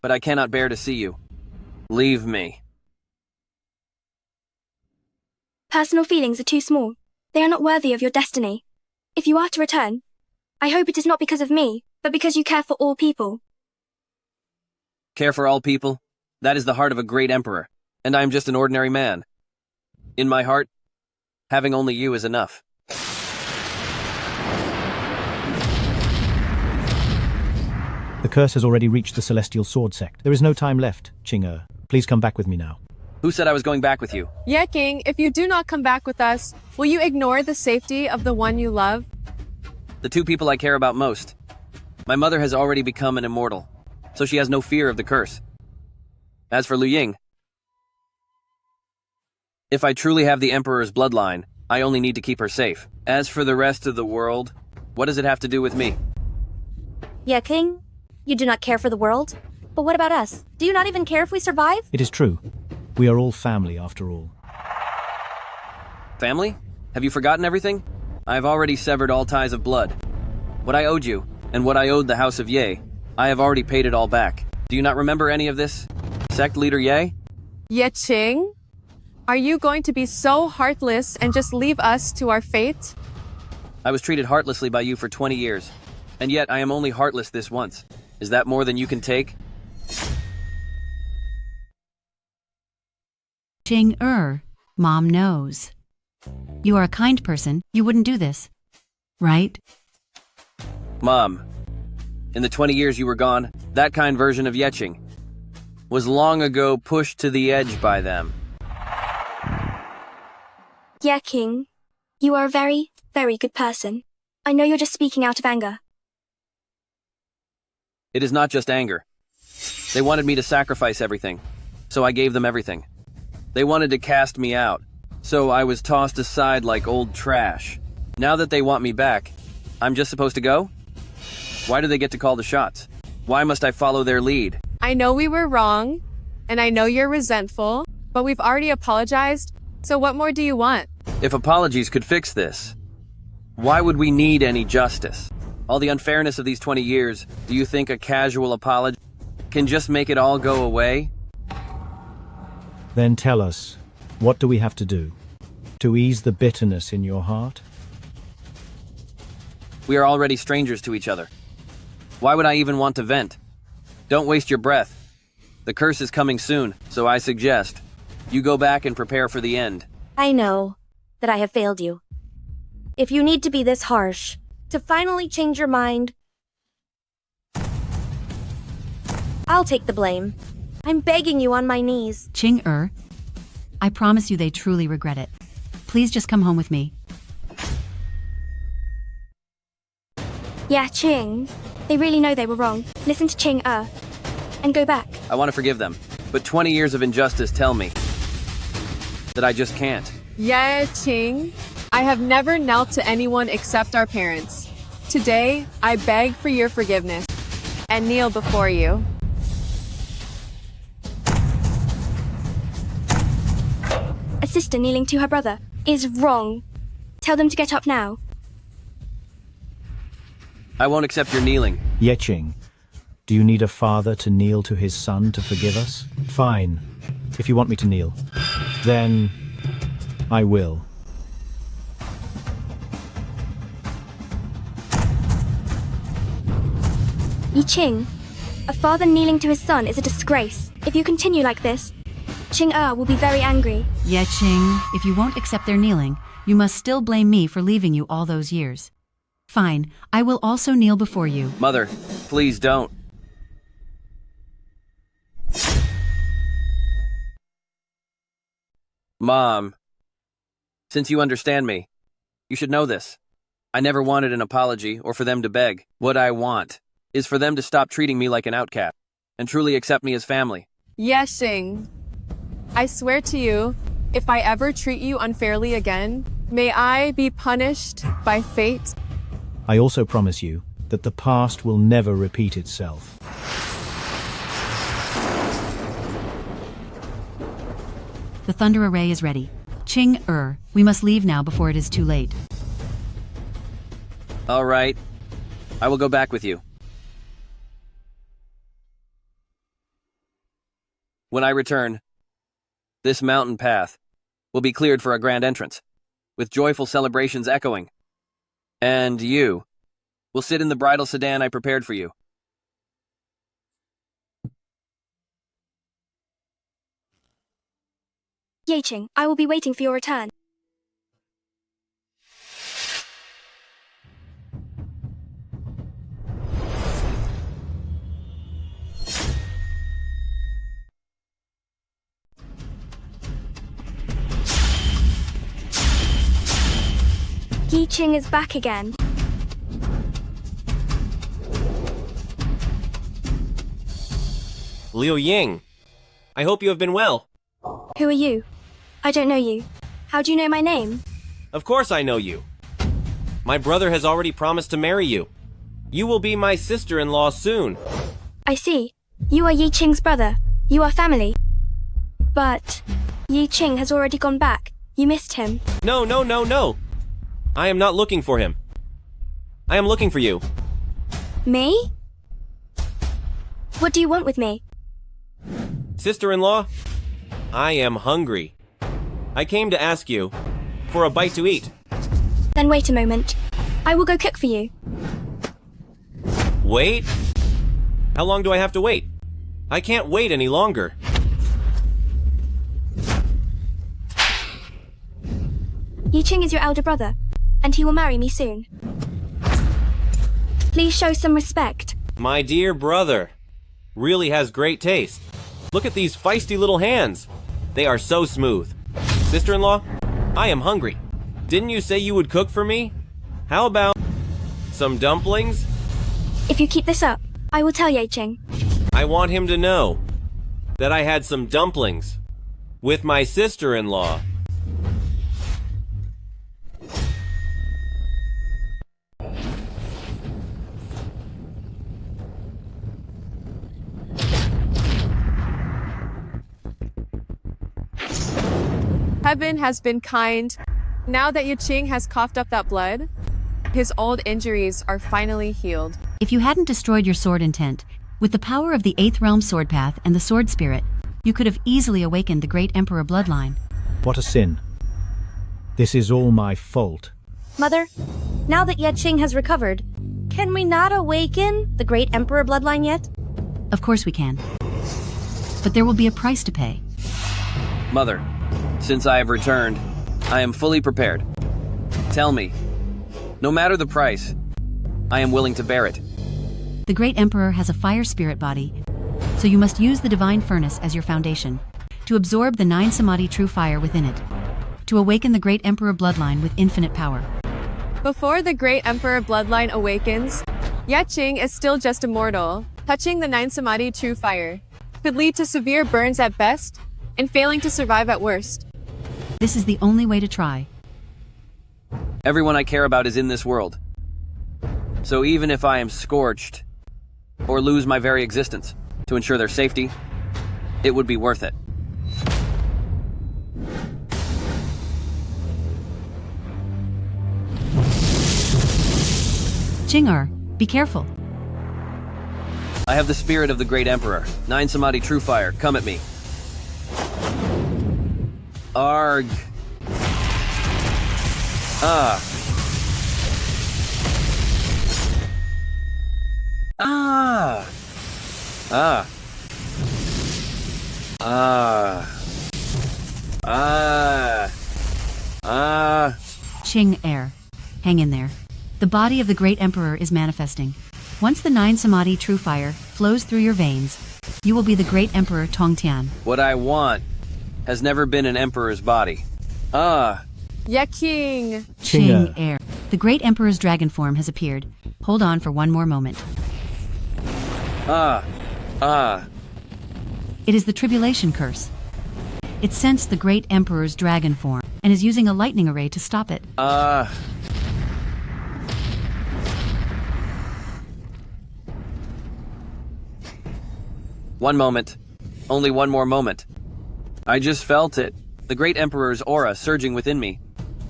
But I cannot bear to see you. Leave me. Personal feelings are too small. They are not worthy of your destiny. If you are to return, I hope it is not because of me, but because you care for all people. Care for all people? That is the heart of a great emperor, and I am just an ordinary man. In my heart, having only you is enough. The curse has already reached the Celestial Sword Sect. There is no time left, Chinger. Please come back with me now. Who said I was going back with you? Yeking, if you do not come back with us, will you ignore the safety of the one you love? The two people I care about most. My mother has already become an immortal, so she has no fear of the curse. As for Lu Ying, if I truly have the Emperor's bloodline, I only need to keep her safe. As for the rest of the world, What does it have to do with me? Yeah, King? You do not care for the world? But what about us? Do you not even care if we survive? It is true. We are all family, after all. Family? Have you forgotten everything? I have already severed all ties of blood. What I owed you, and what I owed the House of Ye, I have already paid it all back. Do you not remember any of this? Sect leader Ye? Ye Qing? Are you going to be so heartless and just leave us to our fate? I was treated heartlessly by you for 20 years, and yet I am only heartless this once. Is that more than you can take? Qing Mom knows. You are a kind person. You wouldn't do this, right? Mom, in the 20 years you were gone, that kind version of Yeching was long ago pushed to the edge by them. Yeah, King. You are a very, very good person. I know you're just speaking out of anger. It is not just anger. They wanted me to sacrifice everything, so I gave them everything. They wanted to cast me out, so I was tossed aside like old trash. Now that they want me back, I'm just supposed to go? Why do they get to call the shots? Why must I follow their lead? I know we were wrong, and I know you're resentful, but we've already apologized, so what more do you want? If apologies could fix this, why would we need any justice? All the unfairness of these 20 years, do you think a casual apology can just make it all go away? Then tell us, what do we have to do to ease the bitterness in your heart? We are already strangers to each other. Why would I even want to vent? Don't waste your breath. The curse is coming soon, so I suggest you go back and prepare for the end. I know that I have failed you. If you need to be this harsh to finally change your mind, I'll take the blame. I'm begging you on my knees. Qing I promise you they truly regret it. Please just come home with me. Yeah, Qing. They really know they were wrong. Listen to Qing and go back. I want to forgive them, but 20 years of injustice tell me that I just can't. Yeah, Qing. I have never knelt to anyone except our parents. Today, I beg for your forgiveness and kneel before you. A sister kneeling to her brother is wrong. Tell them to get up now. I won't accept your kneeling. Yeching, do you need a father to kneel to his son to forgive us? Fine. If you want me to kneel, then I will. Yi Qing, a father kneeling to his son is a disgrace. If you continue like this, Qing will be very angry. Yeah, Qing, if you won't accept their kneeling, you must still blame me for leaving you all those years. Fine, I will also kneel before you. Mother, please don't. Mom, since you understand me, you should know this. I never wanted an apology or for them to beg. What I want is for them to stop treating me like an outcast and truly accept me as family. Yes, Xing. I swear to you, if I ever treat you unfairly again, may I be punished by fate. I also promise you that the past will never repeat itself. The thunder array is ready. Qing we must leave now before it is too late. All right. I will go back with you. When I return, this mountain path will be cleared for a grand entrance, with joyful celebrations echoing. And you will sit in the bridal sedan I prepared for you. Yeching, I will be waiting for your return. Yi Qing is back again. Liu Ying, I hope you have been well. Who are you? I don't know you. How do you know my name? Of course I know you. My brother has already promised to marry you. You will be my sister-in-law soon. I see. You are Yi Qing's brother. You are family. But Yi Qing has already gone back. You missed him. No, no, no, no. I am not looking for him. I am looking for you. Me? What do you want with me? Sister-in-law, I am hungry. I came to ask you for a bite to eat. Then wait a moment. I will go cook for you. Wait? How long do I have to wait? I can't wait any longer. Yi Qing is your elder brother, and he will marry me soon. Please show some respect. My dear brother really has great taste. Look at these feisty little hands. They are so smooth. Sister-in-law, I am hungry. Didn't you say you would cook for me? How about some dumplings? If you keep this up, I will tell Yi Qing. I want him to know that I had some dumplings with my sister-in-law. Heaven has been kind. Now that Yi Qing has coughed up that blood, his old injuries are finally healed. If you hadn't destroyed your sword intent, with the power of the 8th Realm Sword Path and the Sword Spirit, you could have easily awakened the Great Emperor bloodline. What a sin. This is all my fault. Mother, now that Yi Qing has recovered, can we not awaken the Great Emperor bloodline yet? Of course we can. But there will be a price to pay. Mother, since I have returned, I am fully prepared. Tell me, no matter the price, I am willing to bear it. The Great Emperor has a fire spirit body, so you must use the Divine Furnace as your foundation, to absorb the 9 Samadhi true fire within it, to awaken the Great Emperor bloodline with infinite power. Before the Great Emperor bloodline awakens, Yi Qing is still just a mortal. Touching the 9 Samadhi true fire could lead to severe burns at best, and failing to survive at worst. This is the only way to try. Everyone I care about is in this world. So even if I am scorched, or lose my very existence, to ensure their safety, it would be worth it. Qingar, be careful. I have the spirit of the Great Emperor. 9 Samadhi True Fire, come at me. Arg. Ah. Ah. Ah. Ah. Ah. Ah. Qing Air. Hang in there. The body of the Great Emperor is manifesting. Once the 9 Samadhi true fire flows through your veins, you will be the Great Emperor Tongtian. What I want has never been an emperor's body. Ah. Yi Qing. Qing Air. The Great Emperor's dragon form has appeared. Hold on for one more moment. Ah. Ah. It is the Tribulation Curse. It sensed the Great Emperor's dragon form and is using a lightning array to stop it. One moment. Only one more moment. I just felt it. The Great Emperor's aura surging within me.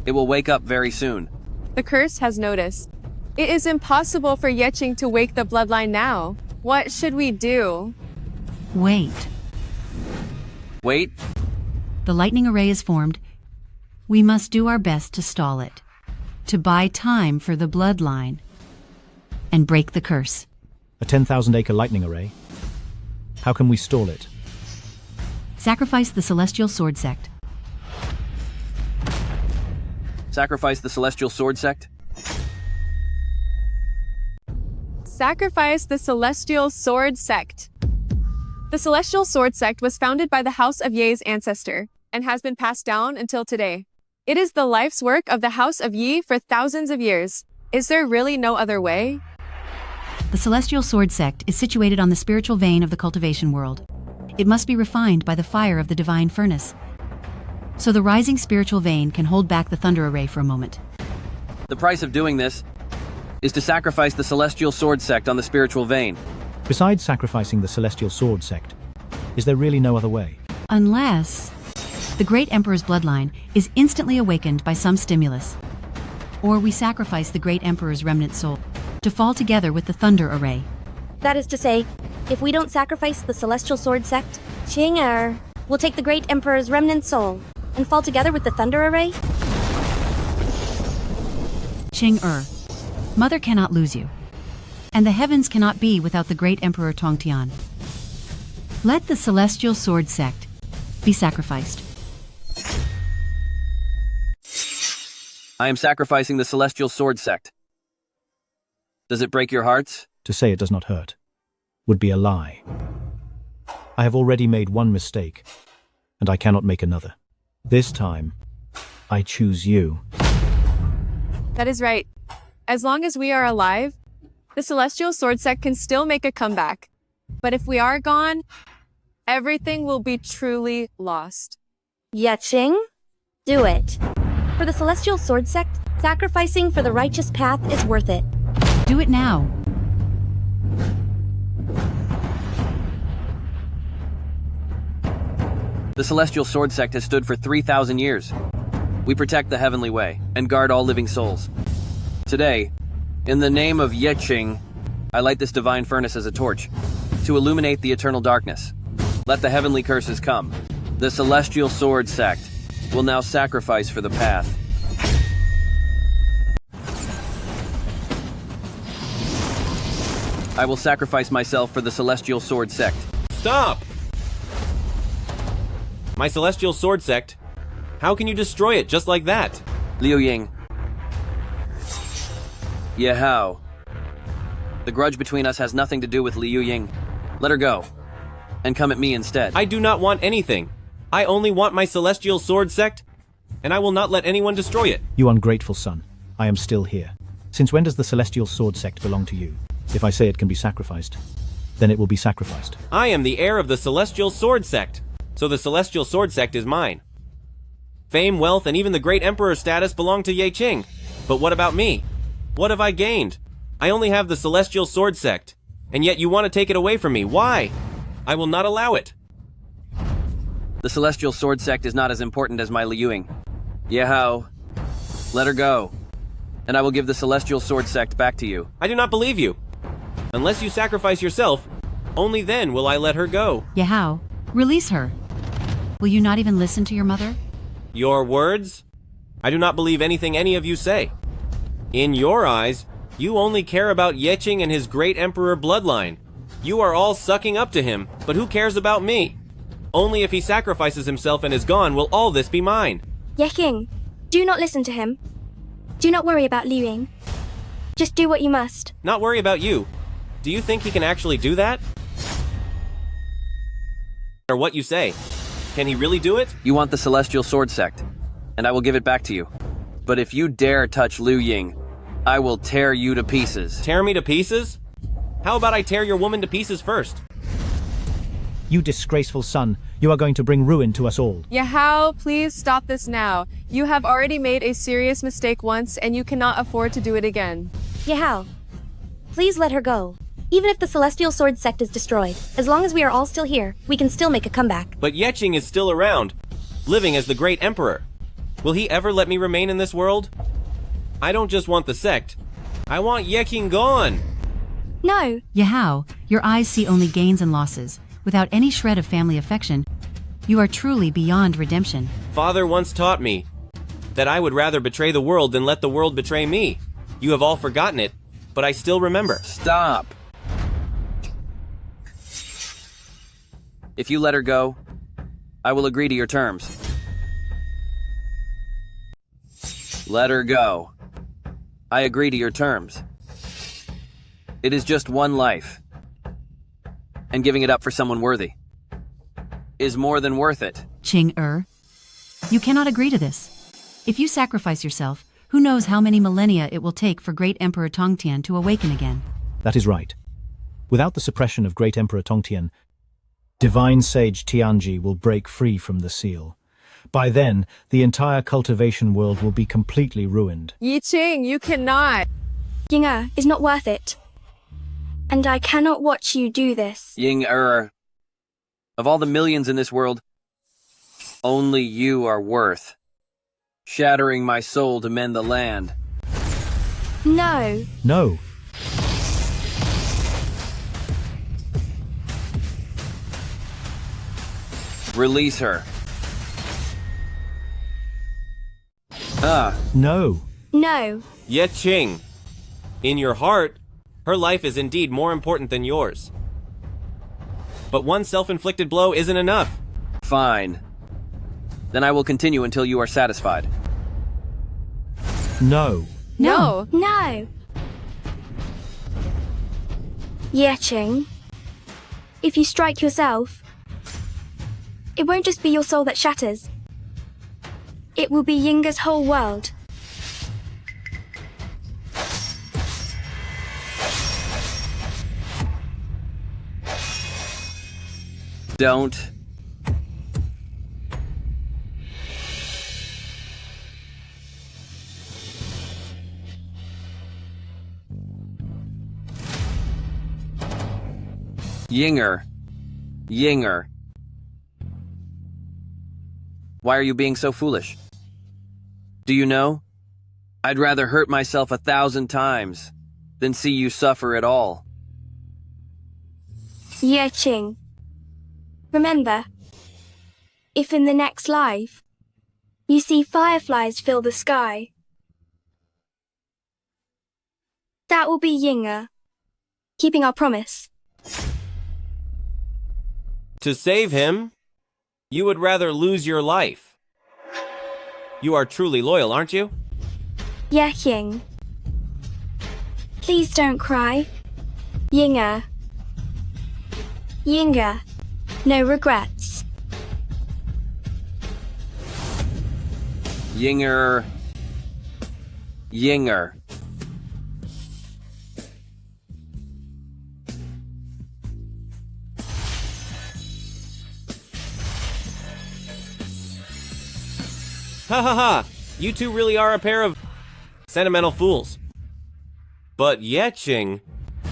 It will wake up very soon. The curse has noticed. It is impossible for Yi Qing to wake the bloodline now. What should we do? Wait. Wait? The lightning array is formed. We must do our best to stall it. To buy time for the bloodline. And break the curse. A 10,000-acre lightning array? How can we stall it? Sacrifice the Celestial Sword Sect. Sacrifice the Celestial Sword Sect? Sacrifice the Celestial Sword Sect. The Celestial Sword Sect was founded by the House of Yi's ancestor, and has been passed down until today. It is the life's work of the House of Yi for thousands of years. Is there really no other way? The Celestial Sword Sect is situated on the spiritual vein of the cultivation world. It must be refined by the fire of the Divine Furnace. So the rising spiritual vein can hold back the thunder array for a moment. The price of doing this is to sacrifice the Celestial Sword Sect on the spiritual vein. Besides sacrificing the Celestial Sword Sect, is there really no other way? Unless the Great Emperor's bloodline is instantly awakened by some stimulus. Or we sacrifice the Great Emperor's remnant soul to fall together with the Thunder Array. That is to say, if we don't sacrifice the Celestial Sword Sect, Ching will take the Great Emperor's remnant soul and fall together with the Thunder Array? Ching-Er, Mother cannot lose you. And the heavens cannot be without the Great Emperor Tongtian. Let the Celestial Sword Sect be sacrificed. I am sacrificing the Celestial Sword Sect. Does it break your hearts? To say it does not hurt would be a lie. I have already made one mistake, and I cannot make another. This time, I choose you. That is right. As long as we are alive, the Celestial Sword Sect can still make a comeback. But if we are gone, everything will be truly lost. Ching? Do it. For the Celestial Sword Sect, sacrificing for the righteous path is worth it. Do it now. The Celestial Sword Sect has stood for 3,000 years. We protect the heavenly way and guard all living souls. Today, in the name of Yeching, I light this divine furnace as a torch to illuminate the eternal darkness. Let the heavenly curses come. The Celestial Sword Sect will now sacrifice for the path. I will sacrifice myself for the Celestial Sword Sect. Stop! My Celestial Sword Sect? How can you destroy it just like that? Liu Ying. How? The grudge between us has nothing to do with Liu Ying. Let her go, and come at me instead. I do not want anything. I only want my Celestial Sword Sect, and I will not let anyone destroy it. You ungrateful son, I am still here. Since when does the Celestial Sword Sect belong to you? If I say it can be sacrificed, then it will be sacrificed. I am the heir of the Celestial Sword Sect, so the Celestial Sword Sect is mine. Fame, wealth, and even the Great Emperor status belong to Yeching. But what about me? What have I gained? I only have the Celestial Sword Sect, and yet you want to take it away from me. Why? I will not allow it. The Celestial Sword Sect is not as important as my Liu Ying. How? Let her go, and I will give the Celestial Sword Sect back to you. I do not believe you. Unless you sacrifice yourself, only then will I let her go. Yahao, release her. Will you not even listen to your mother? Your words? I do not believe anything any of you say. In your eyes, you only care about Yeching and his Great Emperor bloodline. You are all sucking up to him, but who cares about me? Only if he sacrifices himself and is gone will all this be mine. Yeching, do not listen to him. Do not worry about Liu Ying. Just do what you must. Not worry about you. Do you think he can actually do that? Or what you say? Can he really do it? You want the Celestial Sword Sect, and I will give it back to you. But if you dare touch Liu Ying, I will tear you to pieces. Tear me to pieces? How about I tear your woman to pieces first? You disgraceful son, you are going to bring ruin to us all. Yahao, please stop this now. You have already made a serious mistake once, and you cannot afford to do it again. Yahao, please let her go. Even if the Celestial Sword Sect is destroyed, as long as we are all still here, we can still make a comeback. But Yeching is still around, living as the Great Emperor. Will he ever let me remain in this world? I don't just want the sect. I want Yeching gone. No. Yahao, your eyes see only gains and losses. Without any shred of family affection, you are truly beyond redemption. Father once taught me that I would rather betray the world than let the world betray me. You have all forgotten it, but I still remember. Stop. If you let her go, I will agree to your terms. Let her go. I agree to your terms. It is just one life, and giving it up for someone worthy is more than worth it. Ching-Er, you cannot agree to this. If you sacrifice yourself, who knows how many millennia it will take for Great Emperor Tongtian to awaken again. That is right. Without the suppression of Great Emperor Tongtian, Divine Sage Tianji will break free from the seal. By then, the entire cultivation world will be completely ruined. Yi-Ching, you cannot. Ying-Er is not worth it. And I cannot watch you do this. Ying-Er, of all the millions in this world, only you are worth shattering my soul to mend the land. No. No. Release her. No. No. Yi-Ching, in your heart, her life is indeed more important than yours. But one self-inflicted blow isn't enough. Fine. Then I will continue until you are satisfied. No. No. No. Yi-Ching, if you strike yourself, it won't just be your soul that shatters. It will be Ying-Er's whole world. Don't. Ying-Er. Ying-Er. Why are you being so foolish? Do you know? I'd rather hurt myself 1,000 times than see you suffer at all. Yi-Ching, remember, if in the next life you see fireflies fill the sky, that will be Ying-Er, keeping our promise. To save him, you would rather lose your life. You are truly loyal, aren't you? Yi-Ching, please don't cry. Ying-Er. Ying-Er, no regrets. Ying-Er. Ying-Er. Ha ha ha! You two really are a pair of sentimental fools. But Yi-Ching,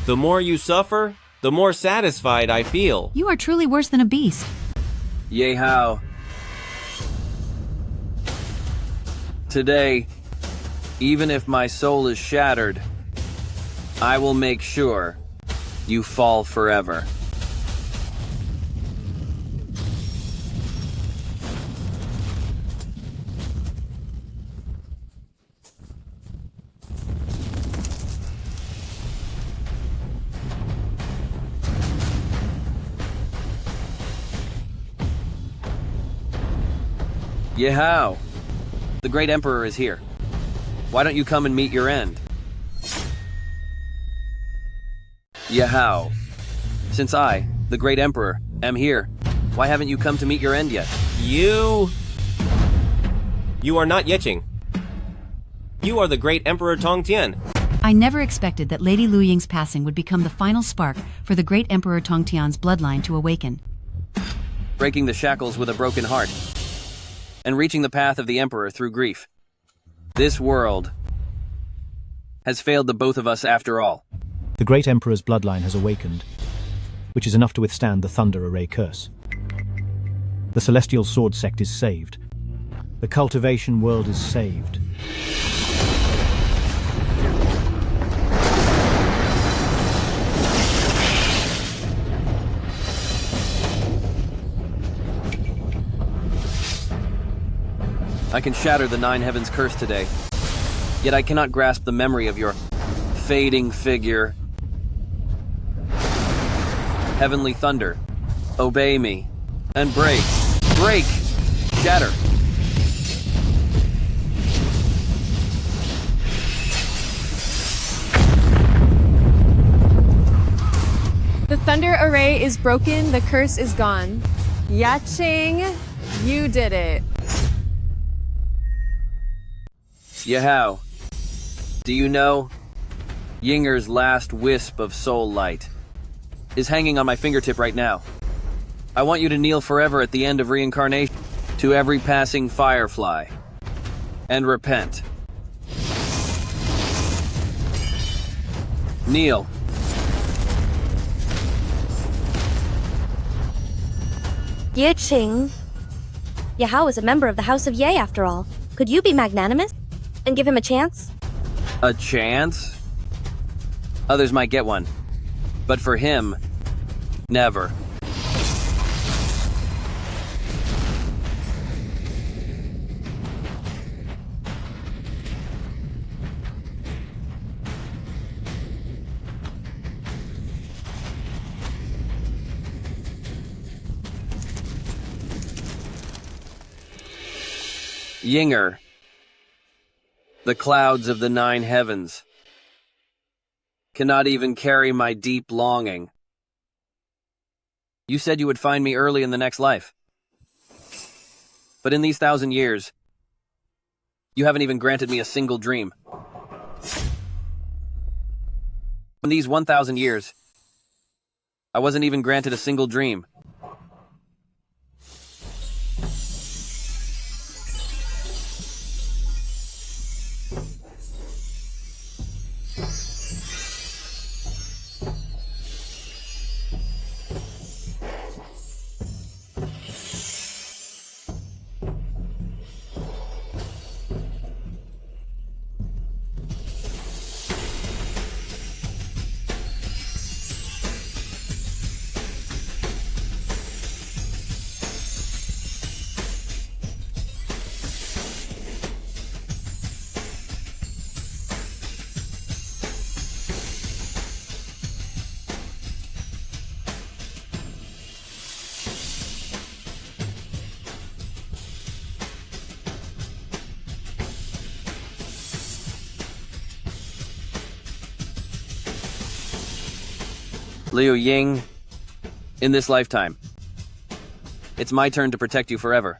the more you suffer, the more satisfied I feel. You are truly worse than a beast. Ye Hao. Today, even if my soul is shattered, I will make sure you fall forever. Ye Hao. The great emperor is here. Why don't you come and meet your end? Ye Hao. Since I, the great emperor, am here, why haven't you come to meet your end yet? You are not Yi-Ching. You are the great Emperor Tongtian. I never expected that Lady Lu Ying's passing would become the final spark for the great Emperor Tongtian's bloodline to awaken. Breaking the shackles with a broken heart, and reaching the path of the Emperor through grief. This world has failed the both of us after all. The great Emperor's bloodline has awakened, which is enough to withstand the Thunder Array curse. The Celestial Sword Sect is saved. The cultivation world is saved. I can shatter the Nine Heavens curse today, yet I cannot grasp the memory of your fading figure. Heavenly thunder, obey me, and break, break, shatter. The Thunder Array is broken, the curse is gone. Yi-Ching, you did it. Ye Hao, do you know? Ying-Er's last wisp of soul light is hanging on my fingertip right now. I want you to kneel forever at the end of reincarnation. To every passing firefly. And repent. Kneel. Ye Qing. Yahao is a member of the House of Ye after all. Could you be magnanimous? And give him a chance? A chance? Others might get one. But for him, never. Yinger, the clouds of the 9 heavens, cannot even carry my deep longing. You said you would find me early in the next life. But in these 1,000 years, you haven't even granted me a single dream. In these 1,000 years, I wasn't even granted a single dream. Liu Ying, in this lifetime, it's my turn to protect you forever.